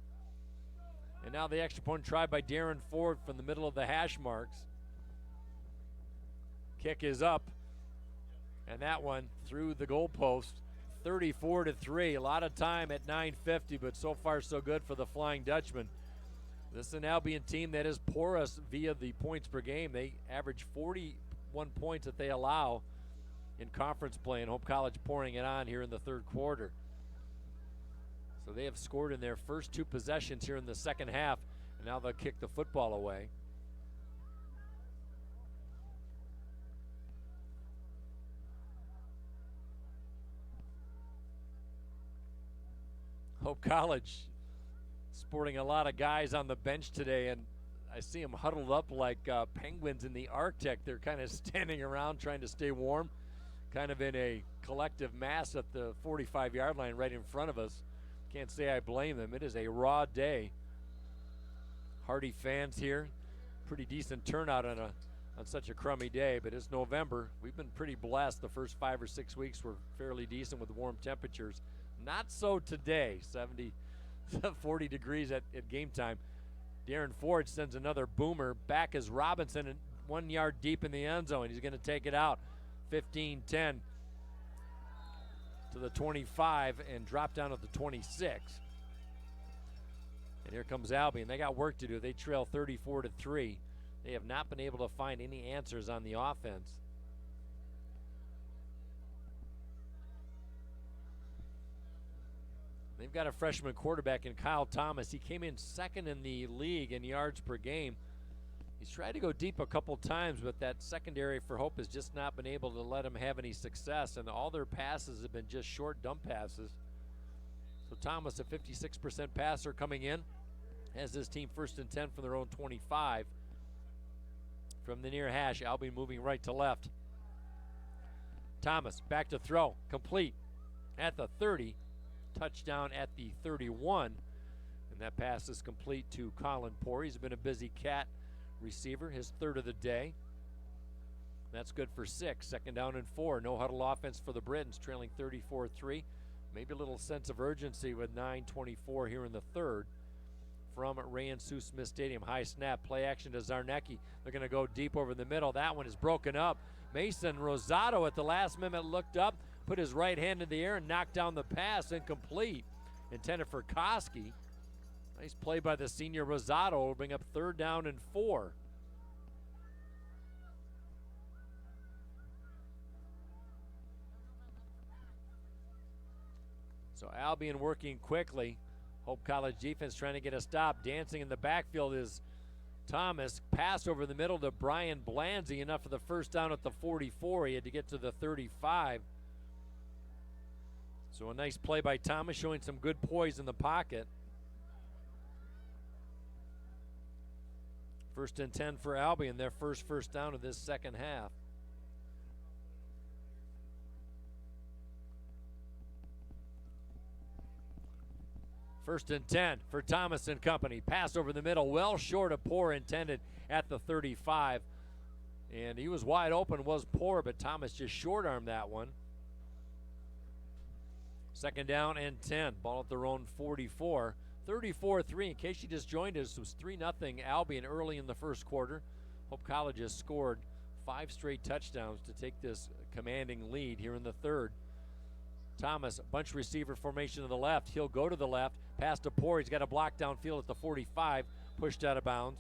And now the extra point tried by Darren Ford from the middle of the hash marks. Kick is up, and that one through the goalpost, 34-3. A lot of time at 9:50, but so far so good for the Flying Dutchman. This is an Albion team that is porous via the points per game. They average 41 points that they allow in conference play, and Hope College pouring it on here in the 3rd quarter. So they have scored in their first 2 possessions here in the 2nd half, and now they'll kick the football away. Hope College sporting a lot of guys on the bench today, and I see them huddled up like penguins in the Arctic. They're kind of standing around trying to stay warm, kind of in a collective mass at the 45-yard line right in front of us. Can't say I blame them. It is a raw day. Hardy fans here. Pretty decent turnout on such a crummy day, but it's November. We've been pretty blessed. The first 5 or 6 weeks were fairly decent with warm temperatures. Not so today. 40 degrees at game time. Darren Ford sends another boomer. Back is Robinson, and 1 yard deep in the end zone. He's going to take it out. 15-10 to the 25 and drop down at the 26. And here comes Albion. They got work to do. They trail 34-3. They have not been able to find any answers on the offense. They've got a freshman quarterback in Kyle Thomas. He came in 2nd in the league in yards per game. He's tried to go deep a couple times, but that secondary for Hope has just not been able to let him have any success, and all their passes have been just short dump passes. So Thomas, a 56% passer coming in, has his team 1st and 10 from their own 25. From the near hash, Albion moving right to left. Thomas back to throw, complete at the 30. Touchdown at the 31, and that pass is complete to Colin Poore. He's been a busy cat receiver, his 3rd of the day. That's good for 6. 2nd down and 4. No huddle offense for the Britons, trailing 34-3. Maybe a little sense of urgency with 9:24 here in the 3rd. From Ray Sue Smith Stadium, high snap, play action to Zarnecki. They're going to go deep over the middle. That one is broken up. Mason Rosado at the last minute looked up, put his right hand in the air and knocked down the pass, incomplete. Intended for Koski. Nice play by the senior Rosado. Will bring up 3rd down and 4. So Albion working quickly. Hope College defense trying to get a stop. Dancing in the backfield is Thomas. Pass over the middle to Brian Blanzy, enough for the 1st down at the 44. He had to get to the 35. So a nice play by Thomas, showing some good poise in the pocket. 1st and 10 for Albion, their first down of this 2nd half. First and 10 for Thomas and company. Pass over the middle, well short of Poore, intended at the 35. And he was wide open, was Poore, but Thomas just short-armed that one. 2nd down and 10. Ball at their own 44. 34-3. In case you just joined us, it was 3-0 Albion early in the 1st quarter. Hope College has scored 5 straight touchdowns to take this commanding lead here in the third. Thomas, bunch receiver formation to the left. He'll go to the left, pass to Poor. He's got a block downfield at the 45, pushed out of bounds.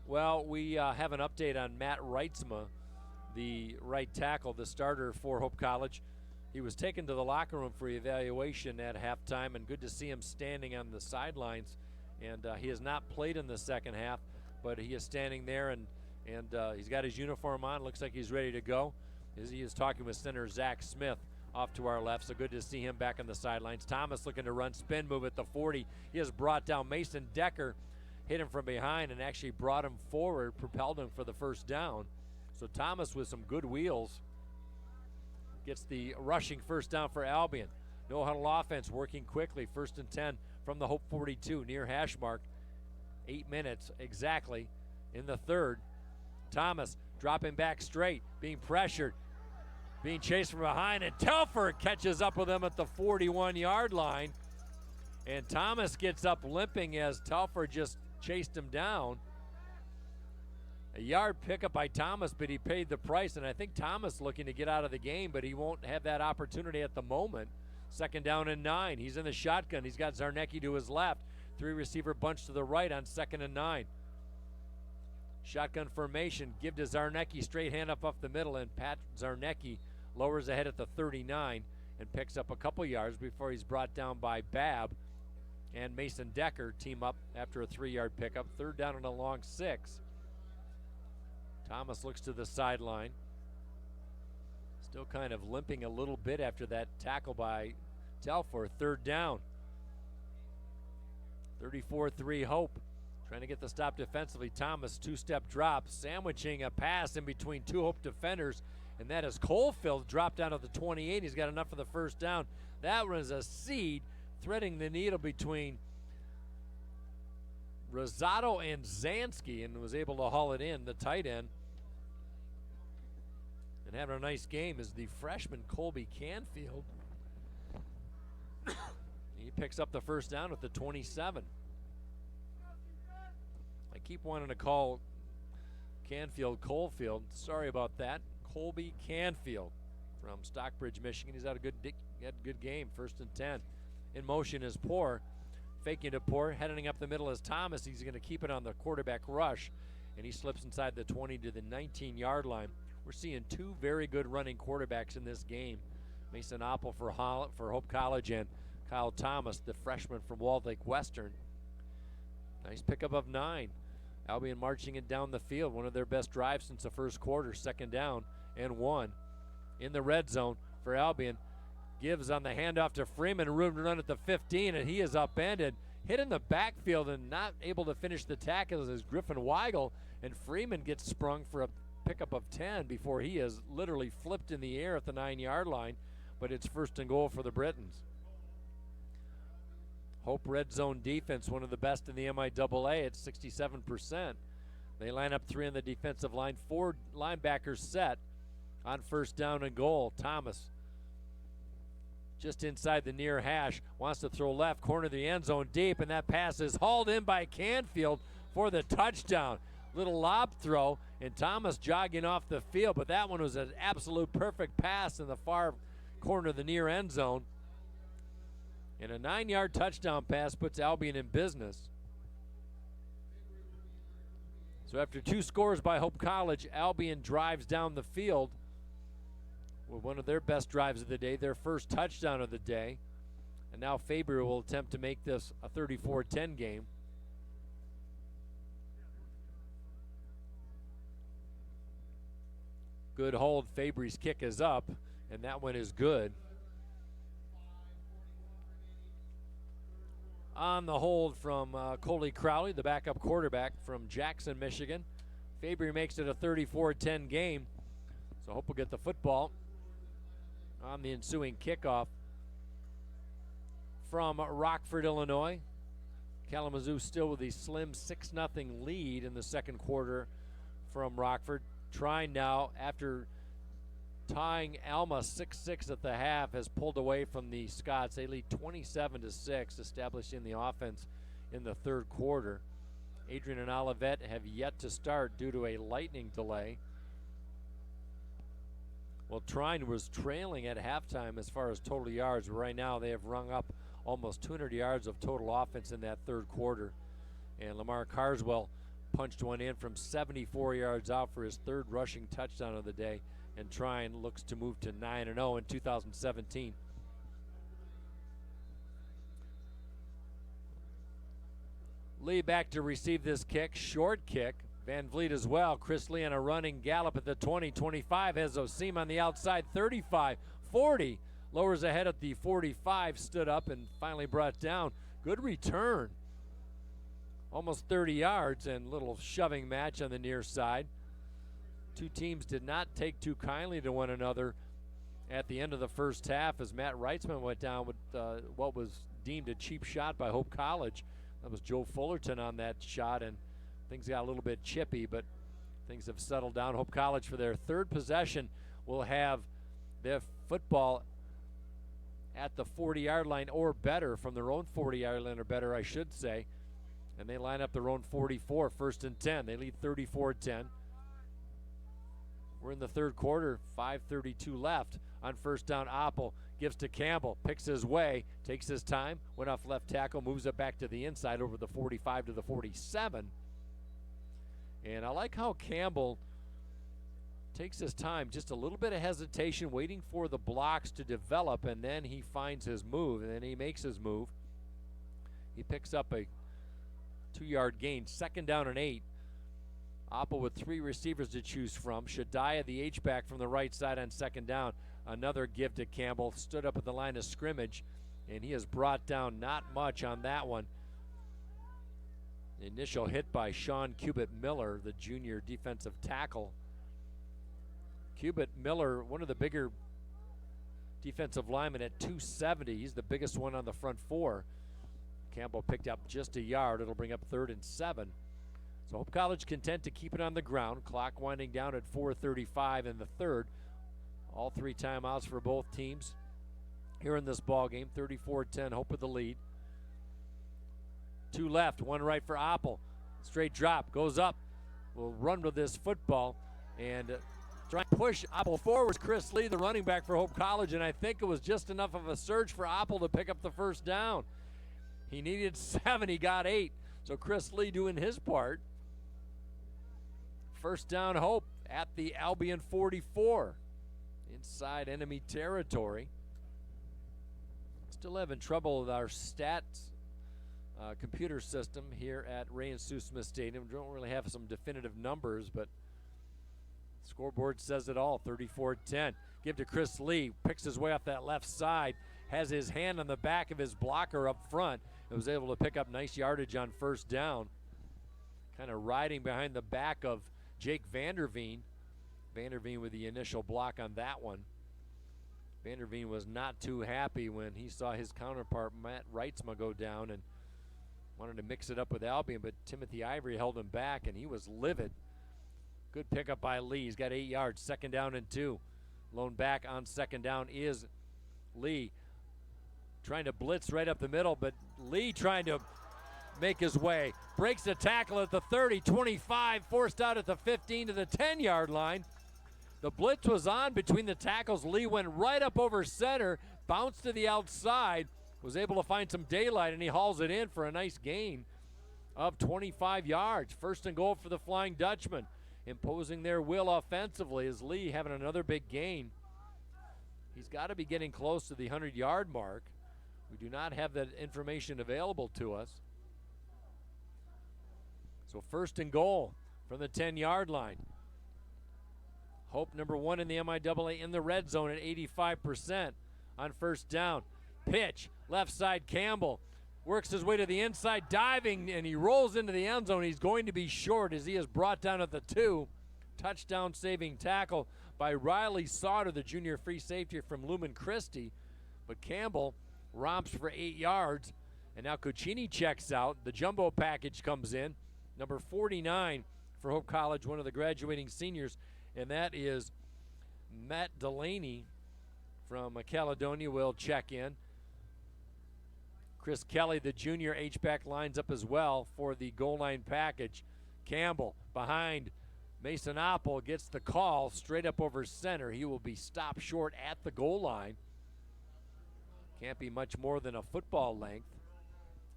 Well, we have an update on Matt Reitsma, the right tackle, the starter for Hope College. He was taken to the locker room for evaluation at halftime, and good to see him standing on the sidelines. And he has not played in the second half, but he is standing there, and he's got his uniform on. Looks like he's ready to go. He is talking with center Zach Smith off to our left, so good to see him back on the sidelines. Thomas looking to run spin move at the 40. He has brought down Mason Decker, hit him from behind, and actually brought him forward, propelled him for the first down. So Thomas with some good wheels gets the rushing first down for Albion. No huddle offense working quickly. 1st and 10 from the Hope 42, near hash mark. 8 minutes exactly in the third. Thomas dropping back straight, being pressured, being chased from behind, and Telfer catches up with him at the 41-yard line. And Thomas gets up limping as Telfer just chased him down. A yard pickup by Thomas, but he paid the price, and I think Thomas looking to get out of the game, but he won't have that opportunity at the moment. 2nd down and 9. He's in the shotgun. He's got Zarnecki to his left. 3 receiver bunch to the right on 2nd and 9. Shotgun formation. Give to Zarnecki. Straight hand up the middle, and Pat Zarnecki lowers ahead at the 39 and picks up a couple yards before he's brought down by Babb. And Mason Decker team up after a 3-yard pickup. 3rd down and a long 6. Thomas looks to the sideline. Still kind of limping a little bit after that tackle by Telfer. 3rd down. 34-3 Hope. Trying to get the stop defensively. Thomas, 2-step drop, sandwiching a pass in between 2 Hope defenders. And that is Coalfield dropped down to the 28. He's got enough for the first down. That was a seed threading the needle between Rosado and Zansky, and was able to haul it in, the tight end. And having a nice game is the freshman Colby Canfield. He picks up the first down at the 27. I keep wanting to call Canfield Coalfield. Sorry about that. Colby Canfield from Stockbridge, Michigan. He's had a good game. 1st and 10. In motion is Poor. Faking to Poor. Heading up the middle is Thomas. He's going to keep it on the quarterback rush. And he slips inside the 20 to the 19-yard line. We're seeing 2 very good running quarterbacks in this game. Mason Oppel for Hope College, and Kyle Thomas, the freshman from Walled Lake Western. Nice pickup of 9. Albion marching it down the field. One of their best drives since the first quarter. 2nd down and 1. In the red zone for Albion. Gives on the handoff to Freeman. Room to run at the 15, and he is upended. Hit in the backfield and not able to finish the tackle as Griffin Weigel, and Freeman gets sprung for a pickup of 10 before he is literally flipped in the air at the 9-yard line, but it's 1st and goal for the Britons. Hope red zone defense, one of the best in the MIAA at 67%. They line up 3 on the defensive line, 4 linebackers set on 1st down and goal. Thomas just inside the near hash, wants to throw left, corner of the end zone deep, and that pass is hauled in by Canfield for the touchdown. Little lob throw, and Thomas jogging off the field, but that one was an absolute perfect pass in the far corner of the near end zone. And a 9-yard touchdown pass puts Albion in business. So after 2 scores by Hope College, Albion drives down the field with one of their best drives of the day, their first touchdown of the day. And now Faber will attempt to make this a 34-10 game. Good hold. Fabry's kick is up, and that one is good. On the hold from Coley Crowley, the backup quarterback from Jackson, Michigan. Fabry makes it a 34-10 game. So Hope will get the football on the ensuing kickoff from Rockford, Illinois. Kalamazoo still with a slim 6-0 lead in the second quarter from Rockford. Trying now, after tying Alma 6-6 at the half, has pulled away from the Scots. They lead 27-6, establishing the offense in the third quarter. Adrian and Olivet have yet to start due to a lightning delay. Well, Trine was trailing at halftime as far as total yards. Right now they have rung up almost 200 yards of total offense in that third quarter. And Lamar Carswell punched one in from 74 yards out for his third rushing touchdown of the day. And Trine looks to move to 9-0 in 2017. Lee back to receive this kick, short kick. Van Vliet as well. Chris Lee on a running gallop at the 20-25 has Osim on the outside, 35, 40. Lowers ahead at the 45, stood up and finally brought down. Good return. Almost 30 yards and little shoving match on the near side. Two teams did not take too kindly to one another at the end of the first half as Matt Reitsma went down with what was deemed a cheap shot by Hope College. That was Joe Fullerton on that shot, and things got a little bit chippy, but things have settled down. Hope College for their third possession will have their football at the 40-yard line or better, from their own 40-yard line or better, I should say. And they line up their own 44, 1st and 10. They lead 34-10. We're in the third quarter, 5:32 left. On first down, Oppel gives to Campbell, picks his way, takes his time, went off left tackle, moves it back to the inside over the 45 to the 47. And I like how Campbell takes his time, just a little bit of hesitation, waiting for the blocks to develop, and then he finds his move, and then he makes his move. He picks up a 2-yard gain, 2nd down and 8. Oppel with 3 receivers to choose from. Shadiah, the H-back from the right side on 2nd down. Another give to Campbell, stood up at the line of scrimmage, and he has brought down not much on that one. The initial hit by Sean Cubit Miller, the junior defensive tackle. Cubit Miller, one of the bigger defensive linemen at 270. He's the biggest one on the front 4. Campbell picked up just a yard. It'll bring up 3rd and 7. So Hope College content to keep it on the ground. Clock winding down at 4:35 in the third. All 3 timeouts for both teams here in this ball game. 34-10, Hope with the lead. 2 left, 1 right for Oppel. Straight drop, goes up. Will run with this football and try and push Oppel forward. Chris Lee, the running back for Hope College, and I think it was just enough of a surge for Oppel to pick up the first down. He needed 7, he got 8. So Chris Lee doing his part. First down, Hope at the Albion 44. Inside enemy territory. Still having trouble with our stats computer system here at Ray and Sue Smith Stadium. Don't really have some definitive numbers, but scoreboard says it all. 34-10. Give to Chris Lee. Picks his way off that left side. Has his hand on the back of his blocker up front. And was able to pick up nice yardage on first down. Kind of riding behind the back of Jake Vanderveen. Vanderveen with the initial block on that one. Vanderveen was not too happy when he saw his counterpart Matt Reitsma go down and wanted to mix it up with Albion, but Timothy Ivory held him back and he was livid. Good pickup by Lee. He's got 8 yards, 2nd down and 2. Lone back on 2nd down is Lee. Trying to blitz right up the middle, but Lee trying to make his way. Breaks the tackle at the 30, 25, forced out at the 15 to the 10-yard line. The blitz was on between the tackles. Lee went right up over center, bounced to the outside, was able to find some daylight, and he hauls it in for a nice gain of 25 yards. 1st and goal for the Flying Dutchman, imposing their will offensively as Lee having another big gain. He's got to be getting close to the 100-yard mark. We do not have that information available to us. So 1st and goal from the 10-yard line. Hope number 1 in the MIAA in the red zone at 85% on first down. Pitch, left side Campbell. Works his way to the inside, diving, and he rolls into the end zone. He's going to be short as he is brought down at the 2. Touchdown saving tackle by Riley Sauter, the junior free safety from Lumen Christi. But Campbell romps for 8 yards. And now Cucini checks out. The jumbo package comes in. Number 49 for Hope College, one of the graduating seniors, and that is Matt Delaney from Caledonia will check in. Chris Kelly, the junior H-back, lines up as well for the goal line package. Campbell behind Mason Apple gets the call straight up over center. He will be stopped short at the goal line. Can't be much more than a football length.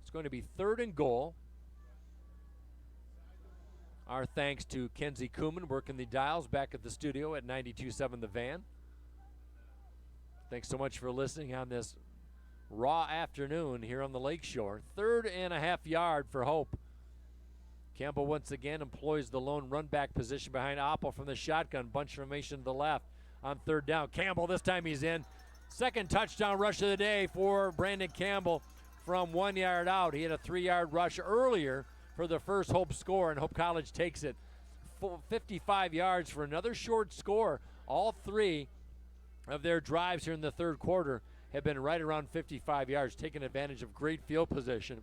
It's going to be 3rd and goal. Our thanks to Kenzie Kuhlman working the dials back at the studio at 92.7 The Van. Thanks so much for listening on this raw afternoon here on the Lakeshore. 3rd and a half yard for Hope. Campbell once again employs the lone run back position behind Apple from the shotgun. Bunch formation to the left on 3rd down. Campbell, this time he's in. 2nd touchdown rush of the day for Brandon Campbell from 1 yard out. He had a 3-yard rush earlier for the first Hope score, and Hope College takes it 55 yards for another short score. All 3 of their drives here in the 3rd quarter have been right around 55 yards, taking advantage of great field position.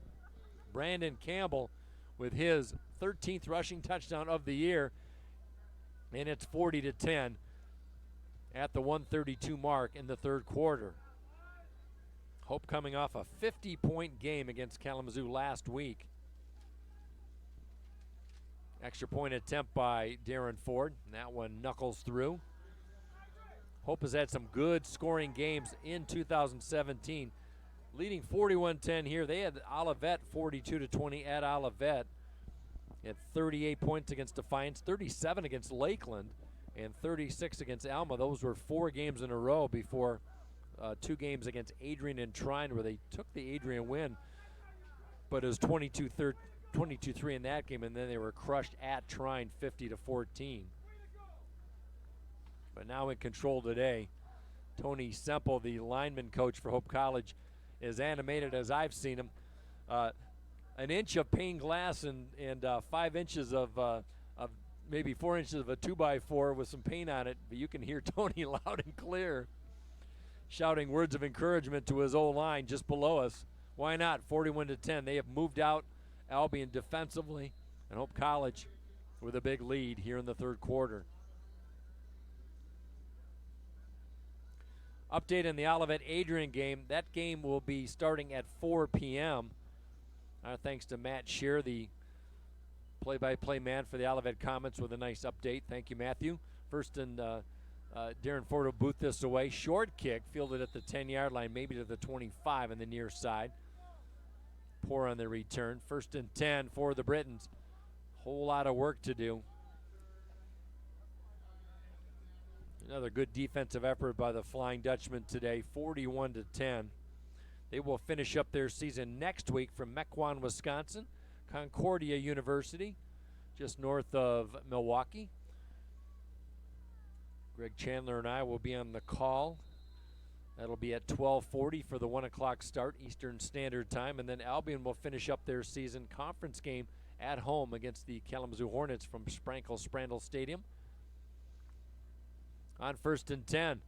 Brandon Campbell with his 13th rushing touchdown of the year, and it's 40-10 at the 1:32 mark in the 3rd quarter. Hope coming off a 50-point game against Kalamazoo last week. Extra point attempt by Darren Ford, and that one knuckles through. Hope has had some good scoring games in 2017, leading 41-10 here. They had Olivet 42-20 at Olivet. They had 38 points against Defiance, 37 against Lakeland, and 36 against Alma. Those were 4 games in a row before 2 games against Adrian and Trine, where they took the Adrian win, but it was 22-3 in that game, and then they were crushed at Trine 50-14. But now in control today, Tony Semple, the lineman coach for Hope College, is animated as I've seen him. An inch of pane glass and 5 inches of maybe 4 inches of a 2x4 with some paint on it, but you can hear Tony loud and clear shouting words of encouragement to his O-line just below us. Why not? 41-10. They have moved out Albion defensively, and Hope College with a big lead here in the 3rd quarter. Update in the Olivet-Adrian game. That game will be starting at 4 p.m. Our thanks to Matt Shear, the play-by-play man for the Olivet Comets, with a nice update. Thank you, Matthew. First and Darren Ford will boot this away. Short kick, fielded at the 10-yard line, maybe to the 25 on the near side. Poor on the return. 1st and 10 for the Britons. Whole lot of work to do. Another good defensive effort by the Flying Dutchman today, 41-10. They will finish up their season next week from Mequon, Wisconsin, Concordia University, just north of Milwaukee. Greg Chandler and I will be on the call. That'll be at 12:40 for the 1 o'clock start, Eastern Standard Time. And then Albion will finish up their season conference game at home against the Kalamazoo Hornets from Sprankle-Sprandel Stadium. On 1st and 10,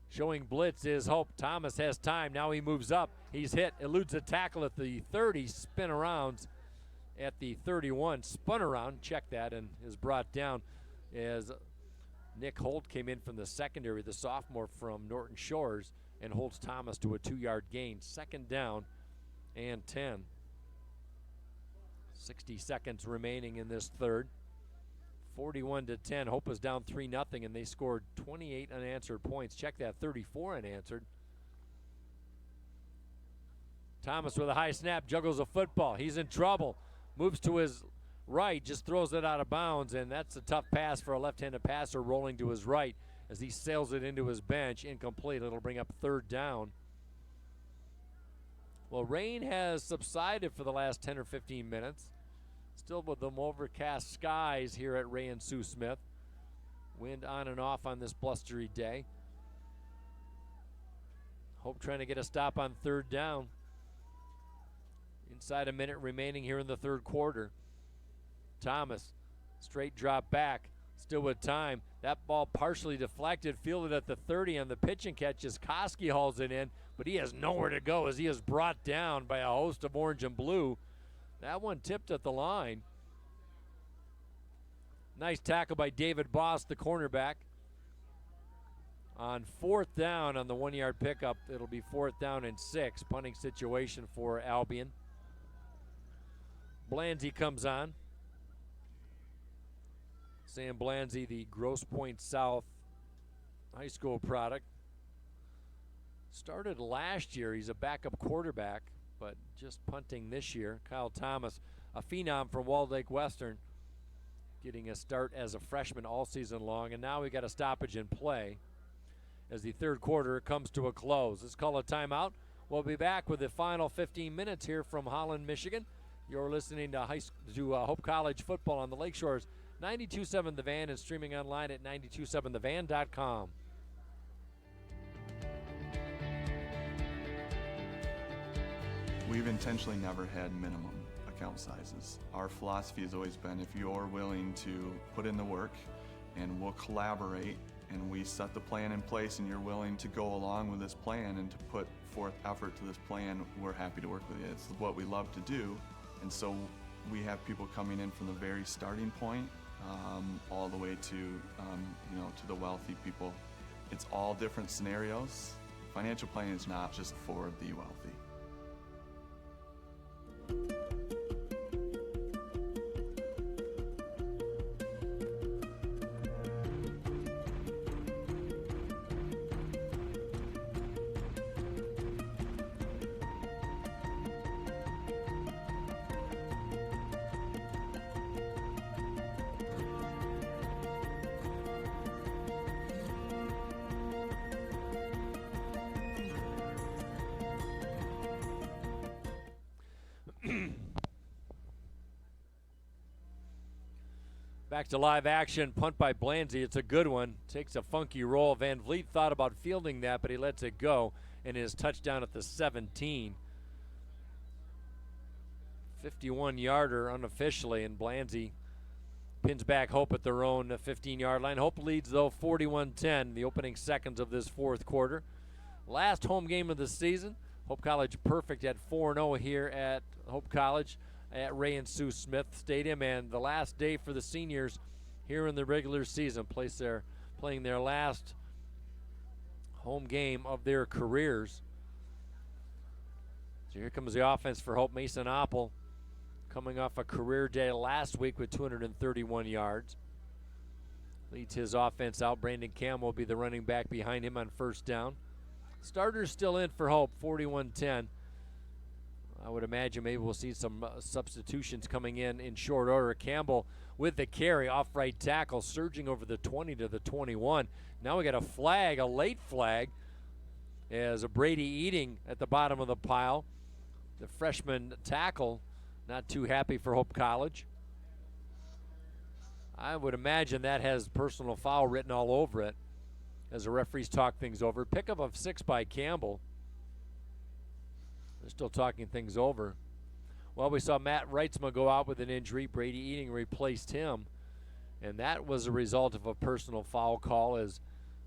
showing blitz is Hope. Thomas has time. Now he moves up. He's hit, eludes a tackle at the 30, spin around at the 31, spun around, check that, and is brought down as Nick Holt came in from the secondary, the sophomore from Norton Shores, and holds Thomas to a 2-yard gain. 2nd down and 10. 60 seconds remaining in this 3rd. 41-10. Hope was down 3-0, and they scored 28 unanswered points. Check that, 34 unanswered. Thomas with a high snap, juggles a football. He's in trouble. Moves to his right, just throws it out of bounds, and that's a tough pass for a left-handed passer rolling to his right as he sails it into his bench. Incomplete. It'll bring up 3rd down. Well, rain has subsided for the last 10 or 15 minutes. Still with them overcast skies here at Ray and Sue Smith. Wind on and off on this blustery day. Hope trying to get a stop on 3rd down. Inside a minute remaining here in the 3rd quarter. Thomas, straight drop back, still with time. That ball partially deflected, fielded at the 30 on the pitch and catch as Koski hauls it in, but he has nowhere to go as he is brought down by a host of orange and blue. That one tipped at the line. Nice tackle by David Boss, the cornerback. On 4th down on the 1-yard pickup, it'll be 4th down and 6. Punting situation for Albion. Blanzy comes on. Sam Blanzy, the Grosse Pointe South high school product. Started last year. He's a backup quarterback, but just punting this year. Kyle Thomas, a phenom from Walled Lake Western, getting a start as a freshman all season long. And now we got a stoppage in play as the third quarter comes to a close. Let's call a timeout. We'll be back with the final 15 minutes here from Holland, Michigan. You're listening to Hope College football on the Lakeshores 92.7 The Van and streaming online at 927thevan.com. We've intentionally never had minimum account sizes. Our philosophy has always been, if you're willing to put in the work and we'll collaborate and we set the plan in place and you're willing to go along with this plan and to put forth effort to this plan, we're happy to work with you. It's what we love to do. And so we have people coming in from the very starting point all the way to, to the wealthy people. It's all different scenarios. Financial planning is not just for the wealthy. Back to live action, punt by Blanzy. It's a good one. Takes a funky roll. Van Vliet thought about fielding that, but he lets it go, and his touchdown at the 17. 51-yarder unofficially, and Blanzy pins back Hope at their own 15-yard line. Hope leads, though, 41-10, the opening seconds of this fourth quarter. Last home game of the season. Hope College perfect at 4-0 here at Hope College at Ray and Sue Smith Stadium, and the last day for the seniors here in the regular season. Playing their last home game of their careers. So here comes the offense for Hope. Mason Oppel coming off a career day last week with 231 yards. Leads his offense out. Brandon Campbell will be the running back behind him on first down. Starters still in for Hope, 41-10. I would imagine maybe we'll see some substitutions coming in short order. Campbell with the carry, off right tackle, surging over the 20 to the 21. Now we got a flag, a late flag, as a Brady Eating at the bottom of the pile. The freshman tackle, not too happy for Hope College. I would imagine that has personal foul written all over it as the referees talk things over. Pickup of 6 by Campbell. They're still talking things over. Well, we saw Matt Reitsma go out with an injury. Brady Eating replaced him. And that was a result of a personal foul call, as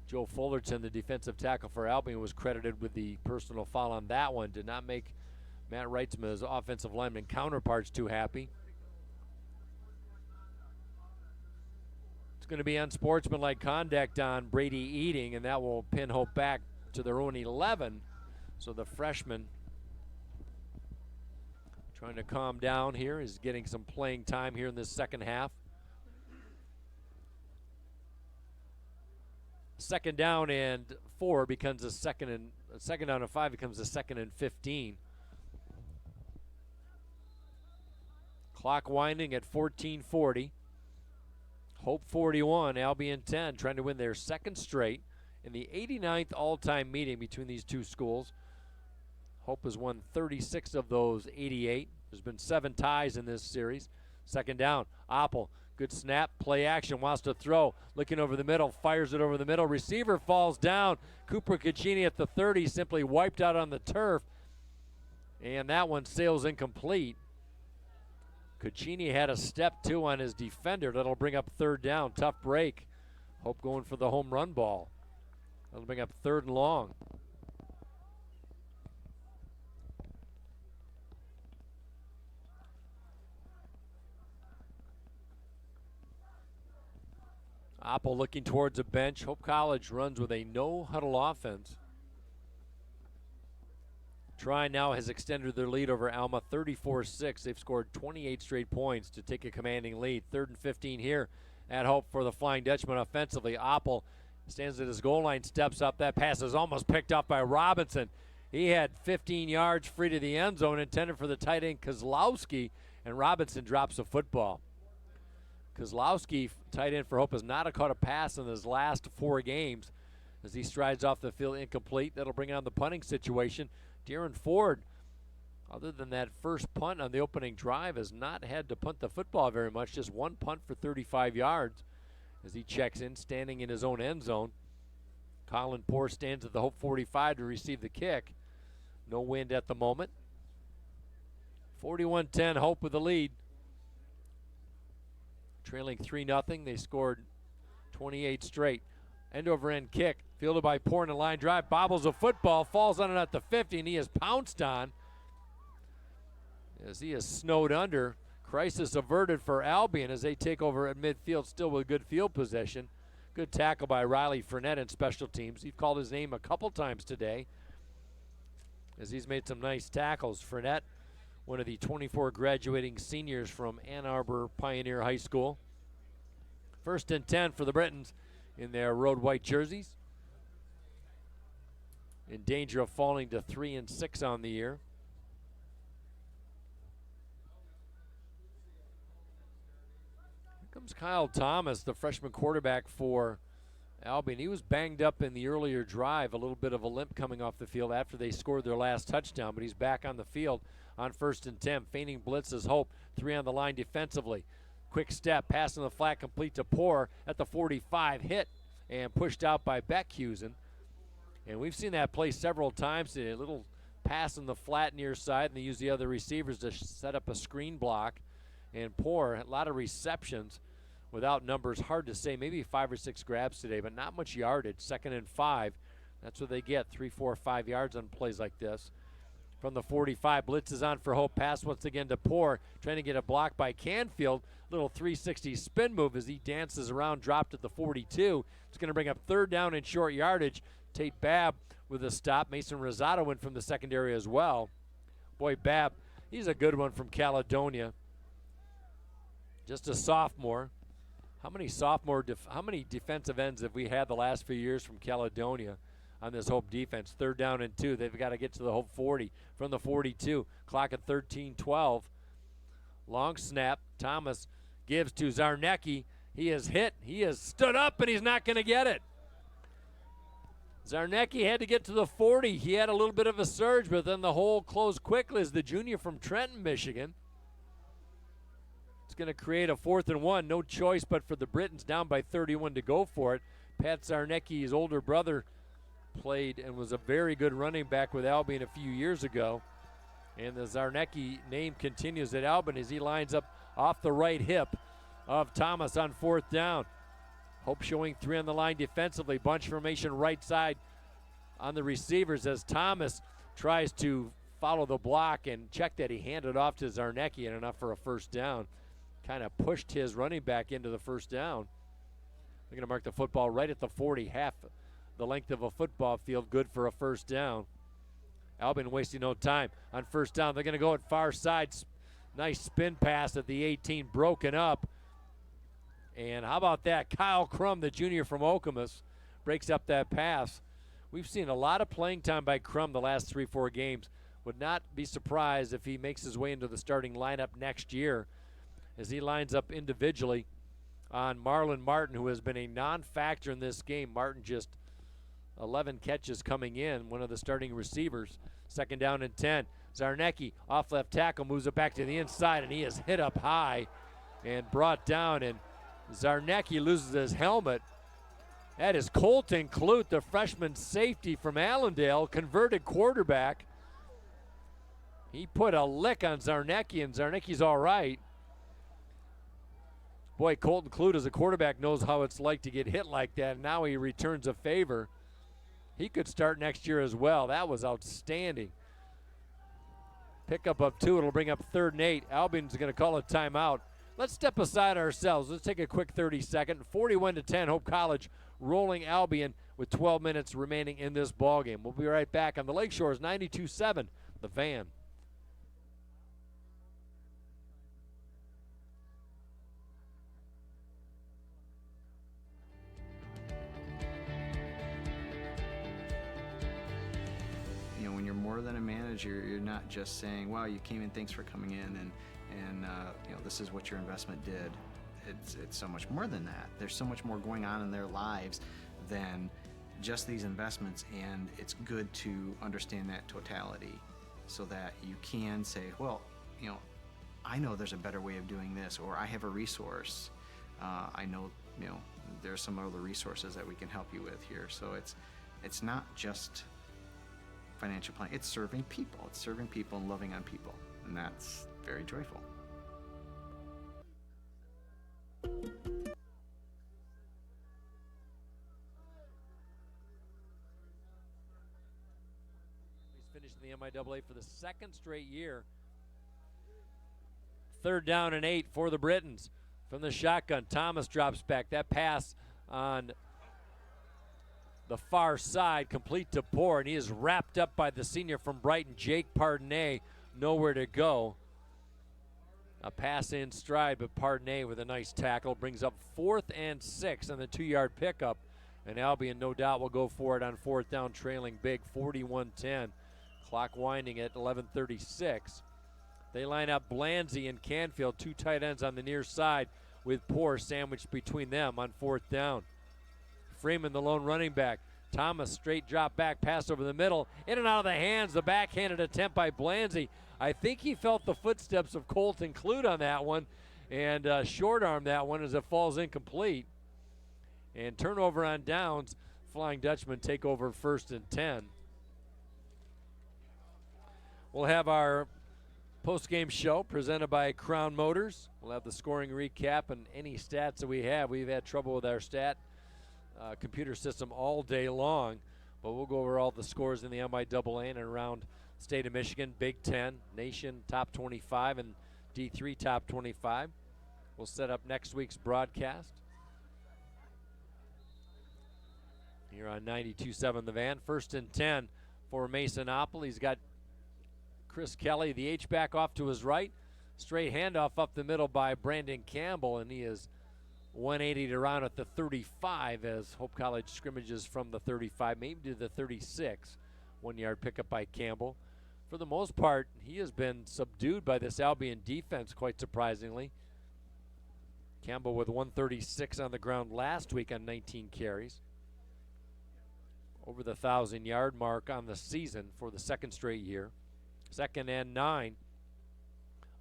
Joe Fullerton, the defensive tackle for Albion, was credited with the personal foul on that one. Did not make Matt Reitsma's offensive lineman counterparts too happy. It's going to be unsportsmanlike conduct on Brady Eating, and that will pin Hope back to their own 11. So the freshman, trying to calm down here, is getting some playing time here in this second half. Second down and 4 becomes a second down and 5 becomes a 2nd and 15. Clock winding at 14:40. Hope 41, Albion 10, trying to win their second straight in the 89th all-time meeting between these two schools. Hope has won 36 of those 88. There's been 7 ties in this series. Second down, Oppel, good snap, play action, wants to throw, looking over the middle, fires it over the middle. Receiver falls down. Cooper Caccini at the 30, simply wiped out on the turf. And that one sails incomplete. Caccini had a step 2 on his defender. That'll bring up third down. Tough break. Hope going for the home run ball. That'll bring up 3rd and long. Opple looking towards a bench. Hope College runs with a no-huddle offense. Trine now has extended their lead over Alma 34-6. They've scored 28 straight points to take a commanding lead. 3rd and 15 here at Hope for the Flying Dutchman offensively. Opple stands at his goal line, steps up. That pass is almost picked up by Robinson. He had 15 yards free to the end zone, intended for the tight end Kozlowski, and Robinson drops the football. Kozlowski, tight end for Hope, has not caught a pass in his last 4 games as he strides off the field incomplete. That'll bring on the punting situation. Darren Ford, other than that first punt on the opening drive, has not had to punt the football very much. Just 1 punt for 35 yards as he checks in, standing in his own end zone. Colin Poor stands at the Hope 45 to receive the kick. No wind at the moment. 41-10, Hope with the lead. Trailing 3-0. They scored 28 straight. End over end kick, fielded by Poor in a line drive. Bobbles a football, falls on it at the 50, and he is pounced on as he is snowed under. Crisis averted for Albion as they take over at midfield, still with good field possession. Good tackle by Riley Fournette in special teams. He's called his name a couple times today as he's made some nice tackles. Fournette, one of the 24 graduating seniors from Ann Arbor Pioneer High School. 1st and 10 for the Britons in their road white jerseys. In danger of falling to 3 and 6 on the year. Here comes Kyle Thomas, the freshman quarterback for Albion. He was banged up in the earlier drive, a little bit of a limp coming off the field after they scored their last touchdown, but he's back on the field on 1st and 10. Feigning blitz is Hope, 3 on the line defensively. Quick step, pass in the flat, complete to Poor at the 45, hit and pushed out by Beckhusen. And we've seen that play several times, a little pass in the flat near side, and they use the other receivers to set up a screen block. And Poor, a lot of receptions without numbers, hard to say, maybe 5 or 6 grabs today, but not much yardage. 2nd and 5, that's what they get, 3, 4, 5 yards on plays like this. From the 45, blitz is on for Hope, pass once again to Poor, trying to get a block by Canfield. Little 360 spin move as he dances around, dropped at the 42. It's going to bring up 3rd down and short yardage. Tate Babb with a stop. Mason Rosado in from the secondary as well. Boy, Babb, he's a good one from Caledonia. Just a sophomore. How many defensive ends have we had the last few years from Caledonia on this Hope defense? 3rd down and 2. They've got to get to the Hope 40 from the 42. Clock at 13-12. Long snap. Thomas gives to Zarnecki. He is hit. He has stood up, and he's not going to get it. Zarnecki had to get to the 40. He had a little bit of a surge, but then the hole closed quickly as the junior from Trenton, Michigan. It's going to create a 4th and 1. No choice but for the Britons, down by 31 to go for it. Pat Zarnecki's older brother played and was a very good running back with Albion a few years ago. And the Zarnecki name continues at Albion as he lines up off the right hip of Thomas on 4th down. Hope showing 3 on the line defensively. Bunch formation right side on the receivers as Thomas tries to follow the block and check that. He handed off to Zarnecki and enough for a 1st down. Kind of pushed his running back into the 1st down. They're going to mark the football right at the 40, half the length of a football field, good for a 1st down. Albion wasting no time on 1st down. They're going to go at far side. Nice spin pass at the 18, broken up. And how about that? Kyle Crum, the junior from Okemos, breaks up that pass. We've seen a lot of playing time by Crum the last 3-4 games. Would not be surprised if he makes his way into the starting lineup next year as he lines up individually on Marlon Martin, who has been a non-factor in this game. Martin just 11 catches coming in, one of the starting receivers. 2nd down and 10. Zarnecki off left tackle, moves it back to the inside, and he is hit up high and brought down, and Zarnecki loses his helmet. That is Colton Clute, the freshman safety from Allendale, converted quarterback. He put a lick on Zarnecki, and Zarnecki's all right. Boy, Colton Clute as a quarterback knows how it's like to get hit like that, and now he returns a favor. He could start next year as well. That was outstanding. Pickup of 2. It'll bring up 3rd and 8. Albion's going to call a timeout. Let's step aside ourselves. Let's take a quick 30-second. 41-10, Hope College rolling Albion with 12 minutes remaining in this ballgame. We'll be right back on the Lakeshores 92.7, The Van. You know, when you're more than a manager, you're not just saying, wow, you came in, thanks for coming in, and you know, this is what your investment did. It's so much more than that. There's so much more going on in their lives than just these investments, and it's good to understand that totality so that you can say, well, you know, I know there's a better way of doing this, or I have a resource. I know, you know, there's some other resources that we can help you with here. So it's not just financial planning. It's serving people. It's serving people and loving on people, and that's very joyful. He's finished in the MIAA for the second straight year. 3rd down and 8 for the Britons. From the shotgun, Thomas drops back. That pass on the far side, complete to Poor, and he is wrapped up by the senior from Brighton, Jake Pardonnet. Nowhere to go. A pass in stride, but Pardonnet with a nice tackle brings up 4th and 6 on the 2-yard pickup. And Albion, no doubt, will go for it on 4th down, trailing big, 41-10. Clock winding at 11:36. They line up Blanzy and Canfield, 2 tight ends on the near side, with Poor sandwiched between them on 4th down. Freeman, the lone running back. Thomas, straight drop back, pass over the middle, in and out of the hands, the backhanded attempt by Blanzy. I think he felt the footsteps of Colton Clute on that one and short arm that one as it falls incomplete. And turnover on downs. Flying Dutchman take over 1st and 10. We'll have our post-game show presented by Crown Motors. We'll have the scoring recap and any stats that we have. We've had trouble with our stat computer system all day long, but we'll go over all the scores in the MIAA and around state of Michigan, Big Ten, Nation top 25, and D3 top 25. We'll set up next week's broadcast here on 92.7 The Van. 1st and 10 for Masonopoly. He's got Chris Kelly, the H-back, off to his right. Straight handoff up the middle by Brandon Campbell, and he is 180 to round at the 35 as Hope College scrimmages from the 35, maybe to the 36. 1-yard pickup by Campbell. For the most part, he has been subdued by this Albion defense, quite surprisingly. Campbell with 136 on the ground last week on 19 carries. Over the 1,000-yard mark on the season for the 2nd straight year. 2nd and 9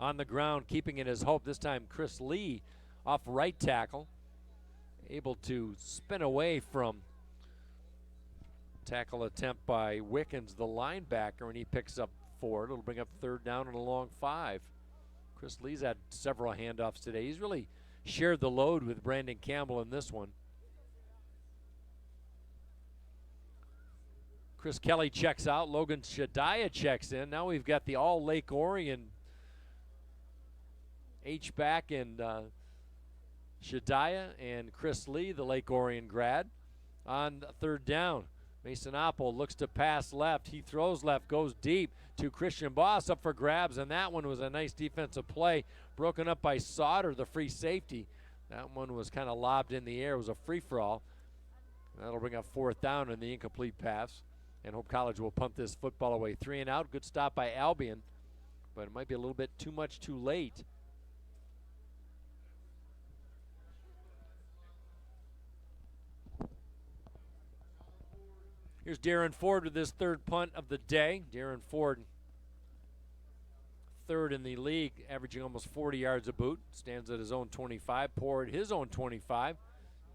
on the ground, keeping it as Hope. This time Chris Lee off right tackle, able to spin away from tackle attempt by Wickens, the linebacker, and he picks up 4. It'll bring up 3rd down and a long 5. Chris Lee's had several handoffs today. He's really shared the load with Brandon Campbell in this one. Chris Kelly checks out. Logan Shadiah checks in. Now we've got the all Lake Orion H-back and Shadiah and Chris Lee, the Lake Orion grad, on 3rd down. Mason Oppel looks to pass left. He throws left, goes deep to Christian Boss, up for grabs, and that one was a nice defensive play, broken up by Sauter, the free safety. That one was kind of lobbed in the air. It was a free-for-all. That'll bring up 4th down in the incomplete pass, and Hope College will punt this football away. 3 and out. Good stop by Albion, but it might be a little bit too much too late. Here's Darren Ford with his 3rd punt of the day. Darren Ford, 3rd in the league, averaging almost 40 yards a boot. Stands at his own 25. Poor at his own 25.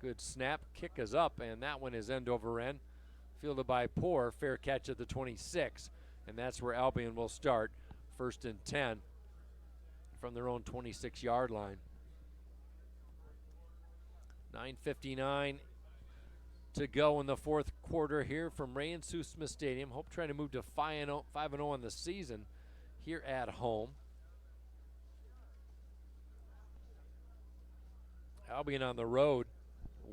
Good snap. Kick is up, and that one is end over end. Fielded by Poor. Fair catch at the 26. And that's where Albion will start. 1st and 10 from their own 26-yard line. 9:59 to go in the 4th quarter here from Ray and Sue Smith Stadium. Hope trying to move to 5-0 on the season here at home. Albion on the road,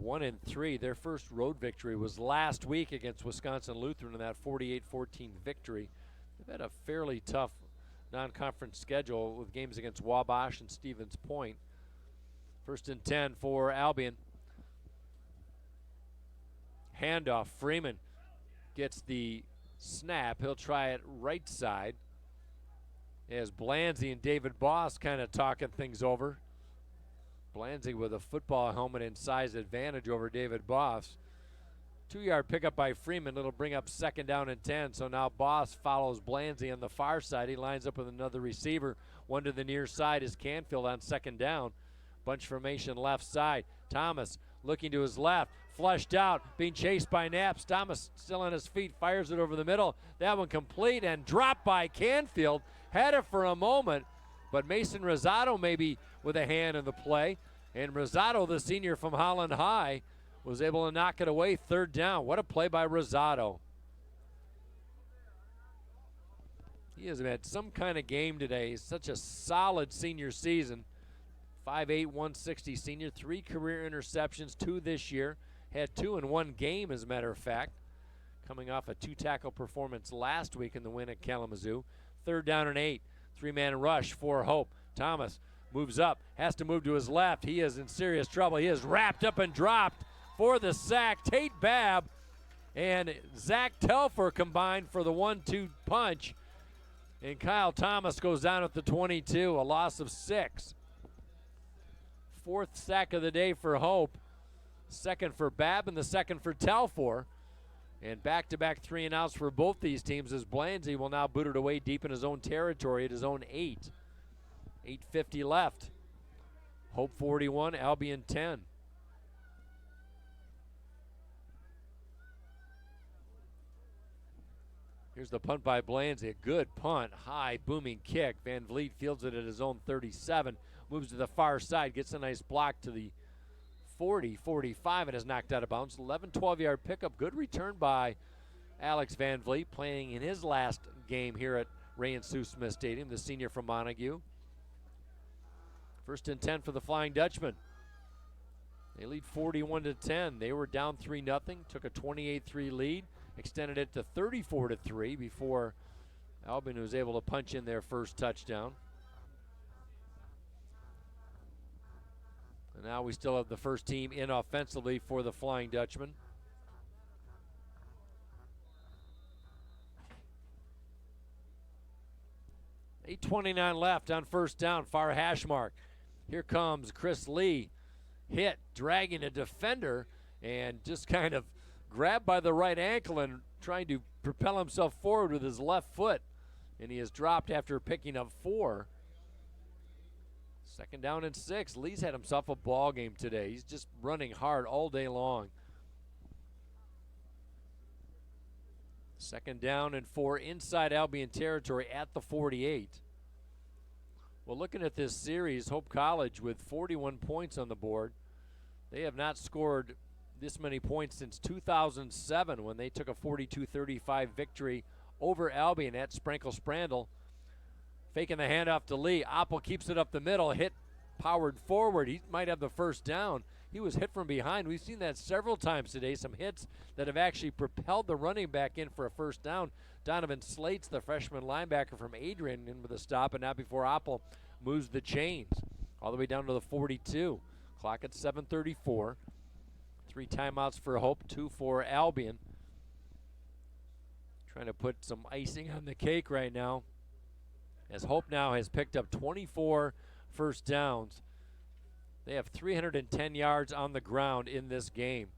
1-3. Their first road victory was last week against Wisconsin Lutheran in that 48-14 victory. They've had a fairly tough non-conference schedule with games against Wabash and Stevens Point. 1st and 10 for Albion. Handoff. Freeman gets the snap. He'll try it right side. As Blanzy and David Boss kind of talking things over. Blanzy with a football helmet and size advantage over David Boss. 2-yard pickup by Freeman. It'll bring up 2nd down and 10. So now Boss follows Blanzy on the far side. He lines up with another receiver. One to the near side is Canfield on 2nd down. Bunch formation left side. Thomas looking to his left. Flushed out, being chased by Naps. Thomas still on his feet, fires it over the middle. That one complete and dropped by Canfield. Had it for a moment, but Mason Rosado maybe with a hand in the play. And Rosado, the senior from Holland High, was able to knock it away. 3rd down. What a play by Rosado. He has had some kind of game today. He's such a solid senior season. 5'8", 160 senior, 3 career interceptions, 2 this year. Had 2 in 1 game, as a matter of fact. Coming off a 2-tackle performance last week in the win at Kalamazoo. 3rd down and 8. 3-man rush for Hope. Thomas moves up, has to move to his left. He is in serious trouble. He is wrapped up and dropped for the sack. Tate Babb and Zach Telfer combined for the 1-2 punch. And Kyle Thomas goes down at the 22, a loss of 6. 4th sack of the day for Hope. 2nd for Babb and the 2nd for Telfor. And back-to-back 3-and-outs for both these teams as Blanzy will now boot it away deep in his own territory at his own 8. 8:50 left. Hope 41, Albion 10. Here's the punt by Blanzy. A good punt, high, booming kick. Van Vliet fields it at his own 37. Moves to the far side, gets a nice block to the 40, 45, and is knocked out of bounds. 11, 12-yard pickup. Good return by Alex Van Vliet, playing in his last game here at Ray and Sue Smith Stadium, the senior from Montague. 1st and 10 for the Flying Dutchman. They lead 41-10. They were down 3-0, took a 28-3 lead, extended it to 34-3 before Albion was able to punch in their first touchdown. And now we still have the first team in offensively for the Flying Dutchman. .8:29 left on 1st down, far hash mark. Here comes Chris Lee, hit, dragging a defender, and just kind of grabbed by the right ankle and trying to propel himself forward with his left foot. And he is dropped after picking up 4. 2nd down and 6. Lee's had himself a ball game today. He's just running hard all day long. 2nd down and 4 inside Albion territory at the 48. Well, looking at this series, Hope College with 41 points on the board. They have not scored this many points since 2007 when they took a 42-35 victory over Albion at Sprinkle Sprandel. Faking the handoff to Lee. Oppel keeps it up the middle, hit powered forward. He might have the 1st down. He was hit from behind. We've seen that several times today, some hits that have actually propelled the running back in for a 1st down. Donovan Slates, the freshman linebacker from Adrian, in with a stop, and now before Oppel moves the chains all the way down to the 42. Clock at 7:34. 3 timeouts for Hope, 2 for Albion. Trying to put some icing on the cake right now, as Hope now has picked up 24 first downs. They have 310 yards on the ground in this game.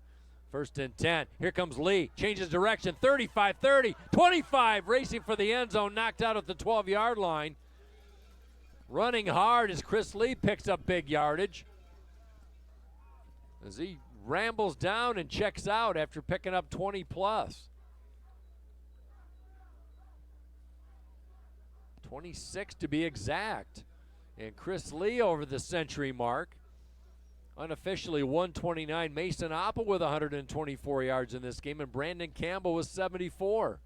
1st and 10. Here comes Lee. Changes direction. 35, 30, 25. Racing for the end zone. Knocked out at the 12-yard line. Running hard as Chris Lee picks up big yardage, as he rambles down and checks out after picking up 20 plus. 26 to be exact. And Chris Lee over the century mark. Unofficially 129. Mason Oppel with 124 yards in this game, and Brandon Campbell with 74.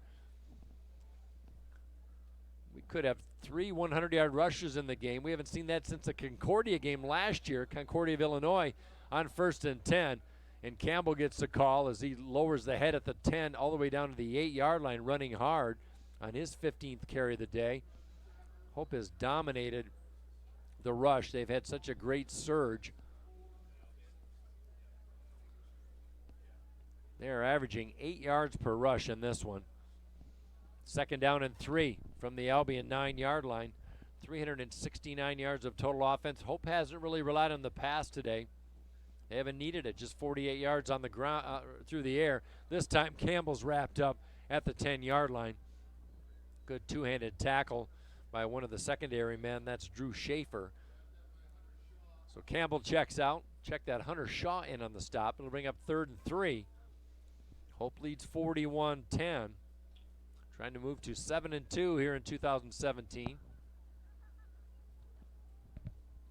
We could have 3 100-yard rushers in the game. We haven't seen that since the Concordia game last year. Concordia of Illinois on 1st and 10. And Campbell gets the call as he lowers the head at the 10 all the way down to the 8-yard line, running hard on his 15th carry of the day. Hope has dominated the rush. They've had such a great surge. They are averaging 8 yards per rush in this one. 2nd down and 3 from the Albion 9-yard line. 369 yards of total offense. Hope hasn't really relied on the pass today. They haven't needed it. Just 48 yards on the ground through the air. This time Campbell's wrapped up at the 10-yard line. Good two-handed tackle by one of the secondary men. That's Drew Schaefer. So Campbell checks out. Check that Hunter Shaw in on the stop. It'll bring up 3rd and 3. Hope leads 41-10. Trying to move to 7-2 here in 2017.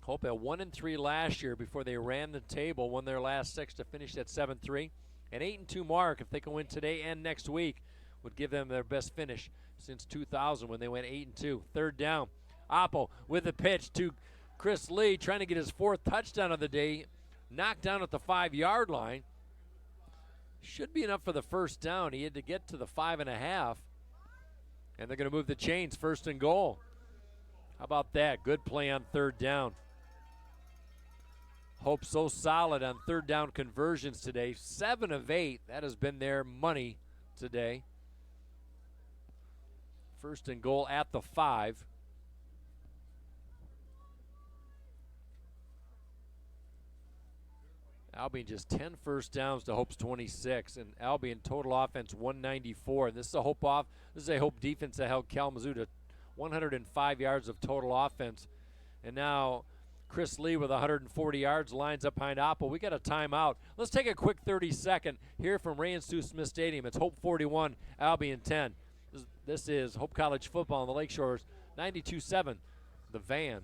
Hope at 1-3 last year before they ran the table, won their last 6 to finish at 7-3. An 8-2 mark, if they can win today and next week, would give them their best finish since 2000 when they went 8-2. 3rd down. Oppo with the pitch to Chris Lee, trying to get his 4th touchdown of the day. Knocked down at the 5-yard line. Should be enough for the 1st down. He had to get to the 5.5. And they're going to move the chains, 1st and goal. How about that? Good play on 3rd down. Hope so solid on 3rd down conversions today. 7 of 8. That has been their money today. 1st and goal at the 5. Albion just 10 first downs to Hope's 26, and Albion total offense 194. And this is a Hope defense that held Kalamazoo to 105 yards of total offense. And now Chris Lee with 140 yards lines up behind Oppo. We got a timeout. Let's take a quick 30-second here from Ray and Sue Smith Stadium. It's Hope 41, Albion 10. This is Hope College football on the Lakeshores, 92-7, the Van.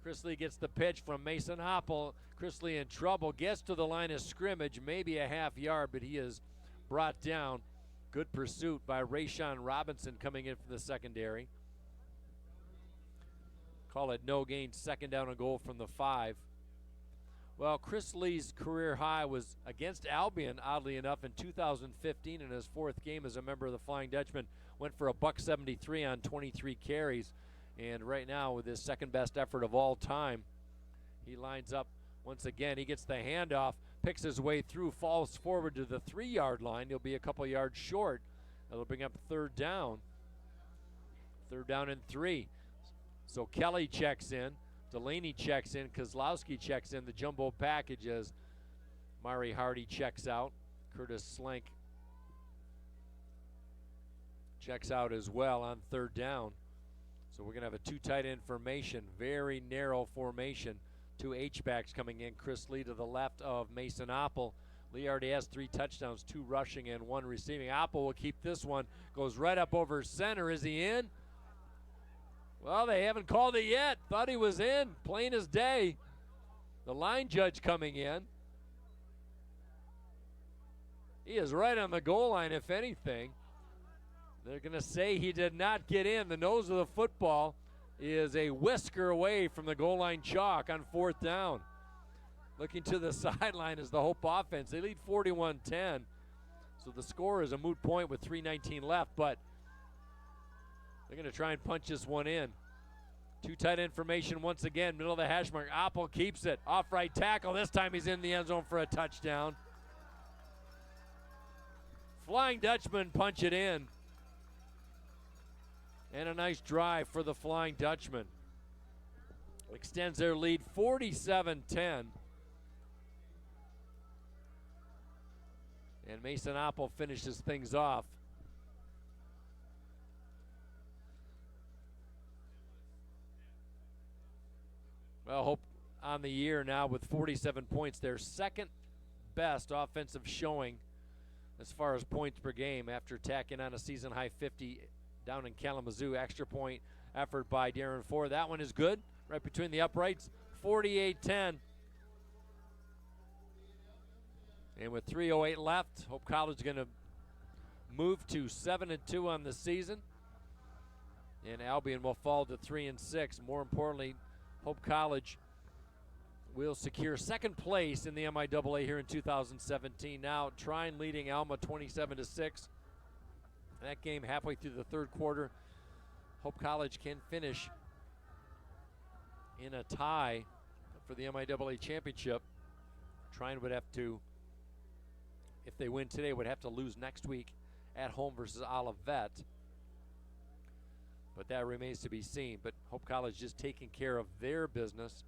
Chris Lee gets the pitch from Mason Hoppel. Chris Lee in trouble, gets to the line of scrimmage, maybe a half yard, but he is brought down. Good pursuit by Rayshawn Robinson coming in from the secondary. Call it no gain, 2nd down and goal from the 5. Well, Chris Lee's career high was against Albion, oddly enough, in 2015 in his 4th game as a member of the Flying Dutchman. Went for a $173 on 23 carries. And right now, with his 2nd best effort of all time, he lines up once again. He gets the handoff, picks his way through, falls forward to the 3-yard line. He'll be a couple yards short. That'll bring up 3rd down. 3rd down and 3. So Kelly checks in, Delaney checks in, Kozlowski checks in, the jumbo package as Mari Hardy checks out. Curtis Slank checks out as well on 3rd down. So we're going to have a 2 tight end formation, very narrow formation. 2 H-backs coming in. Chris Lee to the left of Mason Oppel. Lee already has 3 touchdowns, 2 rushing and 1 receiving. Oppel will keep this one. Goes right up over center. Is he in? Well, they haven't called it yet. Thought he was in, plain as day. The line judge coming in. He is right on the goal line, if anything. They're going to say he did not get in. The nose of the football is a whisker away from the goal line chalk on 4th down. Looking to the sideline is the Hope offense. They lead 41-10. So the score is a moot point with 3:19 left, but They're going to try and punch this one in. Too tight information once again. Middle of the hash mark. Oppel keeps it. Off right tackle. This time he's in the end zone for a touchdown. Flying Dutchman punch it in. And a nice drive for the Flying Dutchman. Extends their lead 47-10. And Mason Oppel finishes things off. Well, Hope on the year now with 47 points. Their second best offensive showing as far as points per game after tacking on a season high 50 down in Kalamazoo. Extra point effort by Darren Ford. That one is good, right between the uprights. 48-10. And with 3:08 left, Hope College is going to move to 7-2 on the season. And Albion will fall to 3-6. More importantly, Hope College will secure second place in the MIAA here in 2017. Now Trine leading Alma 27-6. That game halfway through the third quarter. Hope College can finish in a tie for the MIAA championship. Trine would have to, if they win today, would have to lose next week at home versus Olivet. But that remains to be seen. But Hope College just taking care of their business.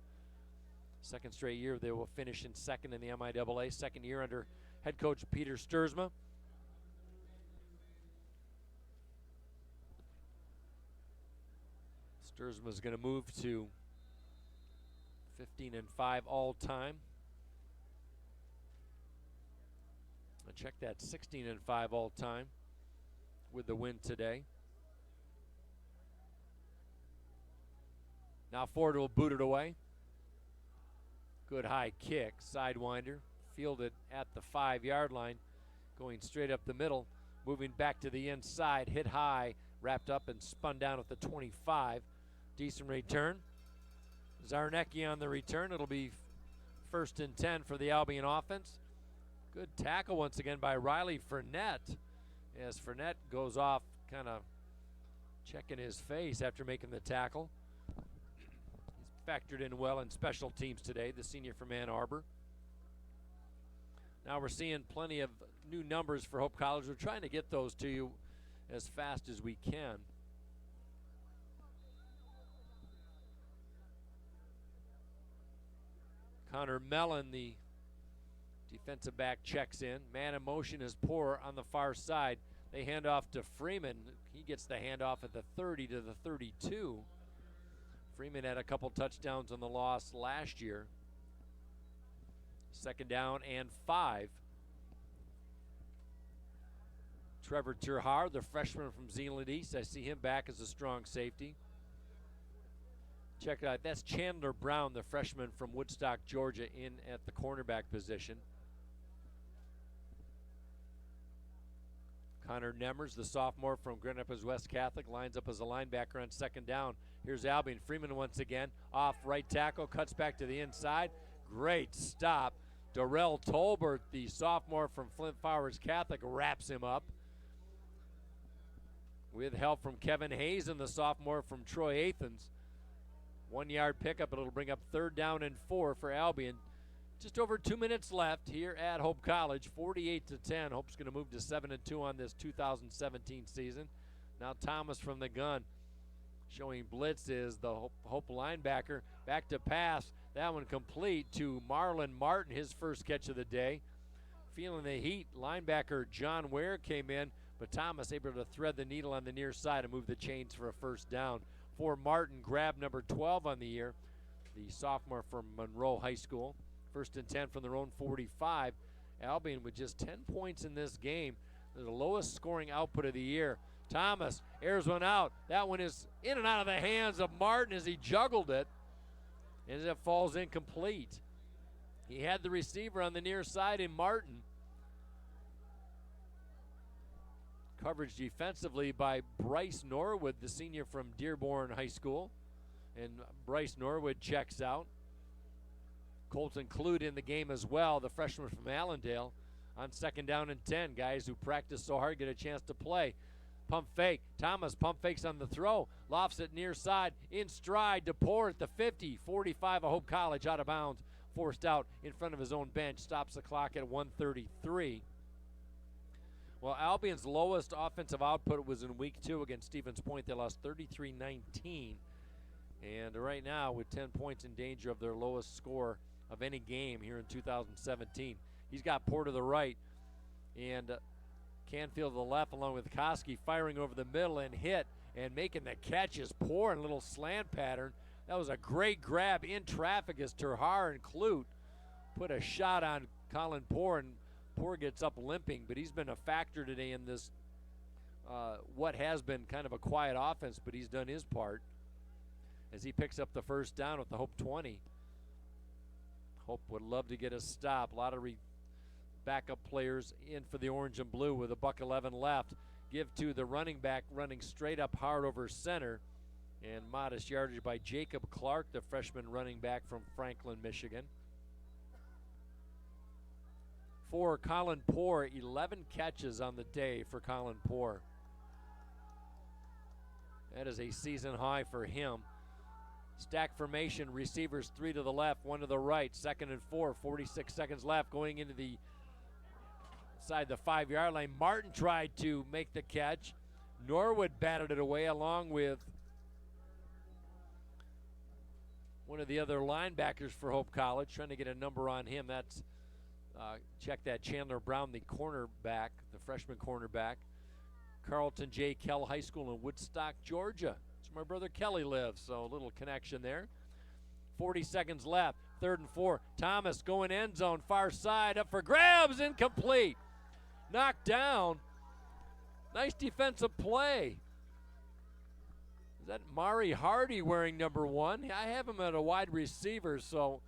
Second straight year they will finish in second in the MIAA. Second year under head coach Peter Sturzma. Sturzma is going to move to 15-5 all time. I check that, 16-5 all time with the win today. Now Ford will boot it away. Good high kick, sidewinder, fielded at the 5-yard line, going straight up the middle, moving back to the inside, hit high, wrapped up and spun down at the 25. Decent return. Zarnecki on the return. It'll be 1st and 10 for the Albion offense. Good tackle once again by Riley Fournette, as Fournette goes off kind of checking his face after making the tackle. He's factored in well in special teams today, the senior from Ann Arbor. Now we're seeing plenty of new numbers for Hope College. We're trying to get those to you as fast as we can. Connor Mellon, the defensive back, checks in. Man in motion is poor on the far side. They hand off to Freeman. He gets the handoff at the 30 to the 32. Freeman had a couple touchdowns on the loss last year. 2nd down and 5. Trevor Terhar, the freshman from Zeeland East. I see him back as a strong safety. Check it out. That's Chandler Brown, the freshman from Woodstock, Georgia, in at the cornerback position. Connor Nemmers, the sophomore from Grand Rapids West Catholic, lines up as a linebacker on 2nd down. Here's Albion. Freeman once again. Off right tackle, cuts back to the inside. Great stop. Darrell Tolbert, the sophomore from Flint Flowers Catholic, wraps him up. With help from Kevin Hazen, the sophomore from Troy Athens. 1-yard pickup, it'll bring up 3rd down and 4 for Albion. Just over 2 minutes left here at Hope College, 48-10. Hope's going to move to 7-2 on this 2017 season. Now Thomas from the gun, showing blitz is the Hope linebacker. Back to pass, that one complete to Marlon Martin, his first catch of the day. Feeling the heat, linebacker John Ware came in, but Thomas able to thread the needle on the near side and move the chains for a 1st down. For Martin, grab number 12 on the year, the sophomore from Monroe High School. 1st and 10 from their own 45. Albion with just 10 points in this game. They're the lowest scoring output of the year. Thomas airs one out. That one is in and out of the hands of Martin as he juggled it, and it falls incomplete. He had the receiver on the near side in Martin. Coverage defensively by Bryce Norwood, the senior from Dearborn High School. And Bryce Norwood checks out. Colton Clute in the game as well, the freshman from Allendale, on 2nd down and 10. Guys who practice so hard get a chance to play. Pump fake. Thomas pump fakes on the throw. Lofts it near side. In stride. DePore at the 50. 45 of Hope College out of bounds. Forced out in front of his own bench. Stops the clock at 1:33. Well, Albion's lowest offensive output was in week 2 against Stevens Point. They lost 33-19. And right now, with 10 points in danger of their lowest score of any game here in 2017. He's got Poor to the right. And Canfield to the left, along with Koski firing over the middle and hit and making the catches. Poor in a little slant pattern. That was a great grab in traffic as Terhar and Clute put a shot on Colin Poor, and Poor gets up limping, but he's been a factor today in this what has been kind of a quiet offense, but he's done his part as he picks up the first down with the Hope 20. Hope would love to get a stop. A lot of backup players in for the orange and blue with $1:11 left. Give to the running back running straight up hard over center, and modest yardage by Jacob Clark, the freshman running back from Franklin, Michigan. For Colin Poor, 11 catches on the day for Colin Poor. That is a season high for him. Stack formation, receivers 3 to the left, 1 to the right, 2nd and 4, 46 seconds left, going into the inside the 5-yard line. Martin tried to make the catch. Norwood batted it away along with one of the other linebackers for Hope College, trying to get a number on him. That's check that, Chandler Brown, the cornerback, the freshman cornerback. Carlton J. Kell High School in Woodstock, Georgia. That's where my brother Kelly lives, so a little connection there. 40 seconds left, 3rd and 4. Thomas going end zone, far side, up for grabs, incomplete. Knocked down. Nice defensive play. Is that Mari Hardy wearing number 1? I have him at a wide receiver, so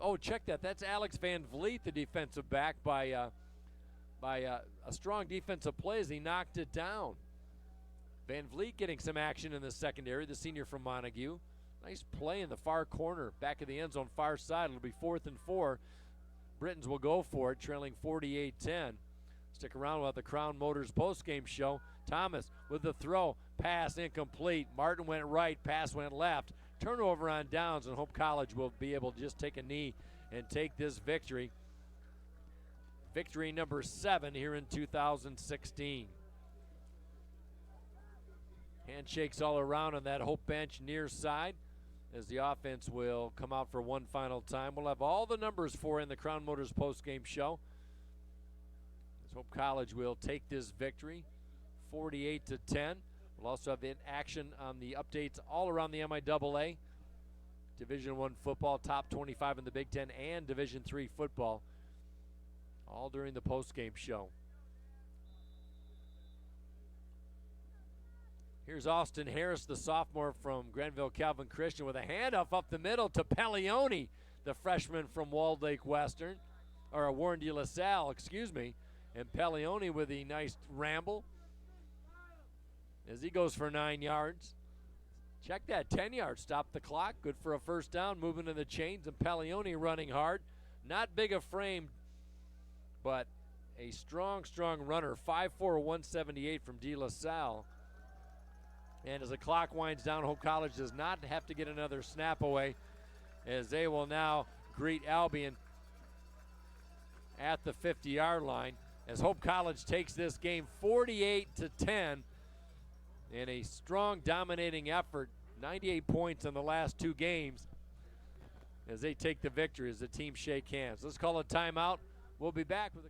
oh, check that. That's Alex Van Vliet, the defensive back, by a strong defensive play as he knocked it down. Van Vliet getting some action in the secondary, the senior from Montague. Nice play in the far corner, back of the end zone, far side. It'll be 4th and 4. Britons will go for it, trailing 48-10. Stick around with the Crown Motors postgame show. Thomas with the throw, pass incomplete. Martin went right, pass went left. Turnover on downs, and Hope College will be able to just take a knee and take this victory. Victory number 7 here in 2016. Handshakes all around on that Hope bench near side as the offense will come out for one final time. We'll have all the numbers for in the Crown Motors postgame show. As Hope College will take this victory 48-10. We'll also have in action on the updates all around the MIAA. Division I football, top 25 in the Big Ten, and Division III football, all during the postgame show. Here's Austin Harris, the sophomore from Granville Calvin Christian, with a handoff up the middle to Pellioni, the freshman from Walled Lake Western, or Warren de La Salle, excuse me. And Pellioni with a nice ramble as he goes for 9 yards. Check that, 10 yards, stop the clock, good for a first down, moving in the chains, and Pellioni running hard. Not big a frame, but a strong, strong runner, 5'4", 178 from De La Salle. And as the clock winds down, Hope College does not have to get another snap away, as they will now greet Albion at the 50-yard line, as Hope College takes this game 48-10 in a strong, dominating effort. 98 points in the last 2 games as they take the victory as the teams shake hands. Let's call a timeout. We'll be back with a